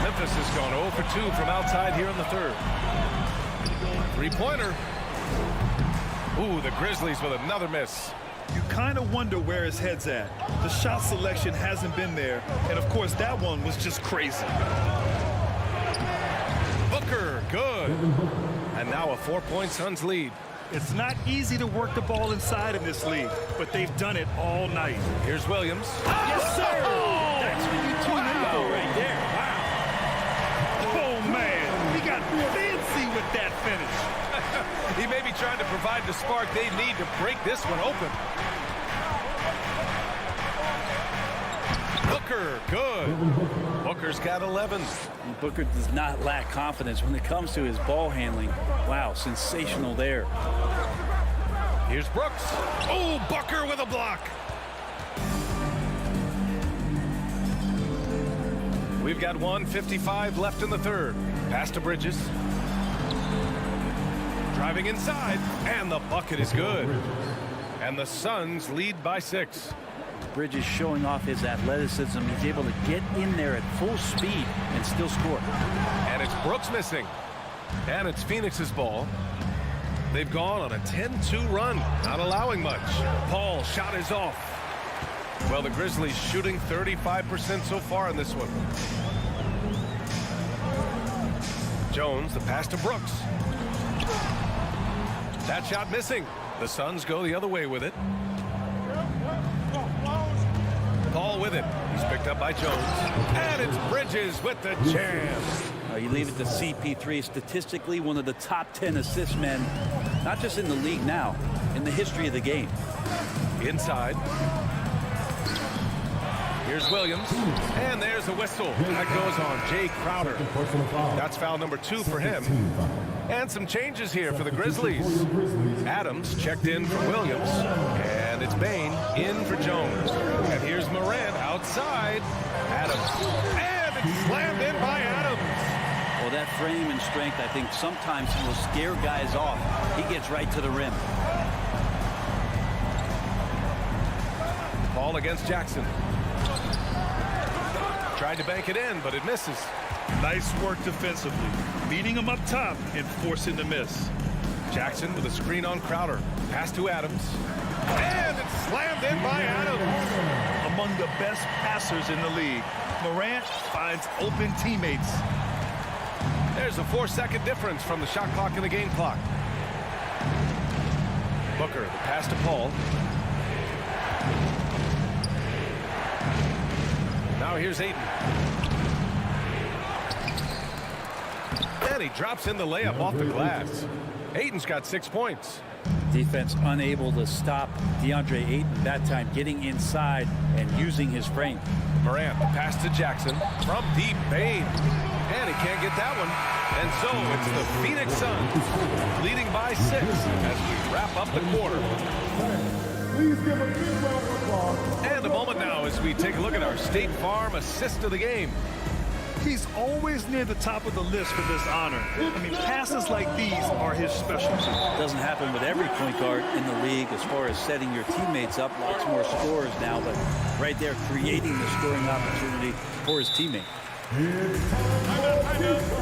G: Memphis has gone 0 for 2 from outside here in the third. Three-pointer. Ooh, the Grizzlies with another miss.
I: You kind of wonder where his head's at. The shot selection hasn't been there. And, of course, that one was just crazy.
G: Booker, good. And now a 4-point Suns lead.
I: It's not easy to work the ball inside in this league, but they've done it all night.
G: Here's Williams.
I: Yes, sir! That's what you tune in for right there. Wow. Oh, man. He got fancy with that finish.
G: He may be trying to provide the spark they need to break this one open. Booker, good. Booker's got 11.
C: And Booker does not lack confidence when it comes to his ball handling. Wow, sensational there.
G: Here's Brooks. Oh, Booker with a block. We've got 1:55 left in the third. Pass to Bridges. Driving inside, and the bucket is good. And the Suns lead by 6.
C: Bridges showing off his athleticism. He's able to get in there at full speed and still score.
G: And it's Brooks missing. And it's Phoenix's ball. They've gone on a 10-2 run, not allowing much. Paul shot is off. Well, the Grizzlies shooting 35% so far in this one. Jones, the pass to Brooks. That shot missing. The Suns go the other way with it. Picked up by Jones. And it's Bridges with the jam.
C: You leave it to CP3, statistically one of the top 10 assist men, not just in the league now, in the history of the game.
G: Inside. Here's Williams, and there's the whistle. That goes on Jay Crowder. That's foul number 2 for him. And some changes here for the Grizzlies. Adams checked in for Williams, and it's Bain in for Jones. And here's Morant outside. Adams, and it's slammed in by Adams.
C: Well, that frame and strength, I think sometimes will scare guys off. He gets right to the rim.
G: Ball against Jackson. Tried to bank it in, but it misses.
I: Nice work defensively, beating him up top and forcing the miss.
G: Jackson with a screen on Crowder. Pass to Adams. And it's slammed in by Adams.
I: Among the best passers in the league, Morant finds open teammates.
G: There's a 4-second difference from the shot clock and the game clock. Booker, the pass to Paul. Now here's Ayton. And he drops in the layup off the glass. Ayton's got 6 points.
C: Defense unable to stop DeAndre Ayton that time, getting inside and using his frame.
G: Morant, the pass to Jackson from deep. Bain. And he can't get that one. And so it's the Phoenix Suns leading by 6 as we wrap up the quarter.
E: Please give a big round of applause.
G: And a moment now as we take a look at our State Farm assist of the game.
I: He's always near the top of the list for this honor. I mean, passes like these are his specialty.
C: Doesn't happen with every point guard in the league as far as setting your teammates up. Lots more scorers now, but right there creating the scoring opportunity for his teammate.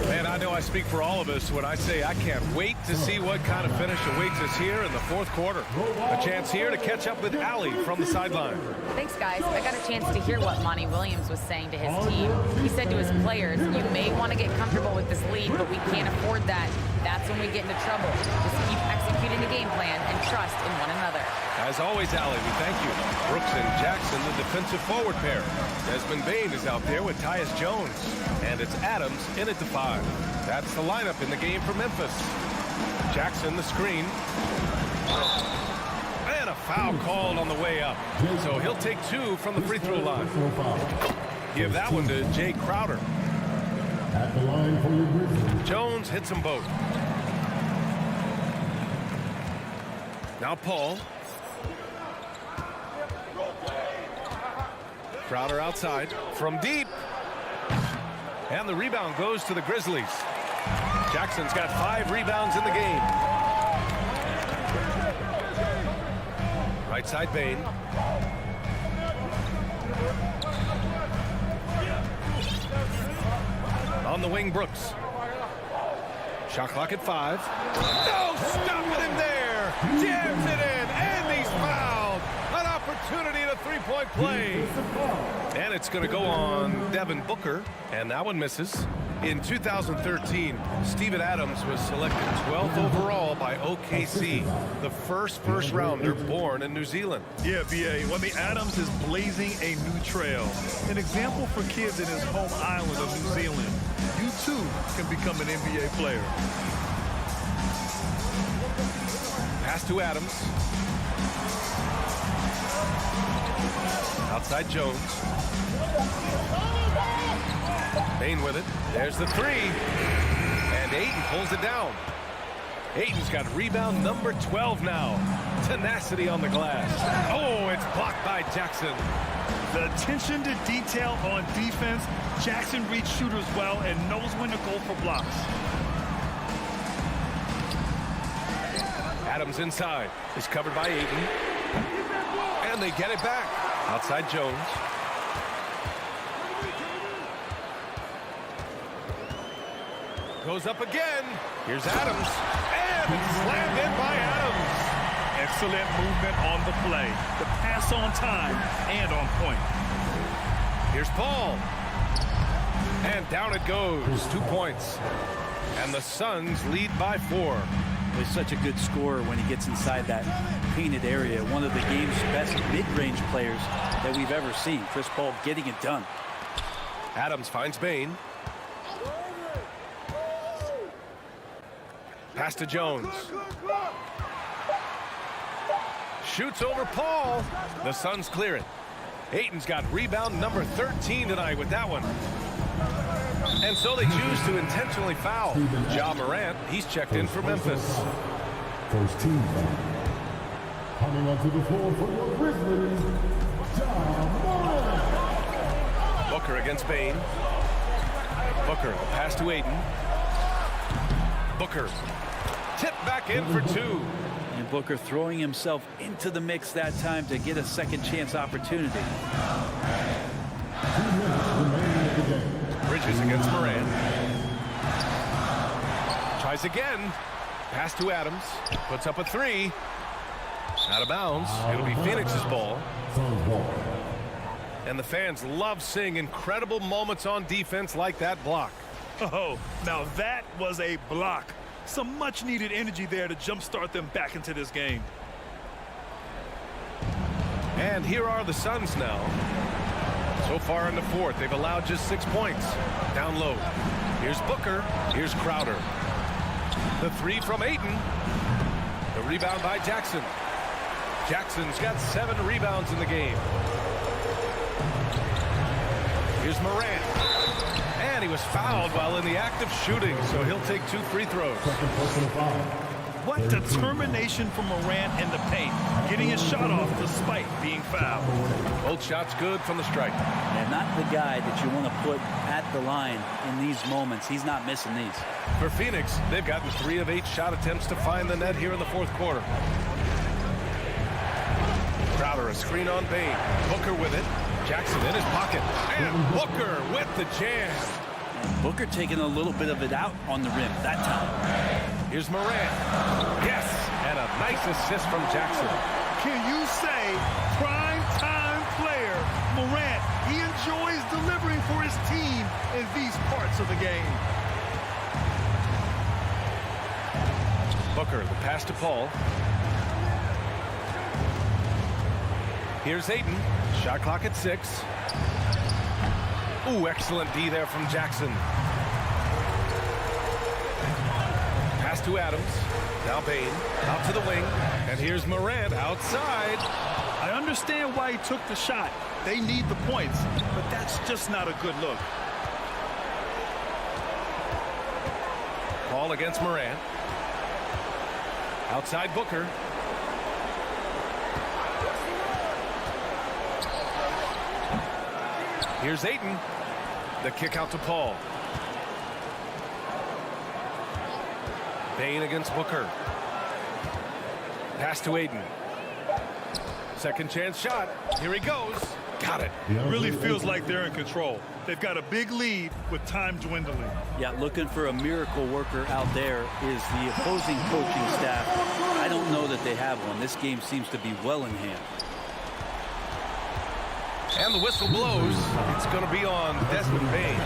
G: Man, I know I speak for all of us when I say I can't wait to see what kind of finish awaits us here in the 4th quarter. A chance here to catch up with Allie from the sideline.
J: Thanks, guys. I got a chance to hear what Monty Williams was saying to his team. He said to his players, you may want to get comfortable with this lead, but we can't afford that. That's when we get into trouble. Just keep executing the game plan and trust in one another.
G: As always, Allie, we thank you. Brooks and Jackson, the defensive forward pair. Desmond Bain is out there with Tyus Jones. And it's Adams in at the 5. That's the lineup in the game for Memphis. Jackson, the screen. And a foul called on the way up. So he'll take 2 from the free throw line. Give that one to Jay Crowder.
E: At the line for your Grizzlies.
G: Jones hits them both. Now Paul. Crowder outside from deep. And the rebound goes to the Grizzlies. Jackson's got 5 rebounds in the game. Right side Bain. On the wing, Brooks. Shot clock at 5. No, stopping him there. Jams it in, and he's fouled. An opportunity at a 3-point play. And it's going to go on Devin Booker, and that one misses. In 2013, Steven Adams was selected 12th overall by OKC, the first rounder born in New Zealand.
I: Yeah, B.A. I mean, Adams is blazing a new trail. An example for kids in his home island of New Zealand. You, too, can become an NBA player.
G: Pass to Adams. Outside Jones. Bain with it. There's the 3. And Ayton pulls it down. Ayton's got rebound number 12 now. Tenacity on the glass. Oh, it's blocked by Jackson.
I: The attention to detail on defense. Jackson reads shooters well and knows when to go for blocks.
G: Adams inside. Is covered by Ayton. And they get it back. Outside Jones. Goes up again. Here's Adams. And it's slammed in by Adams.
I: Excellent movement on the play. The pass on time and on point.
G: Here's Paul. And down it goes. 2 points. And the Suns lead by 4.
C: He's such a good scorer when he gets inside that painted area. One of the game's best mid-range players that we've ever seen. Chris Paul getting it done.
G: Adams finds Bane. Pass to Jones. Shoots over Paul. The Suns clear it. Ayton's got rebound number 13 tonight with that one. And so they choose to intentionally foul. Ja Morant, he's checked in for Memphis.
E: First team foul. Coming onto the floor for your Grizzlies, Ja Morant.
G: Booker against Bane. Booker, pass to Ayton. Booker, tip back in for two.
C: And Booker throwing himself into the mix that time to get a second chance opportunity.
G: Bridges against Morant. Tries again. Pass to Adams. Puts up a three. Out of bounds. It'll be Phoenix's ball. And the fans love seeing incredible moments on defense like that block.
I: Oh, now that was a block. Some much needed energy there to jumpstart them back into this game.
G: And here are the Suns now. So far in the fourth, they've allowed just 6 points. Down low. Here's Booker. Here's Crowder. The three from Ayton. The rebound by Jackson. Jackson's got 7 rebounds in the game. Here's Morant. And he was fouled while in the act of shooting, so he'll take 2 free throws.
I: What determination from Morant in the paint, getting his shot off despite being fouled.
G: Both shots good from the stripe.
C: And not the guy that you want to put at the line in these moments. He's not missing these.
G: For Phoenix, they've gotten 3 of 8 shot attempts to find the net here in the fourth quarter. Crowder, a screen on Bane. Booker with it. Jackson in his pocket. And Booker with the jam.
C: And Booker taking a little bit of it out on the rim that time.
G: Here's Morant. Yes, and a nice assist from Jackson.
I: Can you say prime time player Morant? He enjoys delivering for his team in these parts of the game.
G: Booker, the pass to Paul. Here's Ayton. Shot clock at 6. Ooh, excellent D there from Jackson. Pass to Adams. Now Bane. Out to the wing. And here's Morant outside.
I: I understand why he took the shot. They need the points, but that's just not a good look.
G: Paul against Morant. Outside Booker. Here's Ayton. The kick out to Paul. Bane against Booker. Pass to Ayton. Second chance shot. Here he goes. Got it.
I: Really feels like they're in control. They've got a big lead with time dwindling.
C: Yeah, looking for a miracle worker out there is the opposing coaching staff. I don't know that they have one. This game seems to be well in hand.
G: And the whistle blows. It's going to be on Desmond Bane.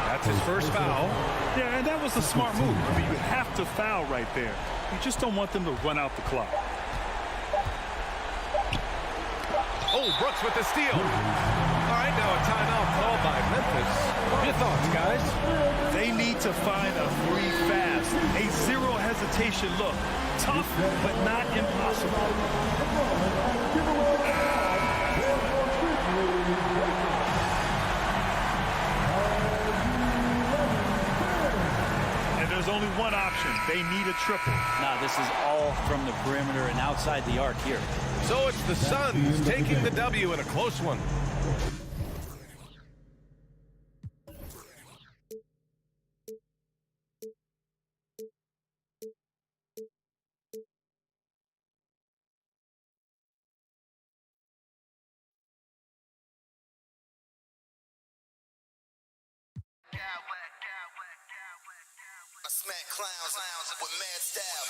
G: That's his first foul.
I: Yeah, and that was a smart move. I mean, you have to foul right there. You just don't want them to run out the clock.
G: Oh, Brooks with the steal. All right, now a timeout called by Memphis. Your thoughts, guys?
I: They need to find a three fast. A zero hesitation look. Tough, but not impossible. And there's only one option. They need a triple.
C: Nah, this is all from the perimeter and outside the arc here.
G: So it's the Suns taking the W in a close one.
F: I smack clowns with mad style.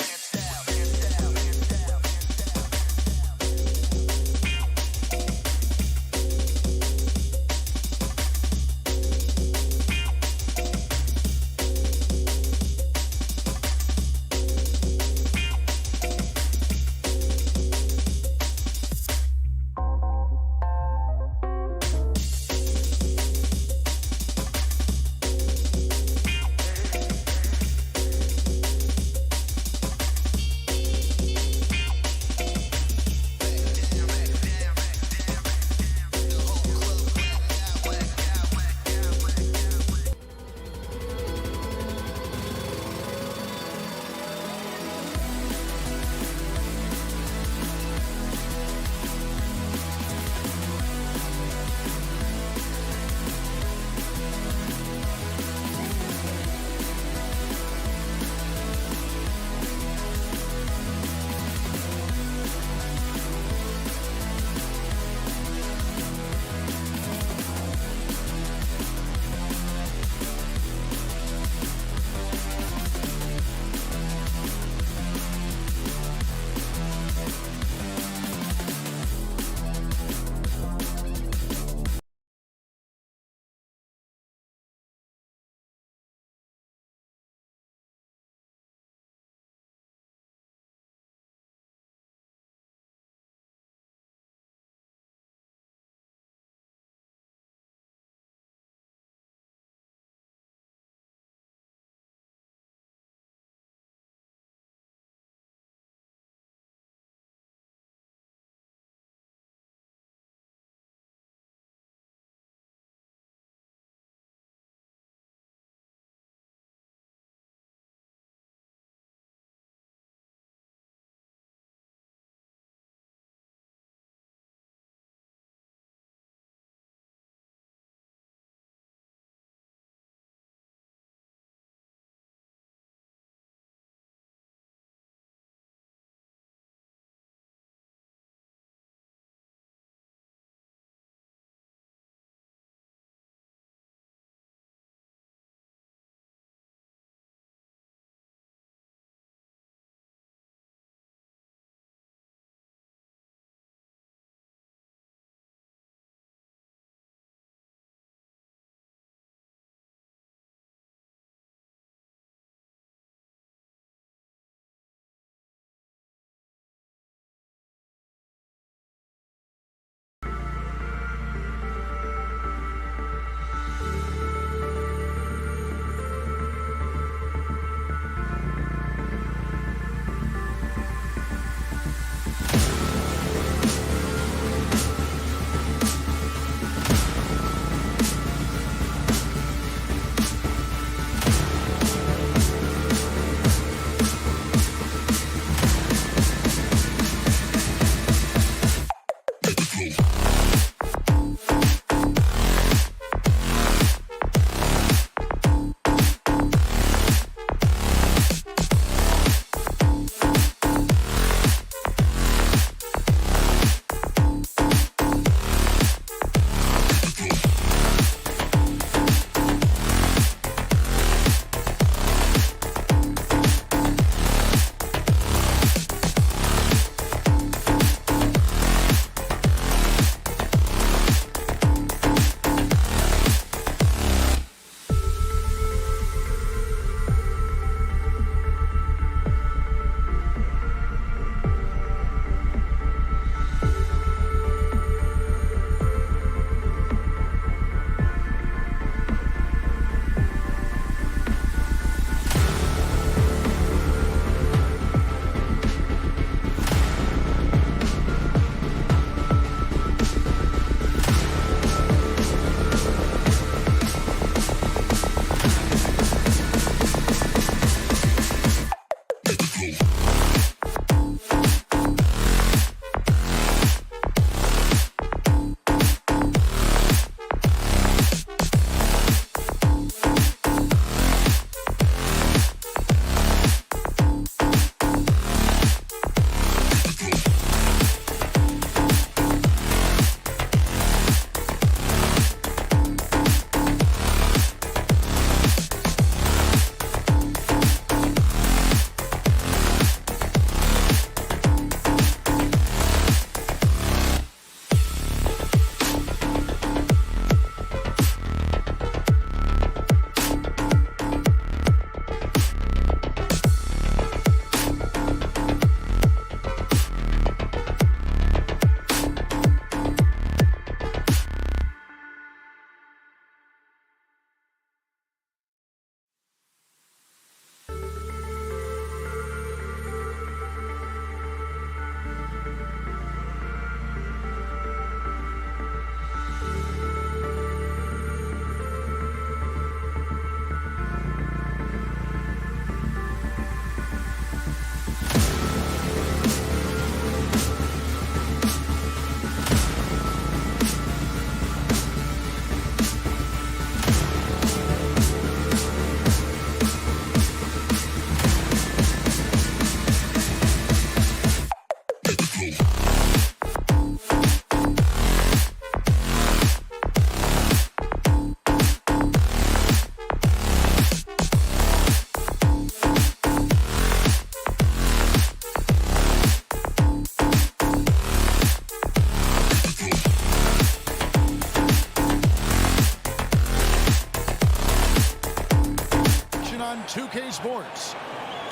A: Edwards.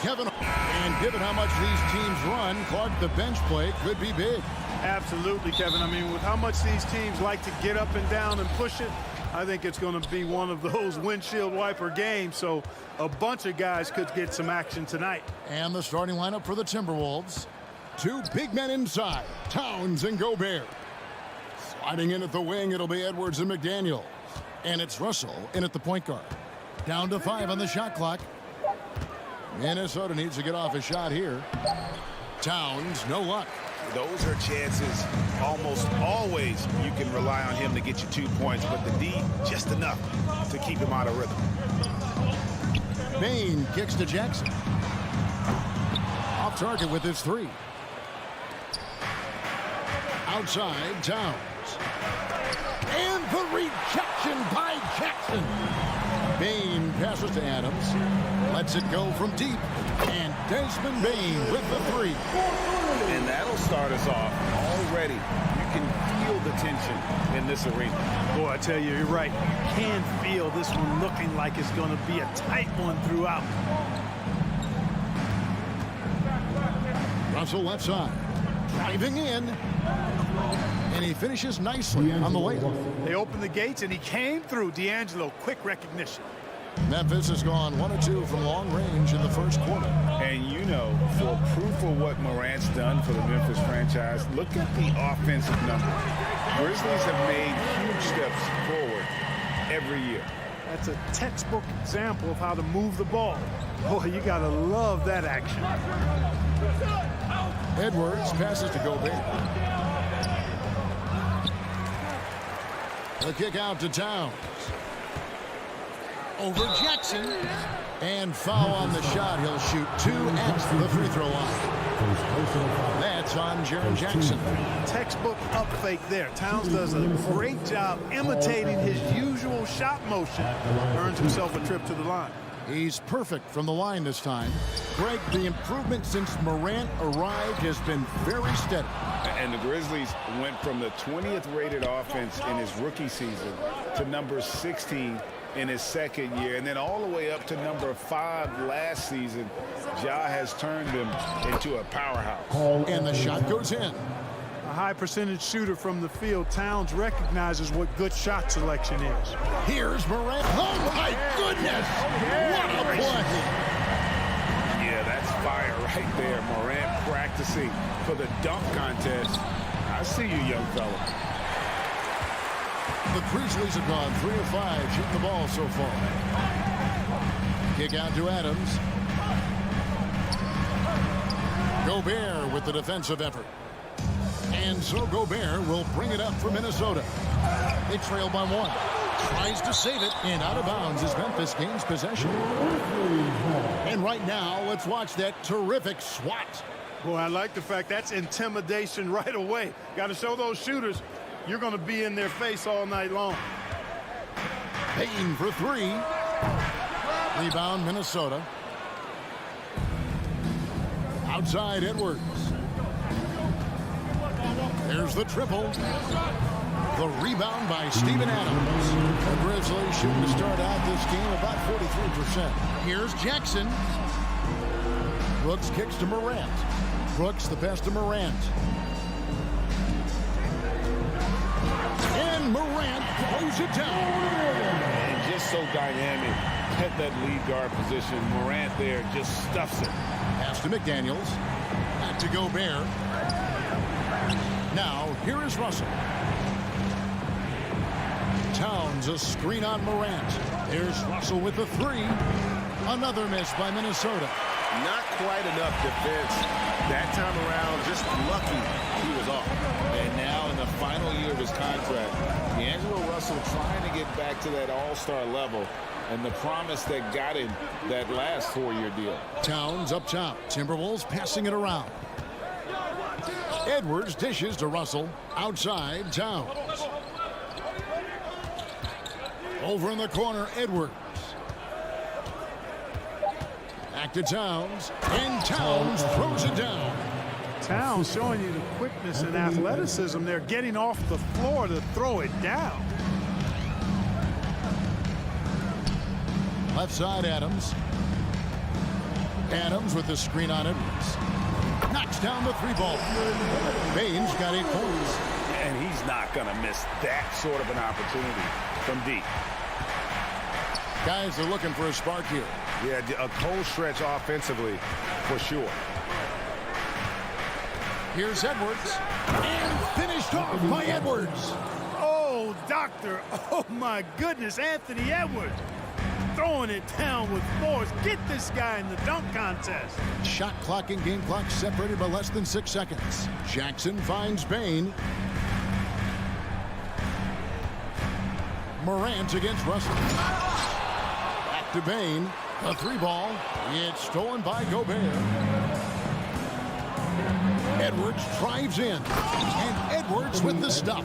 A: Kevin, and given how much these teams run, Clark, the bench play could be big.
K: Absolutely, Kevin. I mean, with how much these teams like to get up and down and push it, I think it's going to be one of those windshield wiper games. So a bunch of guys could get some action tonight.
A: And the starting lineup for the Timberwolves. Two big men inside, Towns and Gobert. Sliding in at the wing, it'll be Edwards and McDaniel. And it's Russell in at the point guard. Down to 5 on the shot clock. Minnesota needs to get off a shot here. Towns, no luck.
D: Those are chances almost always you can rely on him to get you 2 points, but the D just enough to keep him out of rhythm.
A: Bain kicks to Jackson. Off target with his 3. Outside, Towns. And the rejection by Jackson. Bain passes to Adams. Lets it go from deep. And Desmond Bain with the 3.
D: And that'll start us off already. You can feel the tension in this arena.
K: Boy, I tell you, you're right. You can feel this one looking like it's going to be a tight one throughout.
A: Russell left side. Driving in. And he finishes nicely on the layup.
K: They opened the gates, and he came through. D'Angelo, quick recognition.
A: Memphis has gone 1 of 2 from long range in the first quarter.
D: And you know, for proof of what Morant's done for the Memphis franchise, look at the offensive numbers. Grizzlies have made huge steps forward every year.
K: That's a textbook example of how to move the ball. Boy, you got to love that action.
A: Edwards passes to Gobert. The kick out to Towns. Over Jackson. And foul on the shot. He'll shoot 2 at the free throw line. That's on Jaren Jackson.
K: Textbook up fake there. Towns does a great job imitating his usual shot motion. Earns himself a trip to the line.
A: He's perfect from the line this time. Greg, the improvement since Morant arrived has been very steady.
D: And the Grizzlies went from the 20th rated offense in his rookie season to number 16 in his second year, and then all the way up to number 5 last season. Ja has turned him into a powerhouse.
A: And the shot goes in.
K: A high percentage shooter from the field. Towns recognizes what good shot selection is.
A: Here's Morant. Oh my goodness! What a play!
D: Yeah, that's fire right there. Morant practicing for the dunk contest. I see you, young fella.
A: The Grizzlies have gone 3 of 5 shooting the ball so far. Kick out to Adams. Gobert with the defensive effort. And so Gobert will bring it up for Minnesota. They trail by 1. Tries to save it, and out of bounds as Memphis gains possession. And right now, let's watch that terrific swat.
K: Boy, I like the fact that's intimidation right away. Got to show those shooters you're going to be in their face all night long.
A: Payton for 3. Rebound, Minnesota. Outside, Edwards. There's the triple. The rebound by Steven Adams. The Grizzlies shooting to start out this game about 43%. Here's Jackson. Brooks kicks to Morant. Brooks the pass to Morant. And Morant throws it down.
D: And just so dynamic at that lead guard position. Morant there just stuffs it.
A: Pass to McDaniels. Back to Gobert. Now, here is Russell. Towns, a screen on Morant. There's Russell with the 3. Another miss by Minnesota.
B: Not quite enough defense that time around. Just lucky he was off.
D: And now in the final year of his contract, D'Angelo Russell trying to get back to that all-star level and the promise that got him that last 4-year deal.
A: Towns up top. Timberwolves passing it around. Edwards dishes to Russell. Outside, Towns. Over in the corner, Edwards. Back to Towns. And Towns throws it down.
K: Towns showing you the quickness and athleticism there, getting off the floor to throw it down.
A: Left side, Adams. Adams with the screen on Edwards. Knocks down the 3-ball. Bain's got 8 points.
D: And he's not going to miss that sort of an opportunity from deep.
A: Guys are looking for a spark here.
B: Yeah, a cold stretch offensively for sure.
A: Here's Edwards. And finished off by Edwards.
K: Oh, doctor. Oh, my goodness. Anthony Edwards throwing it down with force. Get this guy in the dunk contest.
A: Shot clock and game clock separated by less than 6 seconds. Jackson finds Bain. Morant against Russell. Back to Bain. A 3-ball. It's stolen by Gobert. Edwards drives in. And Edwards with the stuff.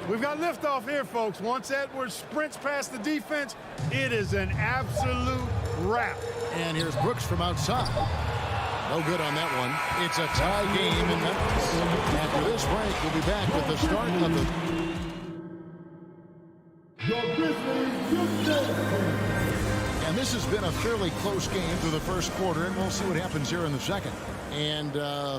K: We've got liftoff here, folks. Once Edwards sprints past the defense, it is an absolute wrap.
A: And here's Brooks from outside. No good on that one. It's a tie game in Memphis. After this break, we'll be back with the start of the... And this has been a fairly close game through the first quarter, and we'll see what happens here in the second. And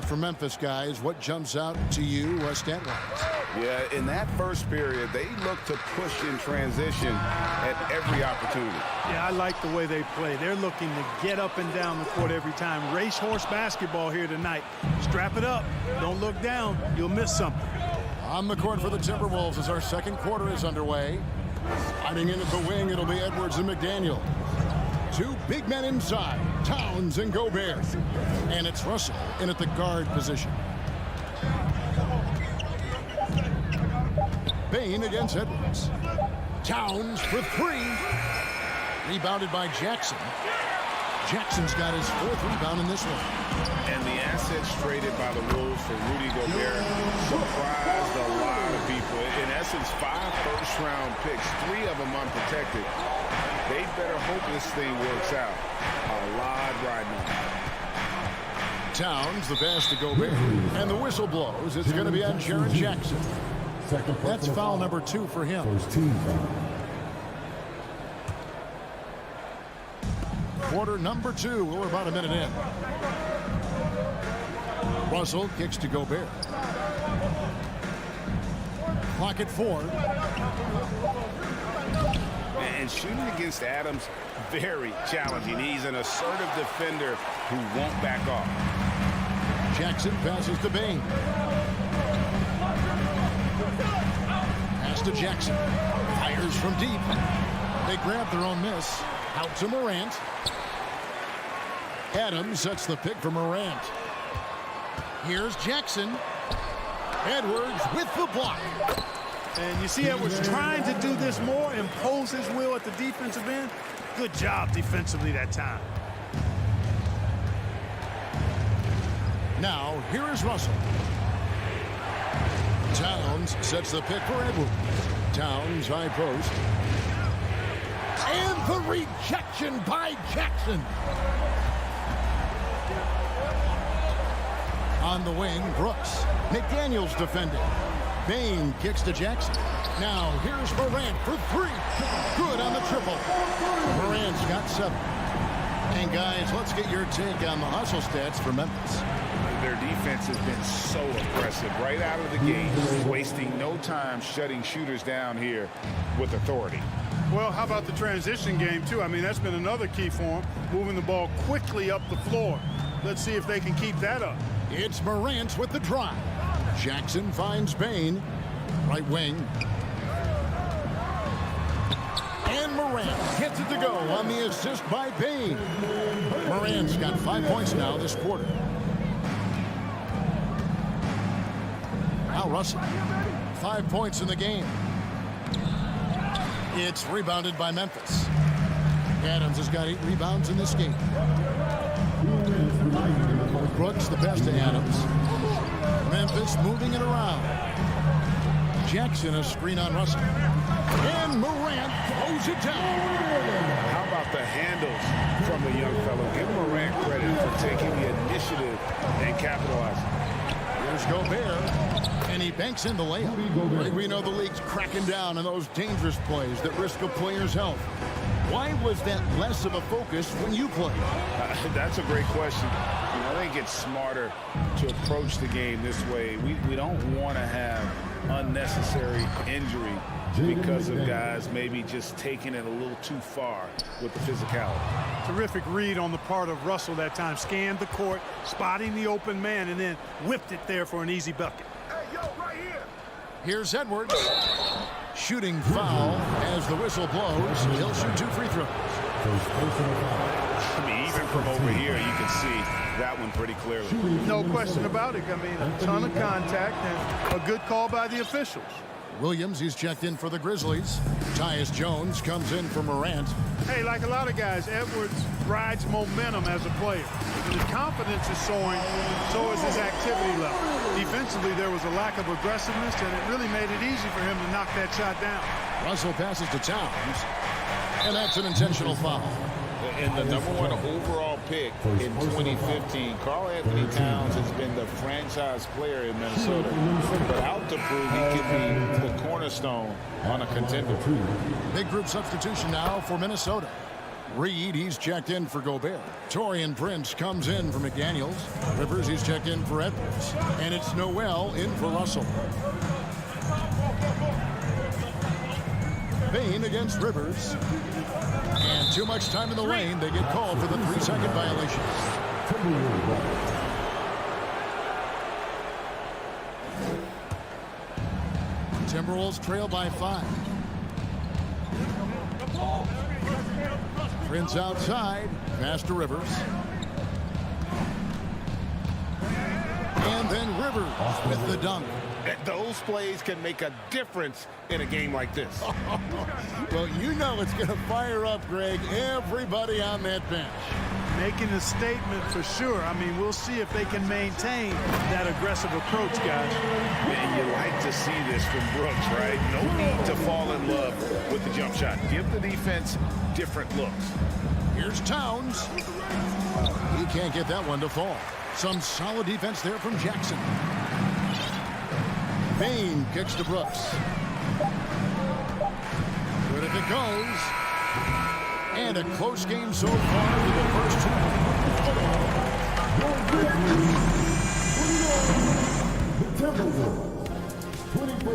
A: for Memphis, guys, what jumps out to you stat-wise?
D: Yeah, in that first period, they looked to push in transition at every opportunity.
K: Yeah, I like the way they play. They're looking to get up and down the court every time. Racehorse basketball here tonight. Strap it up. Don't look down. You'll miss something.
A: On the court for the Timberwolves as our second quarter is underway. Sliding in at the wing, it'll be Edwards and McDaniel. 2 big men inside, Towns and Gobert. And it's Russell in at the guard position. Bain against Edwards. Towns for 3. Rebounded by Jackson. Jackson's got his 4th rebound in this one.
B: And the assets traded by the Wolves for Rudy Gobert surprised a lot of people. In essence, 5 first-round picks, 3 of them unprotected. They better hope this thing works out. A lot riding on.
A: Towns, the pass to Gobert. And the whistle blows. It's going to be on Jaren Jackson. That's foul number 2 for him. Quarter number 2. We're about a minute in. Russell kicks to Gobert. Clock at 4.
B: And shooting against Adams, very challenging. He's an assertive defender who won't back off.
A: Jackson passes to Bain. Pass to Jackson. Fires from deep. They grab their own miss. Out to Morant. Adams sets the pick for Morant. Here's Jackson. Edwards with the block.
K: And you see Edwards trying to do this more, impose his will at the defensive end. Good job defensively that time.
A: Now, here is Russell. Towns sets the pick for Edwards. Towns high post. And the rejection by Jackson. On the wing, Brooks. McDaniel's defending. Bain kicks to Jackson. Now, here's Morant for 3. Good on the triple. Morant's got 7. And, guys, let's get your take on the hustle stats for Memphis.
B: Their defense has been so aggressive right out of the gate, wasting no time shutting shooters down here with authority.
K: Well, how about the transition game, too? I mean, that's been another key for them, moving the ball quickly up the floor. Let's see if they can keep that up.
A: It's Morant with the drive. Jackson finds Bain. Right wing. And Morant gets it to go on the assist by Bain. Morant's got 5 points now this quarter. Now Russell. 5 points in the game. It's rebounded by Memphis. Adams has got 8 rebounds in this game. Brooks the best to Adams. Memphis moving it around. Jackson a screen on Russell. And Morant throws it down.
B: How about the handles from the young fellow? Give Morant credit for taking the initiative and capitalizing.
A: Here's Gobert. And he banks in the layup. We know the league's cracking down on those dangerous plays that risk a player's health. Why was that less of a focus when you played?
D: That's a great question. I think it's smarter to approach the game this way. We don't want to have unnecessary injury because of guys maybe just taking it a little too far with the physicality.
K: Terrific read on the part of Russell that time. Scanned the court, spotting the open man, and then whipped it there for an easy bucket.
E: Hey, yo, right here.
A: Here's Edwards. Shooting foul as the whistle blows. He'll shoot 2 free throws.
D: I mean, even from over here, you can see that one pretty clearly.
K: No question about it. I mean, a ton of contact and a good call by the officials.
A: Williams, he's checked in for the Grizzlies. Tyus Jones comes in for Morant.
K: Hey, like a lot of guys, Edwards rides momentum as a player. His confidence is soaring, so is his activity level. Defensively, there was a lack of aggressiveness, and it really made it easy for him to knock that shot down.
A: Russell passes to Towns, and that's an intentional foul.
D: And the #1 overall pick in 2015, Karl Anthony Towns has been the franchise player in Minnesota, but out to prove he could be the cornerstone on a contender.
A: Big group substitution now for Minnesota. Reed, he's checked in for Gobert. Taurean Prince comes in for McDaniels. Rivers, he's checked in for Edwards. And it's Noel in for Russell. Payne against Rivers. And too much time in the lane. They get called for the 3-second violation. Timberwolves trail by 5. Prince outside. Pass to Rivers. And then Rivers with the dunk.
D: Those plays can make a difference in a game like this.
A: Well, you know it's going to fire up, Greg, everybody on that bench.
K: Making a statement for sure. I mean, we'll see if they can maintain that aggressive approach, guys.
D: Man, you like to see this from Brooks, right? No need to fall in love with the jump shot. Give the defense different looks.
A: Here's Towns. He can't get that one to fall. Some solid defense there from Jackson. Payne kicks to Brooks. Good if it goes. And a close game so far with the first 2.
E: The Timberwolves, 24.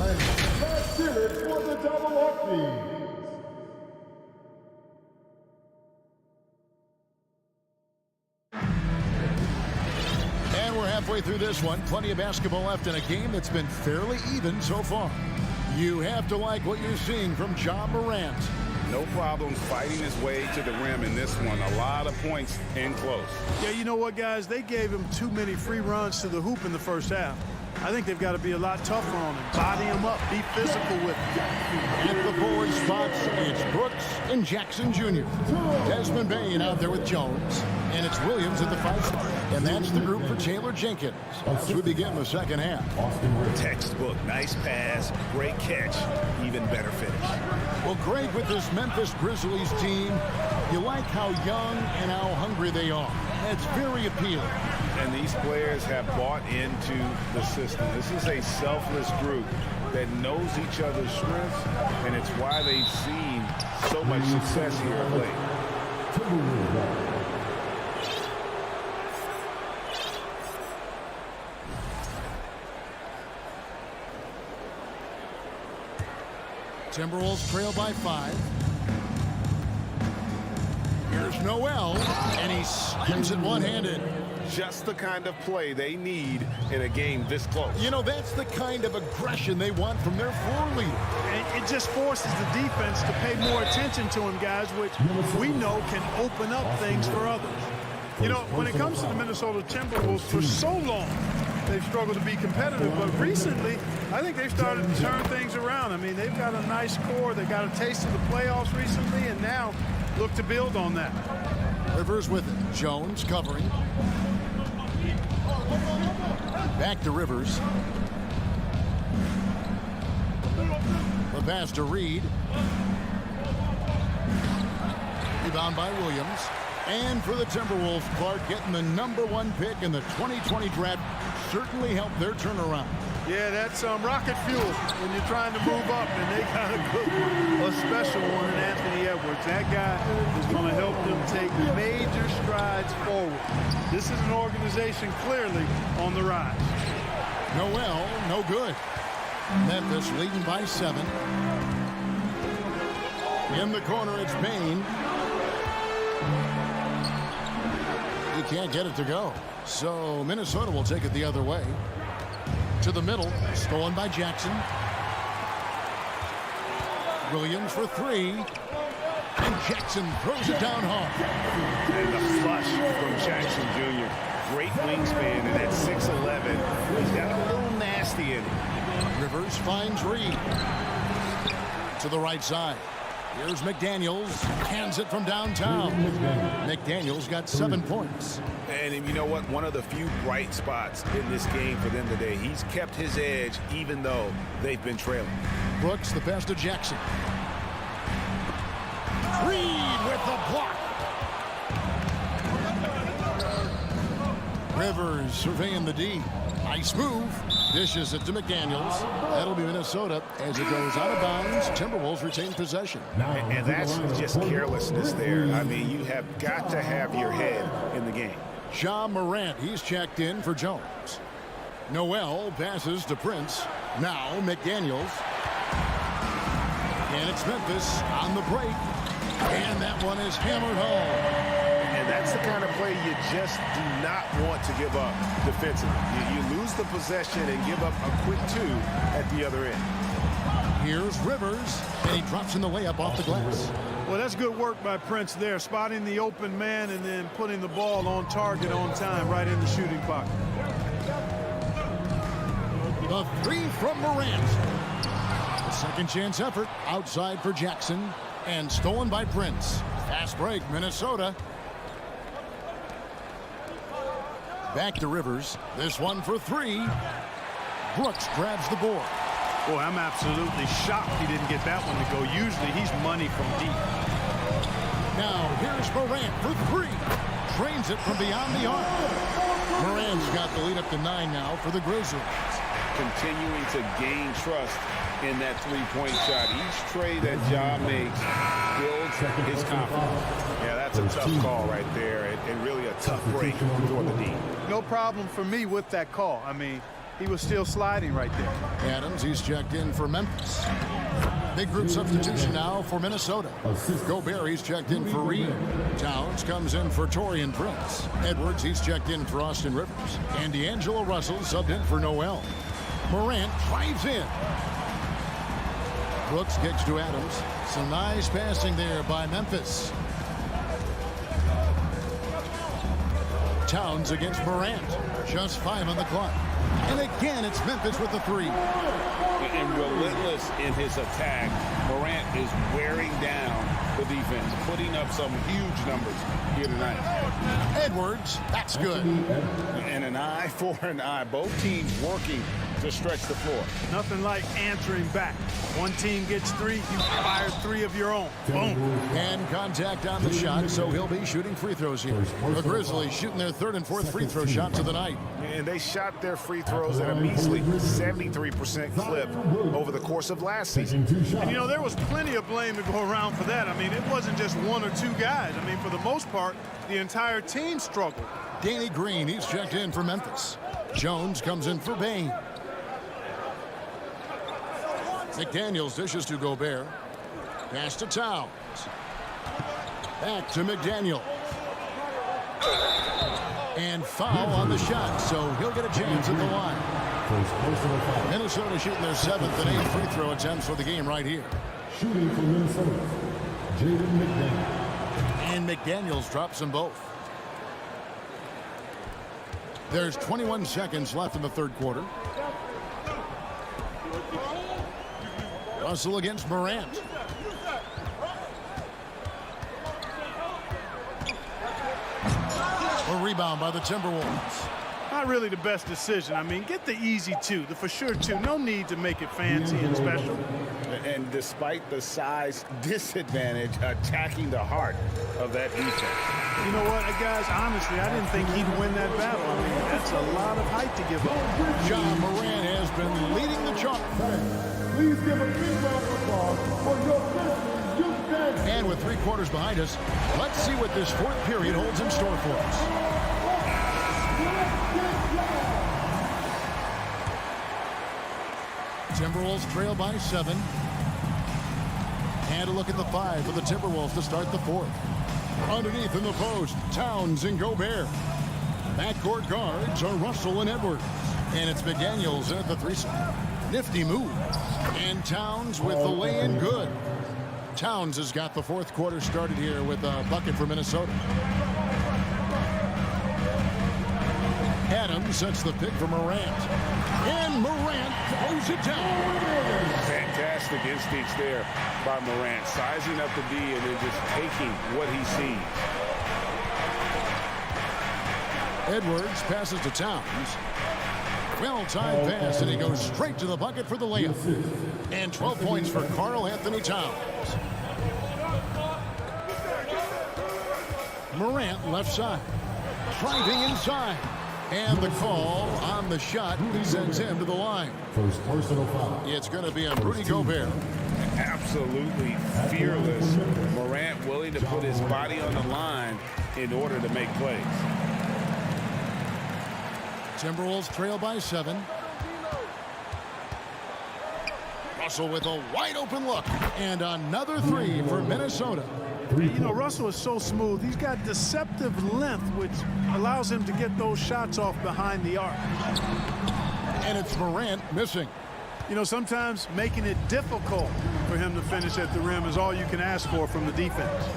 E: And let's do it for the double up team.
A: Halfway through this one, plenty of basketball left in a game that's been fairly even so far. You have to like what you're seeing from Ja Morant.
D: No problems fighting his way to the rim in this one. A lot of points in close.
K: Yeah, you know what, guys? They gave him too many free runs to the hoop in the first half. I think they've got to be a lot tougher on him. Body him up. Be physical with him.
A: At the forward spots, it's Brooks and Jackson Jr. Desmond Bane out there with Jones. And it's Williams at the 5 spot. And that's the group for Taylor Jenkins as we begin the second half.
D: Textbook. Nice pass. Great catch. Even better finish.
A: Well, Greg, with this Memphis Grizzlies team, you like how young and how hungry they are. That's very appealing.
D: And these players have bought into the system. This is a selfless group that knows each other's strengths, and it's why they've seen so much success here of late.
A: Timberwolves trail by 5. Here's Noel, and he slams it one-handed.
D: Just the kind of play they need in a game this close.
A: You know, that's the kind of aggression they want from their floor leader.
K: And it just forces the defense to pay more attention to him, guys, which we know can open up things for others. You know, when it comes to the Minnesota Timberwolves, for so long, they've struggled to be competitive. But recently, I think they've started to turn things around. I mean, they've got a nice core. They got a taste of the playoffs recently, and now look to build on that.
A: Rivers with it. Jones covering. Back to Rivers. The pass to Reed. Rebound by Williams. And for the Timberwolves, Clark getting the #1 pick in the 2020 draft certainly helped their turnaround.
K: Yeah, that's rocket fuel when you're trying to move up, and they got a special one in Anthony Edwards. That guy is going to help them take major strides forward. This is an organization clearly on the rise.
A: Noel, no good. Memphis leading by 7. In the corner, it's Bain. He can't get it to go. So Minnesota will take it the other way. To the middle, stolen by Jackson. Williams for 3. And Jackson throws it down hard.
B: And the flush from Jackson Jr. Great wingspan, and at 6'11", he's got a little nasty in him.
A: Rivers finds Reed. To the right side. Here's McDaniels. Hands it from downtown. McDaniels got 7 points.
D: And you know what? One of the few bright spots in this game for them today. He's kept his edge even though they've been trailing.
A: Brooks, the pass to Jackson. Reed with the block. Rivers surveying the D. Nice move. Dishes it to McDaniels. That'll be Minnesota as it goes out of bounds. Timberwolves retain possession.
D: And that's just carelessness there. I mean, you have got to have your head in the game.
A: Ja Morant, he's checked in for Jones. Noel passes to Prince. Now McDaniels. And it's Memphis on the break. And that one is hammered home.
B: And that's the kind of play you just do not want to give up defensively. You lose the possession and give up a quick 2 at the other end.
A: Here's Rivers, and he drops in the layup off the glass.
K: Well, that's good work by Prince there, spotting the open man and then putting the ball on target on time right in the shooting pocket.
A: The 3 from Morant. The second chance effort outside for Jackson and stolen by Prince. Fast break, Minnesota. Back to Rivers. This one for 3. Brooks grabs the board.
K: Boy, I'm absolutely shocked he didn't get that one to go. Usually he's money from deep.
A: Now here's Morant for 3. Drains it from beyond the arc. Morant's got the lead up to 9 now for the Grizzlies.
B: Continuing to gain trust in that three-point shot. Each trade that Ja makes builds his confidence.
D: Yeah, that's a tough call right there, and really a tough break for the D.
K: No problem for me with that call. I mean, he was still sliding right there.
A: Adams, he's checked in for Memphis. Big group substitution now for Minnesota. Gobert, he's checked in for Reed. Towns comes in for Taurean Prince. Edwards, he's checked in for Austin Rivers. And D'Angelo Russell subbed in for Noel. Morant drives in. Brooks kicks to Adams. Some nice passing there by Memphis. Towns against Morant. Just 5 on the clock. And again, it's Memphis with the 3.
D: And relentless in his attack. Morant is wearing down the defense, putting up some huge numbers here tonight.
A: Edwards, that's good.
D: And an eye for an eye. Both teams working to stretch the floor.
K: Nothing like answering back. One team gets 3, you fire 3 of your own. Boom.
A: And contact on the shot, so he'll be shooting free throws here. The Grizzlies shooting their 3rd and 4th free throw shots of the night.
D: And they shot their free throws at a measly 73% clip over the course of last season.
K: And you know, there was plenty of blame to go around for that. I mean, it wasn't just 1 or 2 guys. I mean, for the most part, the entire team struggled.
A: Danny Green, he's checked in for Memphis. Jones comes in for Bain. McDaniels dishes to Gobert. Pass to Towns. Back to McDaniel. And foul on the shot, so he'll get a chance at the line. Minnesota shooting their 7th and 8th free throw attempts for the game right here.
E: Shooting for Minnesota, Jaden McDaniels.
A: And McDaniels drops them both. There's 21 seconds left in the 3rd quarter. Russell against Morant. A rebound by the Timberwolves.
K: Not really the best decision. I mean, get the easy 2, the for sure 2. No need to make it fancy and special.
D: And despite the size disadvantage, attacking the heart of that defense.
K: You know what, guys, honestly, I didn't think he'd win that battle. I mean, that's a lot of height to give up.
A: John Moran has been leading the charge.
E: Please give a big round of applause for your Grizzlies youth band.
A: And with 3 quarters behind us, let's see what this 4th period holds in store for us. Timberwolves trail by 7. And a look at the 5 for the Timberwolves to start the 4th. Underneath in the post, Towns and Gobert. Backcourt guards are Russell and Edwards. And it's McDaniels at the 3 spot. Nifty move. And Towns with the lay-in good. Towns has got the 4th quarter started here with a bucket for Minnesota. Adams sets the pick for Morant. And Morant throws it down.
B: Fantastic instincts there by Morant, sizing up the D and then just taking what he sees.
A: Edwards passes to Towns. Well-timed pass, and he goes straight to the bucket for the layup. And 12 points for Karl Anthony Towns. Morant left side. Driving inside. And the call on the shot sends him to the line.
E: First personal foul.
A: It's going to be on Rudy Gobert.
B: Absolutely fearless. Morant willing to put his body on the line in order to make plays.
A: Timberwolves trail by 7. Russell with a wide open look. And another 3 for Minnesota.
K: You know, Russell is so smooth. He's got deceptive length, which allows him to get those shots off behind the arc.
A: And it's Morant missing.
K: You know, sometimes making it difficult for him to finish at the rim is all you can ask for from the defense.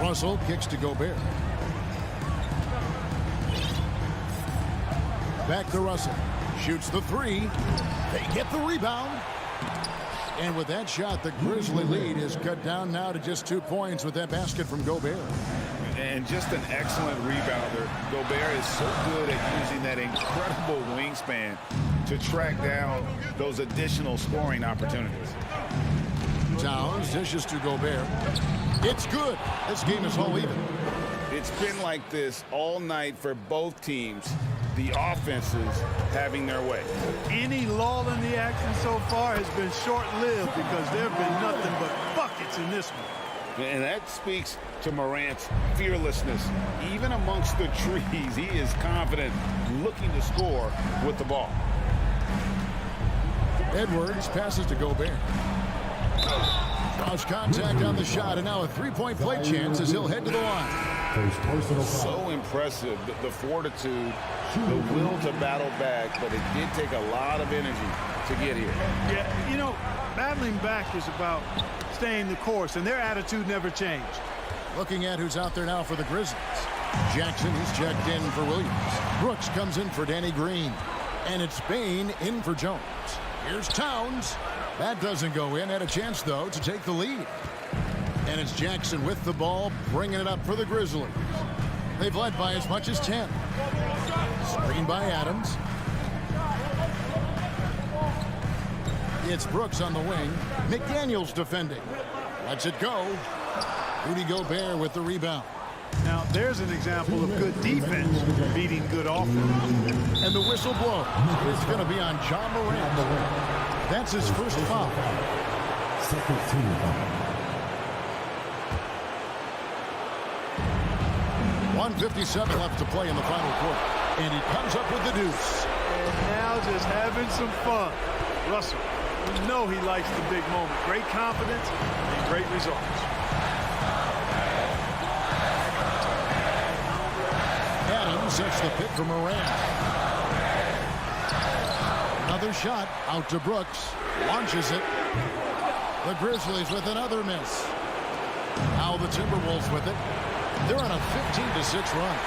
A: Russell kicks to Gobert. Back to Russell. Shoots the 3. They get the rebound. And with that shot, the Grizzly lead is cut down now to just 2 points with that basket from Gobert.
D: And just an excellent rebounder. Gobert is so good at using that incredible wingspan to track down those additional scoring opportunities.
A: Towns dishes to Gobert. It's good. This game is all even.
D: It's been like this all night for both teams. The offenses having their way.
K: Any lull in the action so far has been short-lived because there have been nothing but buckets in this one.
D: And that speaks to Morant's fearlessness. Even amongst the trees, he is confident, looking to score with the ball.
A: Edwards passes to Gobert. Draws contact on the shot, and now a 3-point play chance as he'll head to the line.
D: So impressive, the fortitude, the will to battle back, but it did take a lot of energy to get here.
K: Yeah, you know, battling back is about staying the course, and their attitude never changed.
A: Looking at who's out there now for the Grizzlies. Jackson, he's checked in for Williams. Brooks comes in for Danny Green. And it's Bain in for Jones. Here's Towns. That doesn't go in. Had a chance, though, to take the lead. And it's Jackson with the ball, bringing it up for the Grizzlies. They've led by as much as 10. Screen by Adams. It's Brooks on the wing. McDaniels defending. Lets it go. Rudy Gobert with the rebound.
K: Now, there's an example of good defense beating good offense.
A: And the whistle blows. It's going to be on John Morant. That's his first foul.
E: Second team foul.
A: 1:57 left to play in the final quarter. And he comes up with the deuce.
K: And now just having some fun. Russell, you know he likes the big moment. Great confidence and great results.
A: Adams sets the pick for Morant. Another shot out to Brooks. Launches it. The Grizzlies with another miss. Now the Timberwolves with it. They're on a 15-6 run.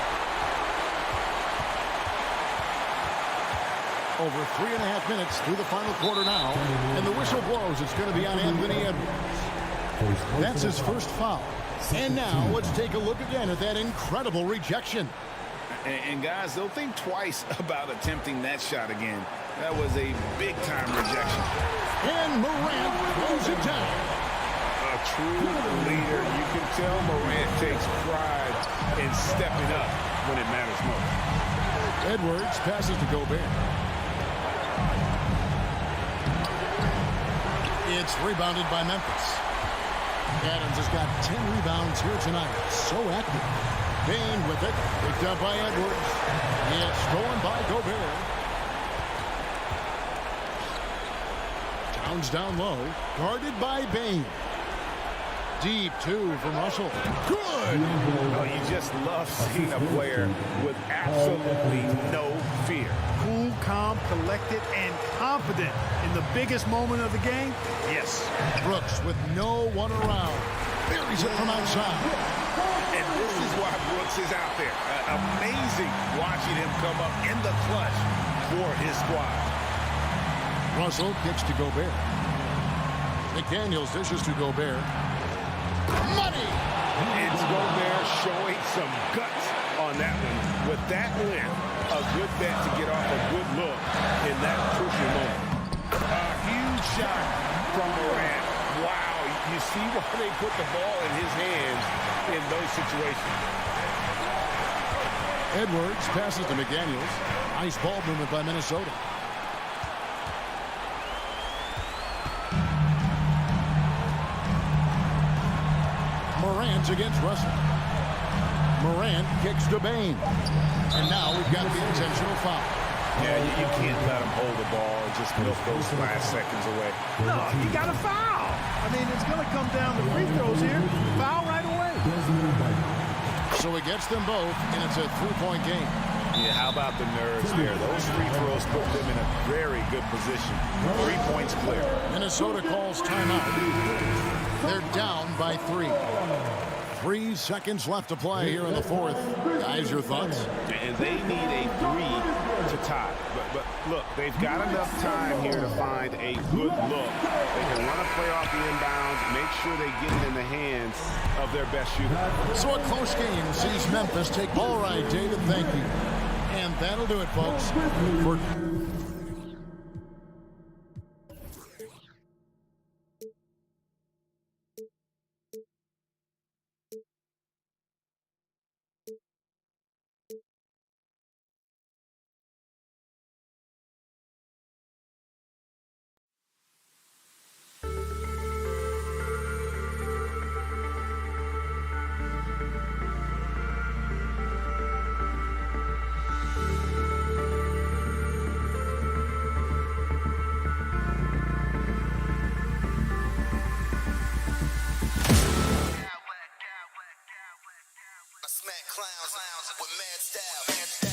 A: Over 3.5 minutes through the final quarter now. And the whistle blows. It's going to be on Anthony Edwards. That's his first foul. And now let's take a look again at that incredible rejection.
D: And guys, they'll think twice about attempting that shot again. That was a big-time rejection.
A: And Morant throws it down.
D: A
B: true leader. You can tell Morant takes pride in stepping up when it matters most.
A: Edwards passes to Gobert. It's rebounded by Memphis. Adams has got 10 rebounds here tonight. So active. Bain with it. Picked up by Edwards. It's stolen by Gobert. Towns down low. Guarded by Bain. Deep two from Russell. Good!
B: Oh, you just love seeing a player with absolutely no fear.
K: Cool, calm, collected, and confident in the biggest moment of the game. Yes.
A: Brooks with no one around. Buries it from outside.
B: And this is why Brooks is out there. Amazing watching him come up in the clutch for his squad.
A: Russell kicks to Gobert. McDaniels dishes to Gobert. Money!
B: It's Gobert showing some guts on that one. With that length, a good bet to get off a good look in that crucial moment. A huge shot from Morant. Wow, you see why they put the ball in his hands in those situations.
A: Edwards passes to McDaniels. Nice ball movement by Minnesota. Morant against Russell. Morant kicks to Bain. And now we've got the intentional foul.
B: Yeah, you can't let him hold the ball and just milk those last seconds away.
K: No, you got to foul. I mean, it's going to come down to free throws here. Foul right away.
A: So he gets them both, and it's a three-point game.
B: Yeah, how about the nerves there? Those free throws put them in a very good position. 3 points clear.
A: Minnesota calls timeout. They're down by 3. 3 seconds left to play here in the fourth. Guys, your thoughts?
B: And they need a 3 to tie. But look, they've got enough time here to find a good look. They can run a play off the inbounds, make sure they get it in the hands of their best shooter.
A: So a close game sees Memphis take. All right, David, thank you. And that'll do it, folks.
F: Smack clowns with mad style.